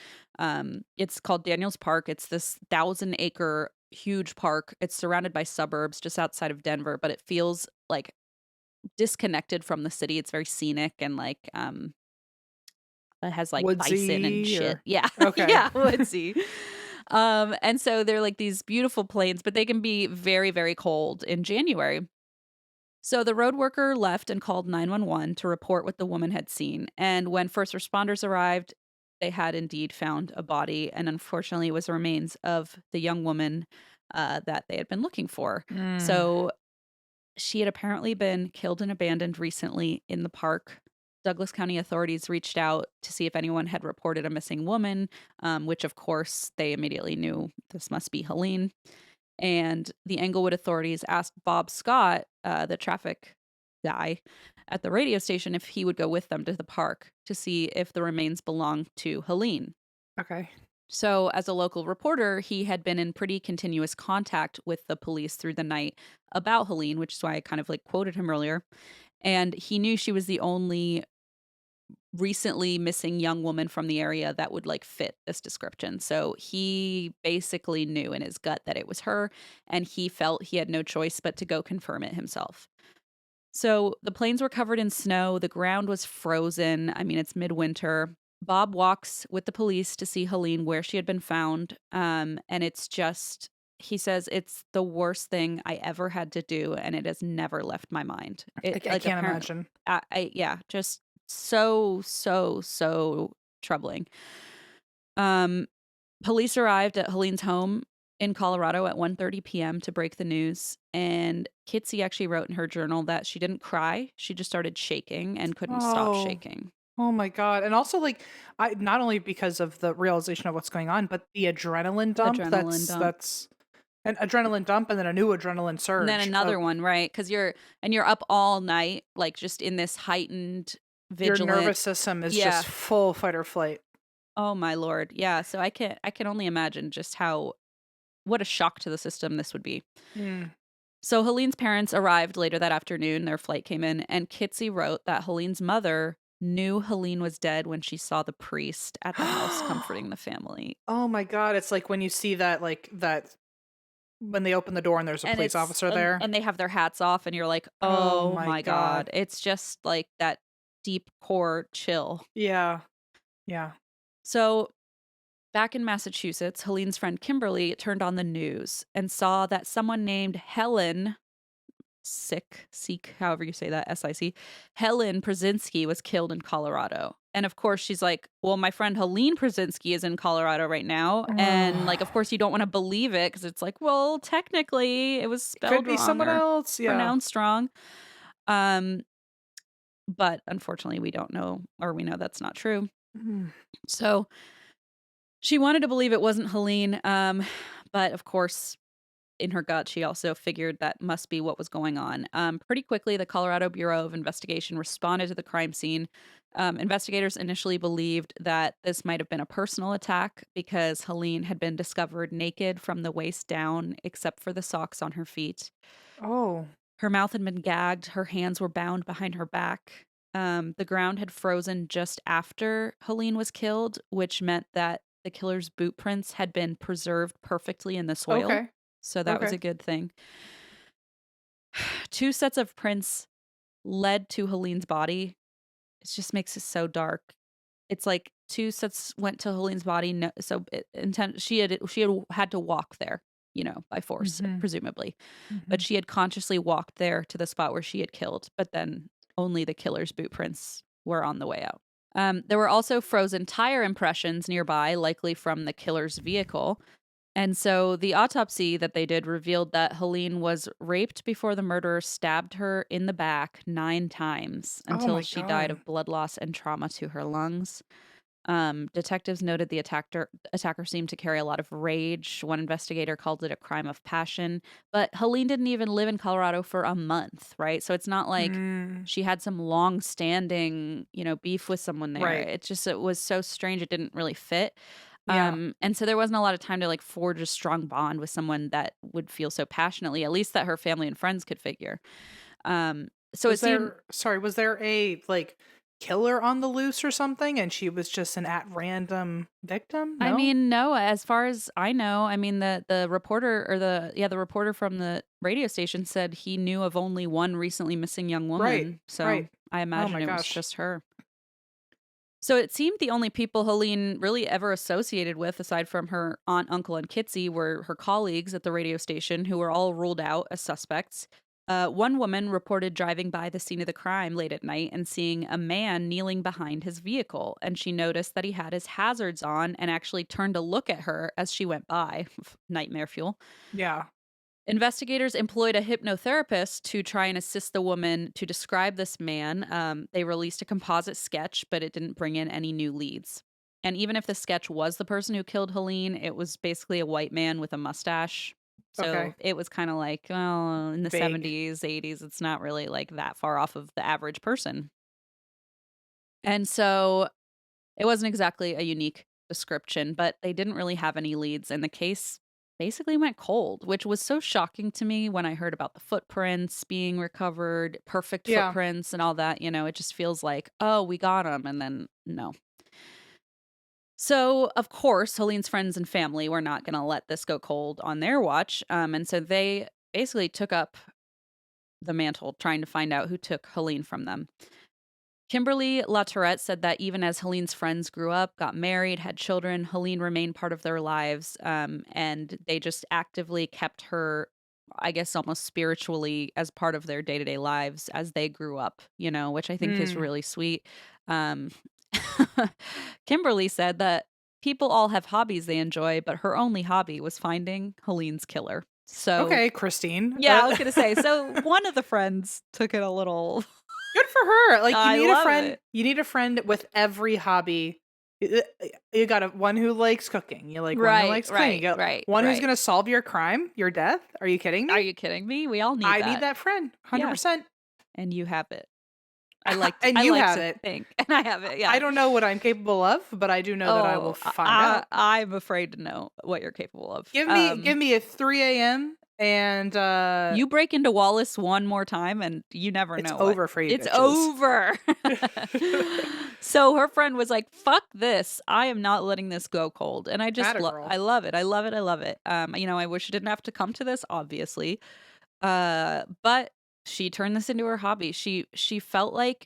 it's called Daniels Park. It's this 1,000-acre huge park. It's surrounded by suburbs just outside of Denver, but it feels disconnected from the city. It's very scenic and it has bison and Woodsy shit. or Yeah. okay. Yeah, woodsy. And so they're these beautiful plains, but they can be very, very cold in January. So the road worker left and called 911 to report what the woman had seen. And when first responders arrived, they had indeed found a body, and unfortunately it was the remains of the young woman that they had been looking for. Mm. So she had apparently been killed and abandoned recently in the park. Douglas County authorities reached out to see if anyone had reported a missing woman, which of course they immediately knew this must be Helene. And the Englewood authorities asked Bob Scott, the traffic guy at the radio station, if he would go with them to the park to see if the remains belonged to Helene. Okay. So, as a local reporter, he had been in pretty continuous contact with the police through the night about Helene, which is why I kind of quoted him earlier. And he knew she was the only recently missing young woman from the area that would like fit this description. So he basically knew in his gut that it was her, and he felt he had no choice but to go confirm it himself. So the plains were covered in snow. The ground was frozen. I mean, it's midwinter. Bob walks with the police to see Helene where she had been found. And it's just, he says, it's the worst thing I ever had to do, and it has never left my mind. I can't imagine. Yeah, just so troubling. Police arrived at Helene's home in Colorado at 1:30 p.m. to break the news, and Kitsy actually wrote in her journal that she didn't cry. She just started shaking and couldn't stop shaking. Oh my God. And also, like, I not only because of the realization of what's going on, but the adrenaline dump. That's an adrenaline dump, and then a new adrenaline surge. And then another one, right? Because you're up all night, like just in this heightened vigilant. Your nervous system is just full fight or flight. Oh my Lord. Yeah. So I can only imagine just what a shock to the system this would be. So Helene's parents arrived later that afternoon. Their flight came in, and Kitsy wrote that Helene's mother knew Helene was dead when she saw the priest at the house comforting the family. Oh my God. It's like when you see that, when they open the door and there's a police officer there. And they have their hats off, and you're like, oh my God. It's just like that deep core chill. Yeah. Yeah. So back in Massachusetts, Helene's friend Kimberly turned on the news and saw that someone named Helene, however you say that, S-I-C, Helene Pruszynski was killed in Colorado. And of course, she's like, well, my friend Helene Pruszynski is in Colorado right now. And like, of course, you don't want to believe it because it's like, well, technically it was spelled Could be wrong someone else. Yeah. Pronounced wrong. But unfortunately, we don't know, or we know that's not true. So she wanted to believe it wasn't Helene. But of course, in her gut, she also figured that must be what was going on. Pretty quickly, the Colorado Bureau of Investigation responded to the crime scene. Investigators initially believed that this might have been a personal attack because Helene had been discovered naked from the waist down, except for the socks on her feet. Oh. Her mouth had been gagged. Her hands were bound behind her back. The ground had frozen just after Helene was killed, which meant that the killer's boot prints had been preserved perfectly in the soil. Okay. So that was a good thing. 2 sets of prints led to Helene's body. It just makes it so dark. It's like 2 sets went to Helene's body. She had to walk there, by force, presumably. But she had consciously walked there to the spot where she had killed. But then only the killer's boot prints were on the way out. There were also frozen tire impressions nearby, likely from the killer's vehicle. And so the autopsy that they did revealed that Helene was raped before the murderer stabbed her in the back 9 times until she died of blood loss and trauma to her lungs. Detectives noted the attacker seemed to carry a lot of rage. One investigator called it a crime of passion. But Helene didn't even live in Colorado for a month, right? So it's not like she had some long-standing, beef with someone there. Right. It was so strange it didn't really fit. Yeah. And so there wasn't a lot of time to forge a strong bond with someone that would feel so passionately, at least that her family and friends could figure. Was there a killer on the loose or something, and she was just an at random victim? No? I mean, no, as far as I know, the reporter the reporter from the radio station said he knew of only one recently missing young woman. Right. So right. I imagine it was just her. So it seemed the only people Helene really ever associated with, aside from her aunt, uncle, and Kitsy, were her colleagues at the radio station, who were all ruled out as suspects. One woman reported driving by the scene of the crime late at night and seeing a man kneeling behind his vehicle, and she noticed that he had his hazards on and actually turned to look at her as she went by. Nightmare fuel. Yeah. Investigators employed a hypnotherapist to try and assist the woman to describe this man. They released a composite sketch, but it didn't bring in any new leads. And even if the sketch was the person who killed Helene, it was basically a white man with a mustache. So it was kind of like, well, in the Vague. 70s, 80s, it's not really that far off of the average person. And so it wasn't exactly a unique description, but they didn't really have any leads, and the case basically went cold, which was so shocking to me when I heard about the footprints being recovered, perfect Yeah. footprints and all that. It just feels like, oh, we got them. And then no. So, of course, Helene's friends and family were not going to let this go cold on their watch. And so they basically took up the mantle trying to find out who took Helene from them. Kimberly LaTourette said that even as Helene's friends grew up, got married, had children, Helene remained part of their lives, and they just actively kept her, I guess, almost spiritually as part of their day-to-day lives as they grew up, which I think is really sweet. Kimberly said that people all have hobbies they enjoy, but her only hobby was finding Helene's killer. So, okay, Christine. Yeah, I was going to say, so one of the friends took it a little... Good for her. Like, I you need a love friend. it. You need a friend with every hobby. You got one who likes cooking. You like one Right, who likes cleaning. You got right, one who's right. going to solve your crime, your death. Are you kidding me? Are you kidding me? We all need I that. need that friend. 100%. And you have it. I like And I you like have to it. think. And I have it, yeah. I don't know what I'm capable of, but I do know that I will find out. I'm afraid to know what you're capable of. Give me a 3 a.m. and you break into Wallace one more time and you never know. It's over for you. It's bitches. over. So her friend was like, fuck this. I am not letting this go cold. And I just Atta girl. I love it. I love it. I love it. I wish it didn't have to come to this, obviously. But she turned this into her hobby. She felt like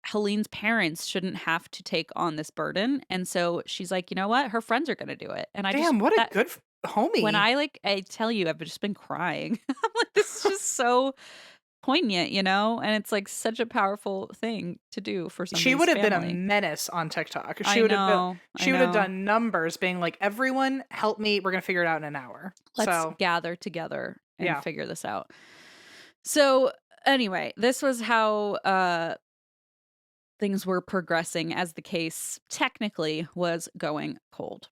Helene's parents shouldn't have to take on this burden. And so she's like, you know what? Her friends are going to do it. And What a good homie. When I tell you, I've just been crying. I'm like, this is just so poignant, and it's like such a powerful thing to do for somebody's She would have been a family. menace on TikTok. I She would know. have done numbers being like, everyone help me. We're going to figure it out in an hour. Let's gather together and Yeah. figure this out. So anyway, this was how things were progressing as the case technically was going cold.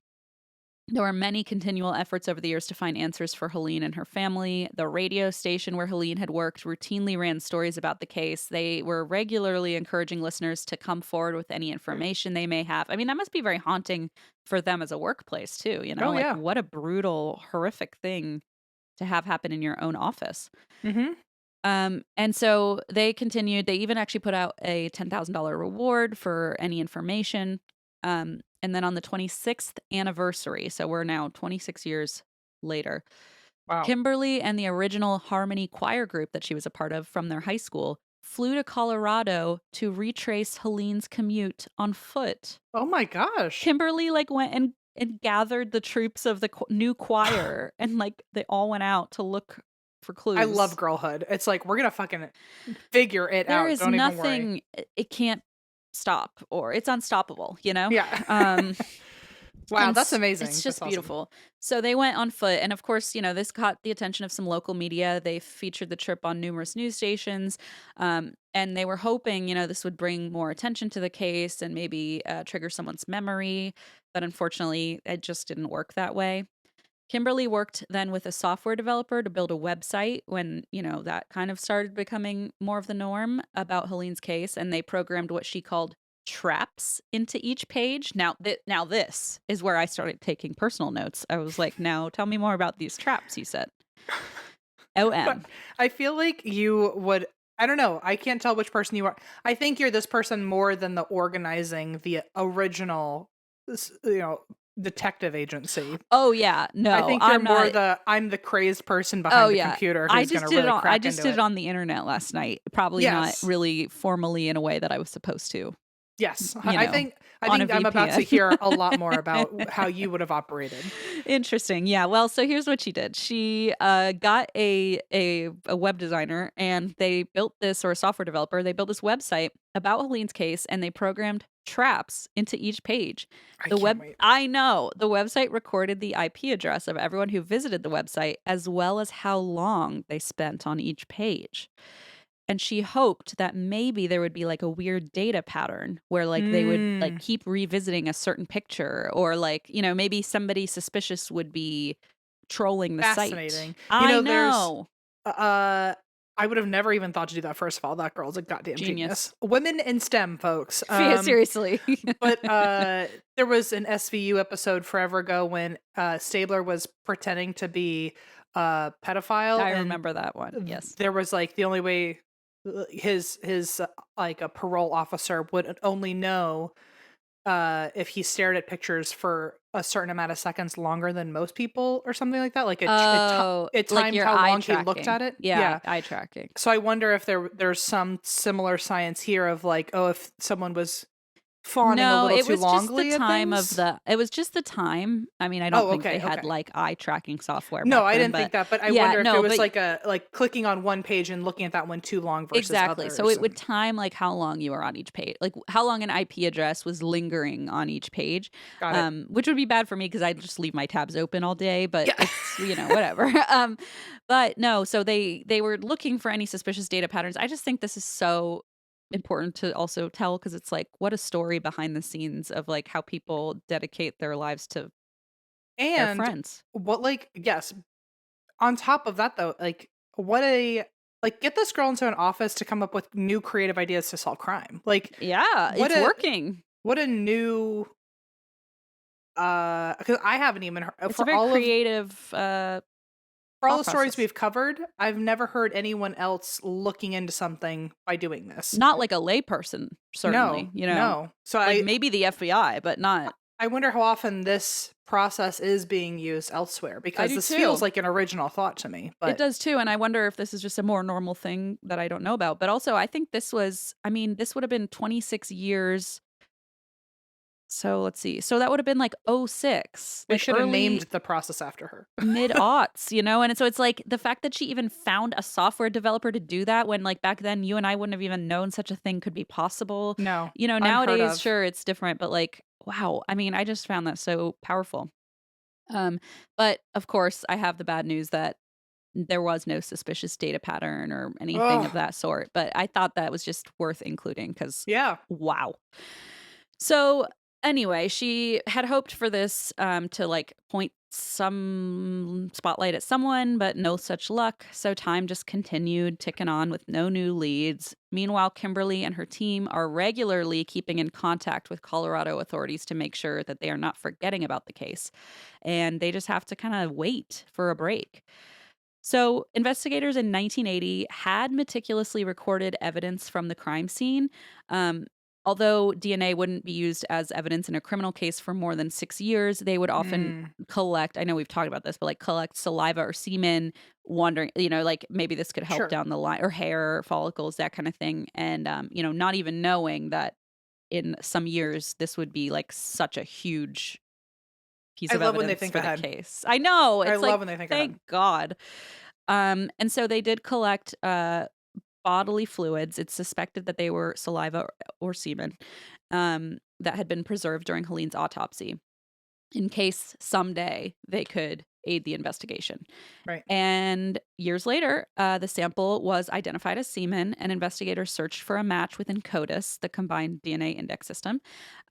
There were many continual efforts over the years to find answers for Helene and her family. The radio station where Helene had worked routinely ran stories about the case. They were regularly encouraging listeners to come forward with any information they may have. I mean, that must be very haunting for them as a workplace, too. Oh, yeah. What a brutal, horrific thing to have happen in your own office. Mm-hmm. And so they continued. They even actually put out a $10,000 reward for any information. And then on the 26th anniversary, so we're now 26 years later, Wow. Kimberly and the original Harmony choir group that she was a part of from their high school flew to Colorado to retrace Helene's commute on foot. Oh my gosh. Kimberly went and gathered the troops of the new choir and they all went out to look for clues. I love girlhood. It's like, we're going to fucking figure it out. There is Don't even worry. nothing, it can't stop, or it's unstoppable, Yeah. Wow, that's amazing. It's just That's beautiful. awesome. So they went on foot, and of course, this caught the attention of some local media. They featured the trip on numerous news stations, and they were hoping, this would bring more attention to the case and maybe trigger someone's memory. But unfortunately, it just didn't work that way. Kimberly worked then with a software developer to build a website when, that kind of started becoming more of the norm about Helene's case, and they programmed what she called traps into each page. Now this is where I started taking personal notes. I was like, now tell me more about these traps, he said. OM. I feel like you would, I don't know, I can't tell which person you are. I think you're this person more than the organizing the original, detective agency. Oh yeah, no, I think you're I'm more not... I'm the crazed person behind the computer who's going to really crack I just into did it on the internet last night. Probably not really formally in a way that I was supposed to. Yes, I think I'm about to hear a lot more about how you would have operated. Interesting. Yeah. Well, so here's what she did. She got a web designer, and they built this, or a software developer. They built this website about Helene's case, and they programmed traps into each page. I know. The website recorded the IP address of everyone who visited the website, as well as how long they spent on each page. And she hoped that maybe there would be a weird data pattern where they would keep revisiting a certain picture, or maybe somebody suspicious would be trolling the site. Fascinating. I know. I would have never even thought to do that. First of all, that girl's a goddamn Genius. genius. Women in STEM, folks. Yeah, seriously. But there was an SVU episode forever ago when Stabler was pretending to be a pedophile. I and remember that one. Yes. There was like the only way his like a parole officer would only know if he stared at pictures for a certain amount of seconds longer than most people or something like that. Like it like timed your how eye long he tracking. looked at it. Yeah, eye tracking. So I wonder if there's some similar science here of like, oh, if someone was fawning a little too longly at things. It was just the time. I mean, I don't think they had like eye tracking software. No, back I then, didn't but think that, but I yeah, wonder if no, it was but- like clicking on one page and looking at that one too long versus exactly. others. So it would time like how long you were on each page, like how long an IP address was lingering on each page, Got it. which would be bad for me because I just leave my tabs open all day. But Yeah. it's, whatever. But no, so they were looking for any suspicious data patterns. I just think this is so important to also tell because it's like what a story behind the scenes of like how people dedicate their lives to their And friends. what, like, yes, on top of that though, like get this girl into an office to come up with new creative ideas to solve crime. Like, Yeah, what it's a- working. what a new because I haven't even heard It's a very creative for all the thought stories process. we've covered, I've never heard anyone else looking into something by doing this. not like a layperson, certainly. No. So Like maybe the FBI, but not. I wonder how often this process is being used elsewhere because do this too. feels like an original thought to me. But It does too, and I wonder if this is just a more normal thing that I don't know about. But also, I think this would have been 26 years. So let's see. So that would have been like 06. they like should have early named the process after her. mid-aughts, and so it's like the fact that she even found a software developer to do that when like back then you and I wouldn't have even known such a thing could be possible. No. Nowadays, of. sure, it's different, but like, wow. I mean, I just found that so powerful. But of course, I have the bad news that there was no suspicious data pattern or anything of Ugh. that sort. But I thought that was just worth including because Yeah. wow. So anyway, she had hoped for this to like point some spotlight at someone, but no such luck. So time just continued ticking on with no new leads. Meanwhile, Kimberly and her team are regularly keeping in contact with Colorado authorities to make sure that they are not forgetting about the case. And they just have to kind of wait for a break. So, investigators in 1980 had meticulously recorded evidence from the crime scene. Although DNA wouldn't be used as evidence in a criminal case for more than 6 years, they would often collect, I know we've talked about this, but like collect saliva or semen, wondering, like maybe this could help Sure. down the line, or hair follicles, that kind of thing. And, not even knowing that in some years this would be like such a huge piece I of love when evidence they think for ahead. the case. I know. It's I like, love when they think thank God. And so they did collect bodily fluids. It's suspected that they were saliva or semen that had been preserved during Helene's autopsy in case someday they could aid the investigation. Right. And years later, the sample was identified as semen, and investigators searched for a match within CODIS, the Combined DNA Index System.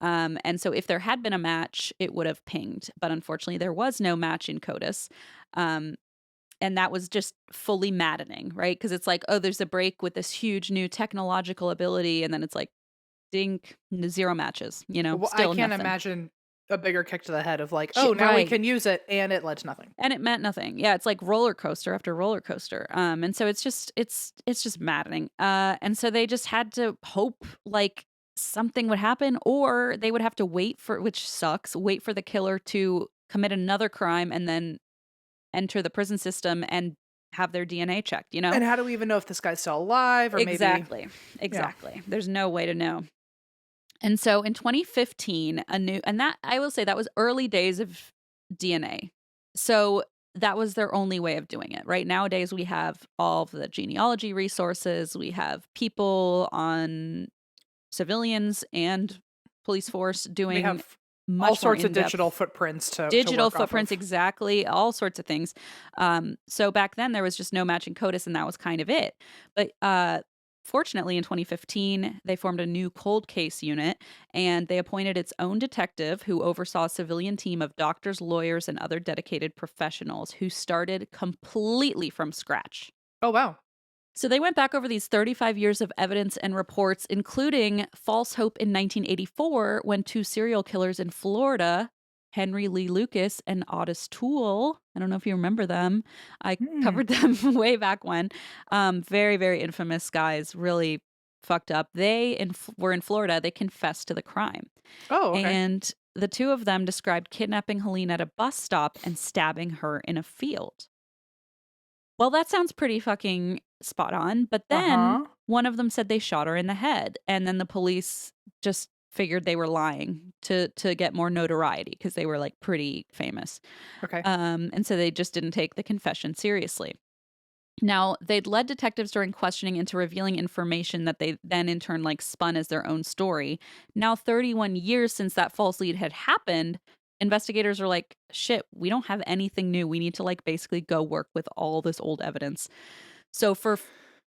And so if there had been a match, it would have pinged. But unfortunately, there was no match in CODIS. And that was just fully maddening, right? Because it's like, oh, there's a break with this huge new technological ability. And then it's like, dink, 0 matches, Well, still I can't nothing. imagine a bigger kick to the head of like, oh, now we Right. can use it, and it led to nothing. And it meant nothing. Yeah, it's like roller coaster after roller coaster. And so it's just maddening. And so they just had to hope like something would happen, or they would have to wait for the killer to commit another crime and then enter the prison system and have their DNA checked, And how do we even know if this guy's still alive or maybe Exactly. There's no way to know. And so in 2015, I will say that was early days of DNA. So that was their only way of doing it, right? Nowadays, we have all of the genealogy resources. We have people on civilians and police force we doing have much all sorts more of in-depth digital footprints to digital work off footprints, of. exactly, all sorts of things. So back then there was just no matching CODIS, and that was kind of it. But fortunately, in 2015, they formed a new cold case unit, and they appointed its own detective who oversaw a civilian team of doctors, lawyers, and other dedicated professionals who started completely from scratch. Oh wow. So they went back over these 35 years of evidence and reports, including false hope in 1984 when 2 serial killers in Florida, Henry Lee Lucas and Otis Toole, I don't know if you remember them. I covered them way back when. Very, very infamous guys, really fucked up. They were in Florida. They confessed to the crime. Oh, okay. And the 2 of them described kidnapping Helene at a bus stop and stabbing her in a field. Well, that sounds pretty fucking spot on. But then one of them said they shot her in the head. And then the police just figured they were lying to get more notoriety because they were like pretty famous. Okay. And so they just didn't take the confession seriously. Now, they'd led detectives during questioning into revealing information that they then in turn like spun as their own story. Now, 31 years since that false lead had happened, investigators are like, shit, we don't have anything new. We need to like basically go work with all this old evidence. So for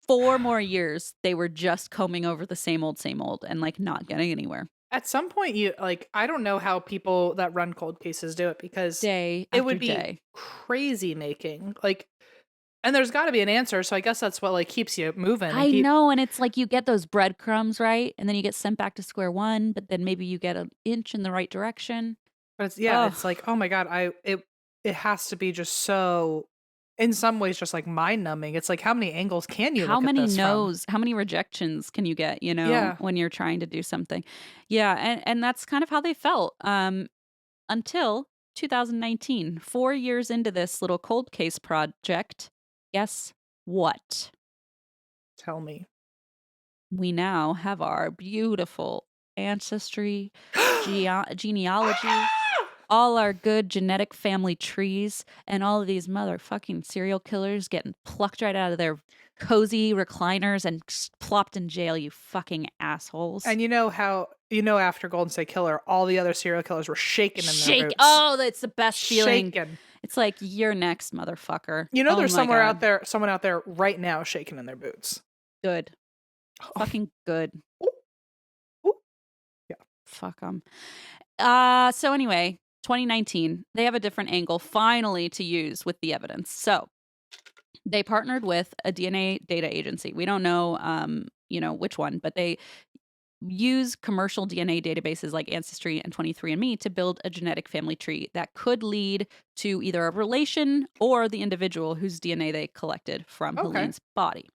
4 more years, they were just combing over the same old and like not getting anywhere. At some point, you like, I don't know how people that run cold cases do it because Day it after would be day. crazy making. Like, and there's got to be an answer. So I guess that's what like keeps you moving. I know. And it's like you get those breadcrumbs, right? And then you get sent back to square one, but then maybe you get an inch in the right direction. But it's, it's like, oh my God, it has to be just so, in some ways, just like mind numbing. It's like, how many angles can you How look many at this no's, how many rejections can you get, when you're trying to do something? Yeah. And that's kind of how they felt until 2019, 4 years into this little cold case project. Guess what? Tell me. We now have our beautiful ancestry, genealogy, all our good genetic family trees, and all of these motherfucking serial killers getting plucked right out of their cozy recliners and plopped in jail, you fucking assholes. And you know how, after Golden State Killer, all the other serial killers were shaking in their boots. Oh, that's the best feeling. Shaking. It's like, you're next, motherfucker. There's someone out there right now shaking in their boots. Good. Fucking good. Ooh. Yeah. Fuck them. So anyway, 2019, they have a different angle finally to use with the evidence. So they partnered with a DNA data agency. We don't know, which one, but they use commercial DNA databases like Ancestry and 23andMe to build a genetic family tree that could lead to either a relation or the individual whose DNA they collected from Helene's body.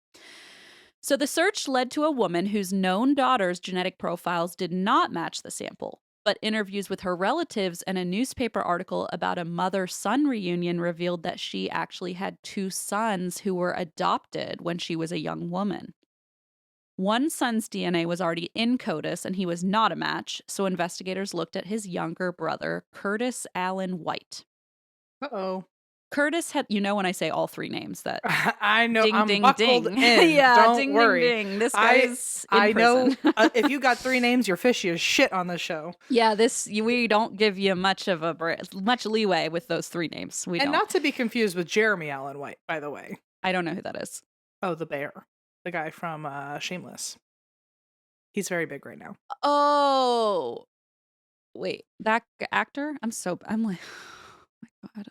So the search led to a woman whose known daughter's genetic profiles did not match the sample, but interviews with her relatives and a newspaper article about a mother-son reunion revealed that she actually had 2 sons who were adopted when she was a young woman. One son's DNA was already in CODIS, and he was not a match, so investigators looked at his younger brother, Curtis Allen White. Uh-oh. Curtis had, when I say all 3 names that... I know, ding, I'm ding, buckled ding. in. Yeah, don't ding, worry. Ding, ding. This guy's I know, if you got 3 names, you're fishy as shit on this show. Yeah, we don't give you much leeway with those 3 names. We don't. Not to be confused with Jeremy Allen White, by the way. I don't know who that is. Oh, the bear. The guy from Shameless. He's very big right now. Oh, wait, that actor? I'm like, oh my God.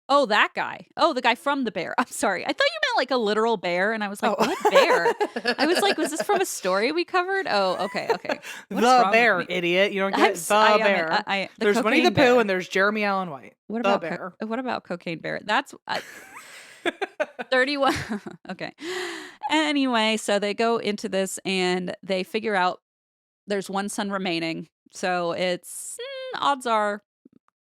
Oh, that guy. Oh, the guy from The Bear. I'm sorry. I thought you meant like a literal bear. And I was like, what bear? I was like, was this from a story we covered? Oh, okay. The Bear, idiot. You don't get it. The Bear. There's Winnie the Pooh and there's Jeremy Allen White. What about Cocaine Bear? That's 31. Okay. Anyway, so they go into this and they figure out there's 1 son remaining. So it's odds are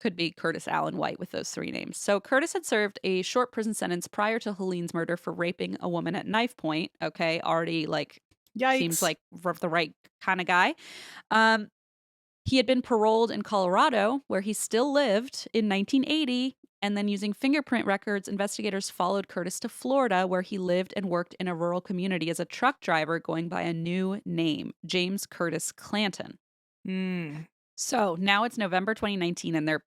could be Curtis Allen White with those 3 names. So Curtis had served a short prison sentence prior to Helene's murder for raping a woman at knife point. Okay, already like Yikes. Seems like the right kind of guy. He had been paroled in Colorado, where he still lived, in 1980. And then using fingerprint records, investigators followed Curtis to Florida, where he lived and worked in a rural community as a truck driver going by a new name, James Curtis Clanton. So now it's November 2019, and they're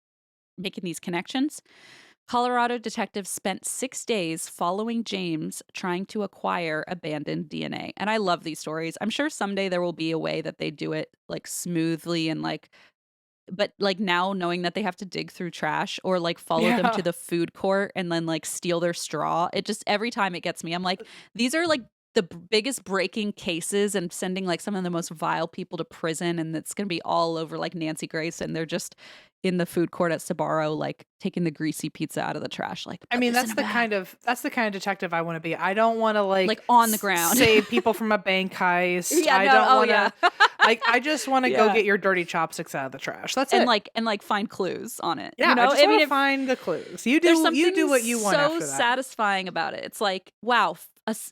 making these connections. Colorado detectives spent 6 days following James, trying to acquire abandoned DNA. And I love these stories. I'm sure someday there will be a way that they do it like smoothly and like but like now knowing that they have to dig through trash or like follow them to the food court and then like steal their straw, it just every time it gets me. I'm like, these are like the biggest breaking cases and sending like some of the most vile people to prison, and it's gonna be all over like Nancy Grace, and they're just in the food court at Sbarro, like taking the greasy pizza out of the trash. Like, I mean, that's the kind of detective I want to be. I don't want to like on the ground save people from a bank heist. Yeah, I no, don't oh, want to. yeah. Like, I just want to go get your dirty chopsticks out of the trash. That's and it. like find clues on it. Yeah, you know? I just want to find the clues. You do. You do what you want. So after that. satisfying about it. It's like, wow,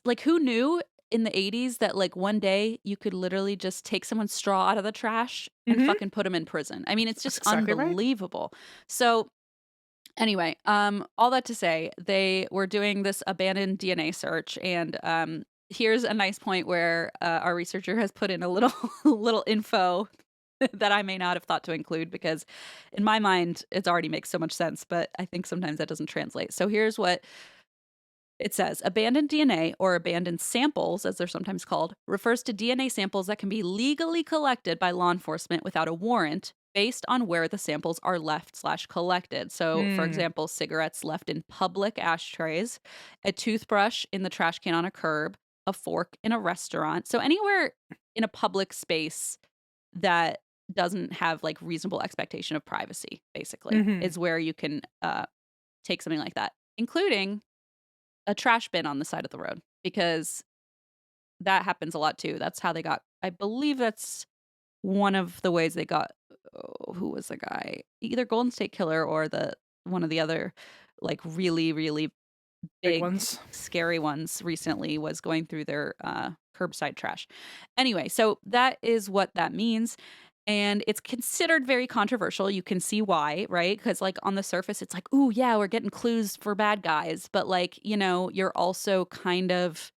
like who knew in the 80s that like one day you could literally just take someone's straw out of the trash and fucking put them in prison. I mean, it's just exactly unbelievable. Right. So anyway, all that to say, they were doing this abandoned DNA search, and here's a nice point where our researcher has put in a little info that I may not have thought to include, because in my mind it already makes so much sense, but I think sometimes that doesn't translate. So here's what it says. Abandoned DNA, or abandoned samples, as they're sometimes called, refers to DNA samples that can be legally collected by law enforcement without a warrant based on where the samples are left/collected. So, for example, cigarettes left in public ashtrays, a toothbrush in the trash can on a curb, a fork in a restaurant. So anywhere in a public space that doesn't have like reasonable expectation of privacy, basically, is where you can take something like that, including a trash bin on the side of the road, because that happens a lot too. That's how they got, I believe that's one of the ways they got, who was the guy? Either Golden State Killer or one of the other like really, really big ones, scary ones recently, was going through their curbside trash. Anyway, so that is what that means. And it's considered very controversial. You can see why, right? Because like on the surface, it's like, ooh, yeah, we're getting clues for bad guys. But like, you know, you're also kind of,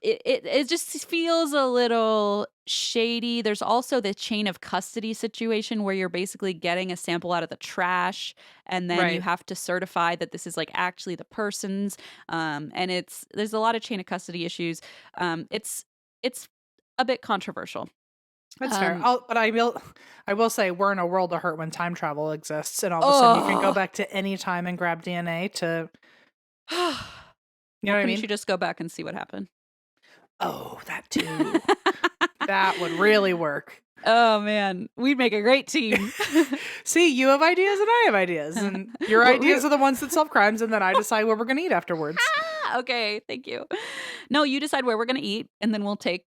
it just feels a little shady. There's also the chain of custody situation where you're basically getting a sample out of the trash, and then you have to certify that this is like actually the person's. And there's a lot of chain of custody issues. It's a bit controversial. That's fair. But I will say we're in a world of hurt when time travel exists, and all of a sudden you can go back to any time and grab DNA to. You know what I mean? You should just go back and see what happened. Oh, that too. That would really work. Oh man, we'd make a great team. See, you have ideas and I have ideas, and your ideas are the ones that solve crimes, and then I decide what we're going to eat afterwards. Okay, thank you. No, you decide where we're going to eat, and then we'll take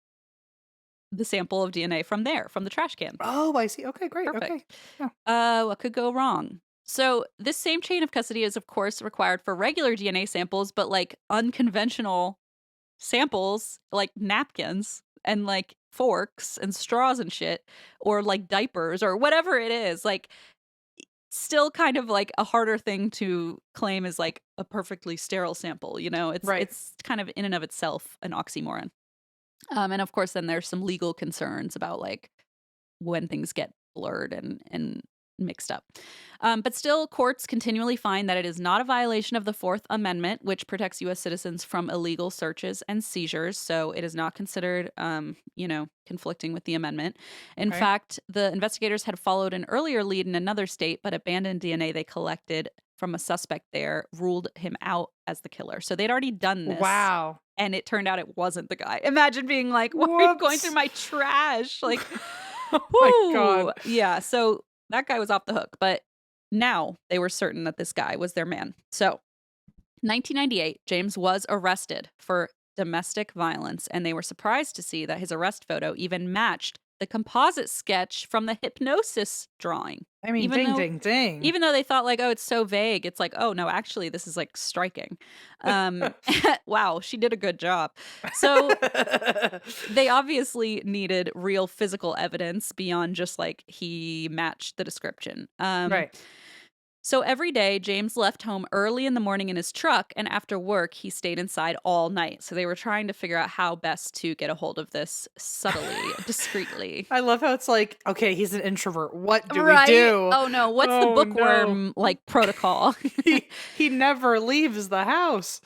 the sample of DNA from the trash can. Oh, I see. Okay, great. Perfect. Okay. Yeah. What could go wrong? So this same chain of custody is, of course, required for regular DNA samples, but like unconventional samples, like napkins and like forks and straws and shit, or like diapers or whatever it is, like still kind of like a harder thing to claim as like a perfectly sterile sample. You know, it's kind of in and of itself an oxymoron. And of course, then there's some legal concerns about like when things get blurred and mixed up. But still, courts continually find that it is not a violation of the Fourth Amendment, which protects U.S. citizens from illegal searches and seizures. So it is not considered, conflicting with the amendment. In fact, the investigators had followed an earlier lead in another state, but abandoned DNA they collected from a suspect there ruled him out as the killer. So they'd already done this. Wow. And it turned out it wasn't the guy. Imagine being like, why are you going through my trash? Like, oh my God. Yeah, so that guy was off the hook. But now they were certain that this guy was their man. So 1998, James was arrested for domestic violence, and they were surprised to see that his arrest photo even matched the composite sketch from the hypnosis drawing. I mean, ding. Even though they thought like, oh, it's so vague. It's like, oh, no, actually, this is like striking. Wow, she did a good job. So they obviously needed real physical evidence beyond just like he matched the description. Right. So every day, James left home early in the morning in his truck, and after work, he stayed inside all night. So they were trying to figure out how best to get a hold of this subtly, discreetly. I love how it's like, okay, he's an introvert. What do we do? Oh no, what's the bookworm like protocol? he never leaves the house.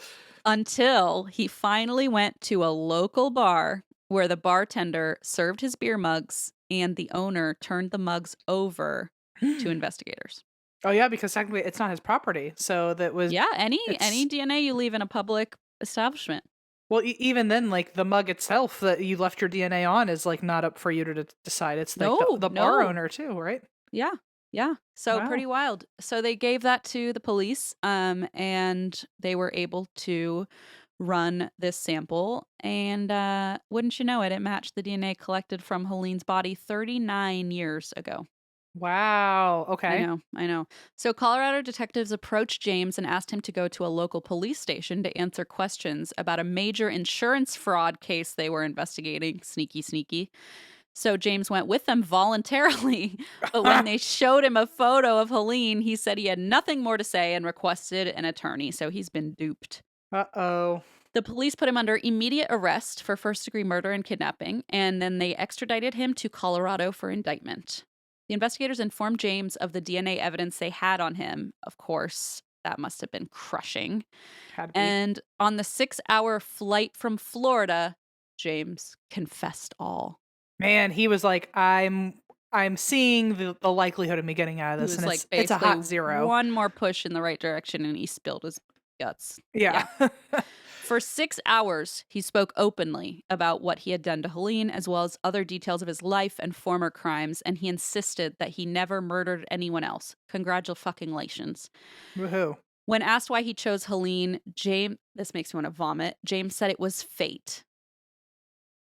Until he finally went to a local bar where the bartender served his beer mugs and the owner turned the mugs over to investigators. Oh yeah, because technically it's not his property. So that was Yeah, any it's- DNA you leave in a public establishment. Well, even then, like the mug itself that you left your DNA on is like not up for you to decide. It's like the bar owner too, right? Yeah. Yeah. So Wow. pretty wild. So they gave that to the police, and they were able to run this sample. And wouldn't you know it, it matched the DNA collected from Helene's body 39 years ago. Wow. Okay. I know. So Colorado detectives approached James and asked him to go to a local police station to answer questions about a major insurance fraud case they were investigating. Sneaky, sneaky. So James went with them voluntarily, but when they showed him a photo of Helene, he said he had nothing more to say and requested an attorney. So he's been duped. Uh-oh. The police put him under immediate arrest for first-degree murder and kidnapping, and then they extradited him to Colorado for indictment. The investigators informed James of the DNA evidence they had on him. Of course, that must have been crushing. Had to be. And on the 6-hour flight from Florida, James confessed all. Man, he was like, I'm seeing the likelihood of me getting out of this, It was and like it's a hot basically zero. one more push in the right direction, and he spilled his guts. Yeah. For 6 hours, he spoke openly about what he had done to Helene, as well as other details of his life and former crimes, and he insisted that he never murdered anyone else. Congratulations. Woohoo. When asked why he chose Helene, this makes me want to vomit. James said it was fate.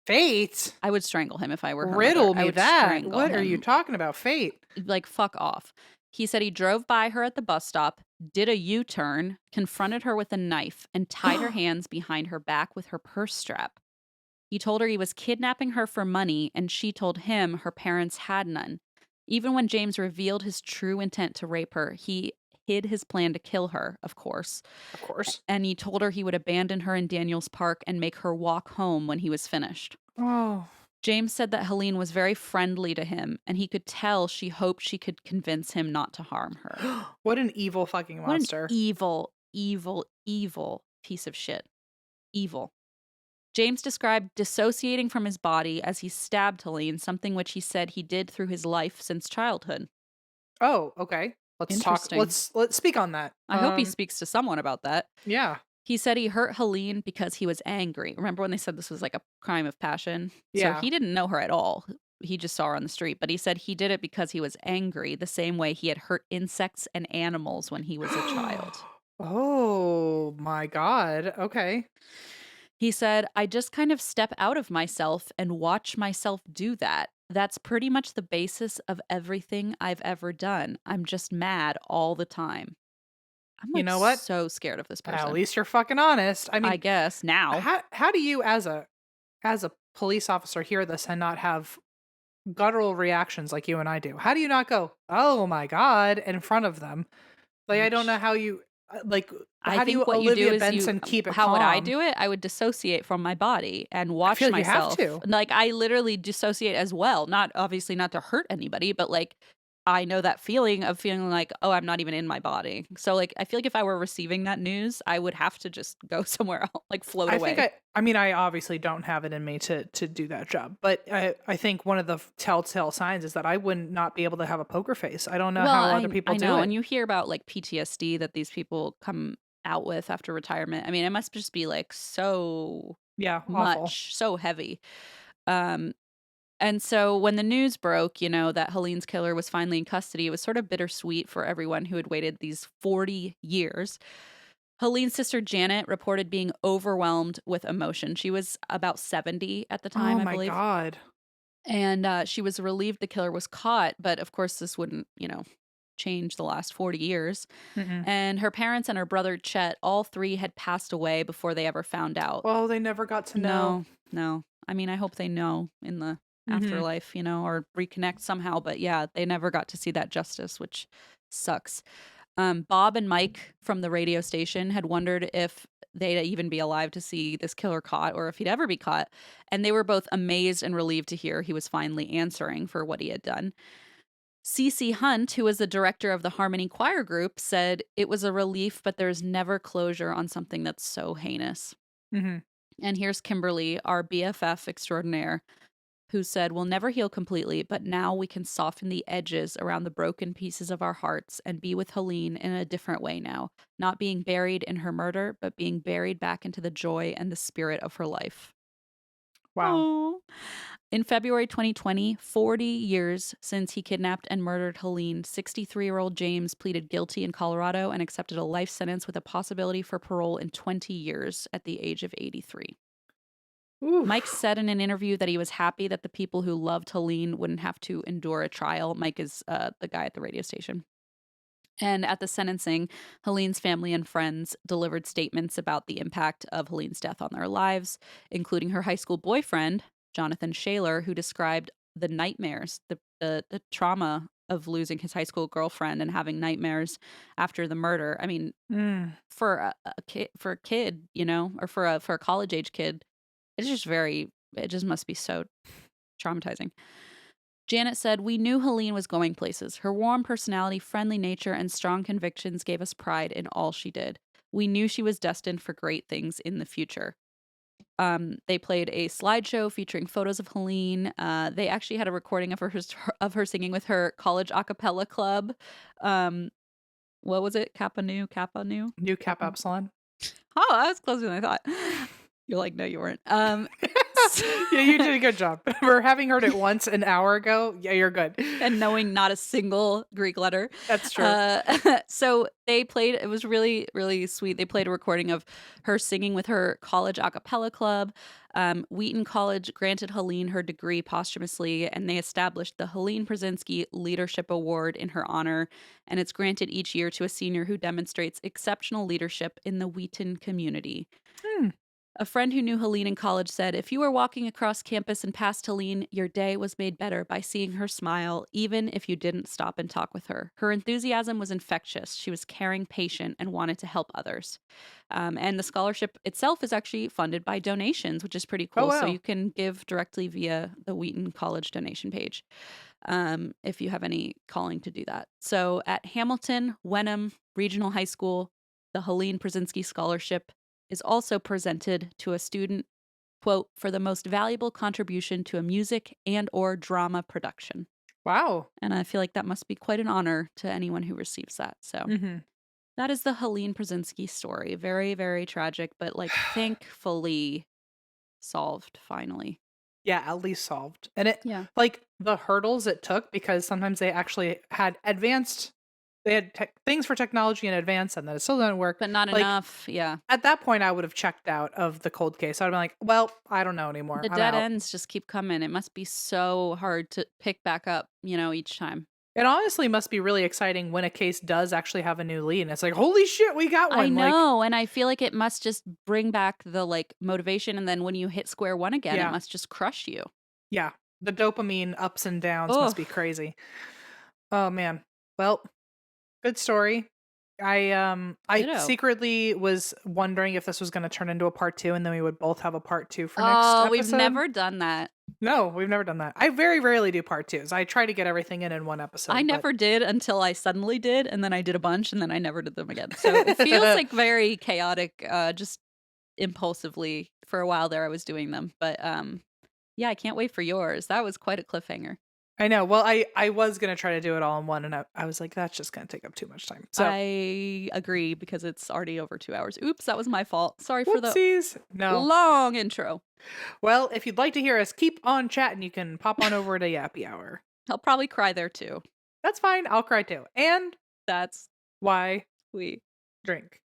Fate? I would strangle him if I were her Riddle mother. I me would that. strangle What are you him. talking about? Fate? Like, fuck off. He said he drove by her at the bus stop, did a U-turn, confronted her with a knife, and tied her hands behind her back with her purse strap. He told her he was kidnapping her for money, and she told him her parents had none. Even when James revealed his true intent to rape her, he hid his plan to kill her, of course. Of course. And he told her he would abandon her in Daniels Park and make her walk home when he was finished. Oh. James said that Helene was very friendly to him, and he could tell she hoped she could convince him not to harm her. What an evil fucking monster. What an evil, evil, evil piece of shit. Evil. James described dissociating from his body as he stabbed Helene, something which he said he did through his life since childhood. Oh, okay. Let's talk. Interesting. Let's speak on that. I hope he speaks to someone about that. Yeah. He said he hurt Helene because he was angry. Remember when they said this was like a crime of passion? Yeah. So he didn't know her at all. He just saw her on the street. But he said he did it because he was angry, the same way he had hurt insects and animals when he was a child. Oh, my God. Okay. He said, I just kind of step out of myself and watch myself do that. That's pretty much the basis of everything I've ever done. I'm just mad all the time. I'm like, you know what? So scared of this person. At least you're fucking honest. I mean, I guess now. How do you as a police officer hear this and not have guttural reactions like you and I do? How do you not go, "Oh my God," in front of them? Like, I don't know how you like. How do you what Olivia you do is Benson keep it How calm? would I do it? I would dissociate from my body and watch feel like myself. you have to. Like, I literally dissociate as well. Not obviously not to hurt anybody, but like I know that feeling of feeling like, oh, I'm not even in my body. So like I feel like if I were receiving that news, I would have to just go somewhere else, like float away. I mean, I obviously don't have it in me to do that job, but I think one of the telltale signs is that I would not be able to have a poker face. I don't know how other people do it. And you hear about like PTSD that these people come out with after retirement. I mean, it must just be like so awful. much, so heavy. And so when the news broke, you know, that Helene's killer was finally in custody, it was sort of bittersweet for everyone who had waited these 40 years. Helene's sister Janet reported being overwhelmed with emotion. She was about 70 at the time, I believe. Oh my God. And she was relieved the killer was caught, but of course this wouldn't, you know, change the last 40 years. Mm-mm. And her parents and her brother Chet, all three had passed away before they ever found out. Well, they never got to know. No. I mean, I hope they know in the afterlife, you know, or reconnect somehow. But yeah, they never got to see that justice, which sucks. Bob and Mike from the radio station had wondered if they'd even be alive to see this killer caught or if he'd ever be caught. And they were both amazed and relieved to hear he was finally answering for what he had done. C.C. Hunt, who was the director of the Harmony Choir Group, said it was a relief, but there's never closure on something that's so heinous. Mm-hmm. And here's Kimberly, our BFF extraordinaire. who said, "We'll never heal completely, but now we can soften the edges around the broken pieces of our hearts and be with Helene in a different way now, not being buried in her murder, but being buried back into the joy and the spirit of her life." Wow. Aw. In February 2020, 40 years since he kidnapped and murdered Helene, 63-year-old James pleaded guilty in Colorado and accepted a life sentence with a possibility for parole in 20 years at the age of 83. Oof. Mike said in an interview that he was happy that the people who loved Helene wouldn't have to endure a trial. Mike is the guy at the radio station. And at the sentencing, Helene's family and friends delivered statements about the impact of Helene's death on their lives, including her high school boyfriend, Jonathan Shaler, who described the nightmares, the trauma of losing his high school girlfriend and having nightmares after the murder. I mean, for a kid, you know, or for a college age kid, it just must be so traumatizing. Janet said, "We knew Helene was going places. Her warm personality, friendly nature, and strong convictions gave us pride in all she did. We knew she was destined for great things in the future." They played a slideshow featuring photos of Helene. They actually had a recording of her singing with her college a cappella club. What was it? Kappa Nu? New Cap Epsilon. Oh, that was closer than I thought. You're like, no, you weren't. Yeah, you did a good job. For having heard it once an hour ago, yeah, you're good. And knowing not a single Greek letter. That's true. So they played, it was really, really sweet. They played a recording of her singing with her college a cappella club. Wheaton College granted Helene her degree posthumously, and they established the Helene Pruszynski Leadership Award in her honor. And it's granted each year to a senior who demonstrates exceptional leadership in the Wheaton community. A friend who knew Helene in college said, "If you were walking across campus and passed Helene, your day was made better by seeing her smile, even if you didn't stop and talk with her. Her enthusiasm was infectious. She was caring, patient, and wanted to help others." And the scholarship itself is actually funded by donations, which is pretty cool. Oh, wow. So you can give directly via the Wheaton College donation page if you have any calling to do that. So at Hamilton Wenham Regional High School, the Helene Pruszynski Scholarship is also presented to a student, quote, "for the most valuable contribution to a music and or drama production." Wow. And I feel like that must be quite an honor to anyone who receives that. So that is the Helene Pruszynski story. Very, very tragic, but like thankfully solved finally. Yeah, at least solved. And it, Yeah. like, the hurdles it took, because sometimes they actually had things for technology in advance, and then it still didn't work. But not Like, enough. Yeah. At that point, I would have checked out of the cold case. I'd have been like, well, I don't know anymore. The I'm dead out. ends just keep coming. It must be so hard to pick back up, each time. It honestly must be really exciting when a case does actually have a new lead, and it's like, holy shit, we got one. I know, and I feel like it must just bring back the motivation, and then when you hit square one again, Yeah. it must just crush you. Yeah, the dopamine ups and downs must be crazy. Oh man. Well, good story. I Ditto. secretly was wondering if this was going to turn into a part 2, and then we would both have a part 2 for next episode. We've never done that. No, we've never done that. I very rarely do part 2s. I try to get everything in one episode. I never did until I suddenly did, and then I did a bunch, and then I never did them again. So it feels like very chaotic, just impulsively. For a while there, I was doing them. But yeah, I can't wait for yours. That was quite a cliffhanger. I know. Well, I was going to try to do it all in one, and I was like, that's just going to take up too much time. So I agree, because it's already over 2 hours. Oops, that was my fault. Sorry for the No. long intro. Well, if you'd like to hear us keep on chatting, you can pop on over to Yappy Hour. I'll probably cry there too. That's fine. I'll cry too. And That's why we drink.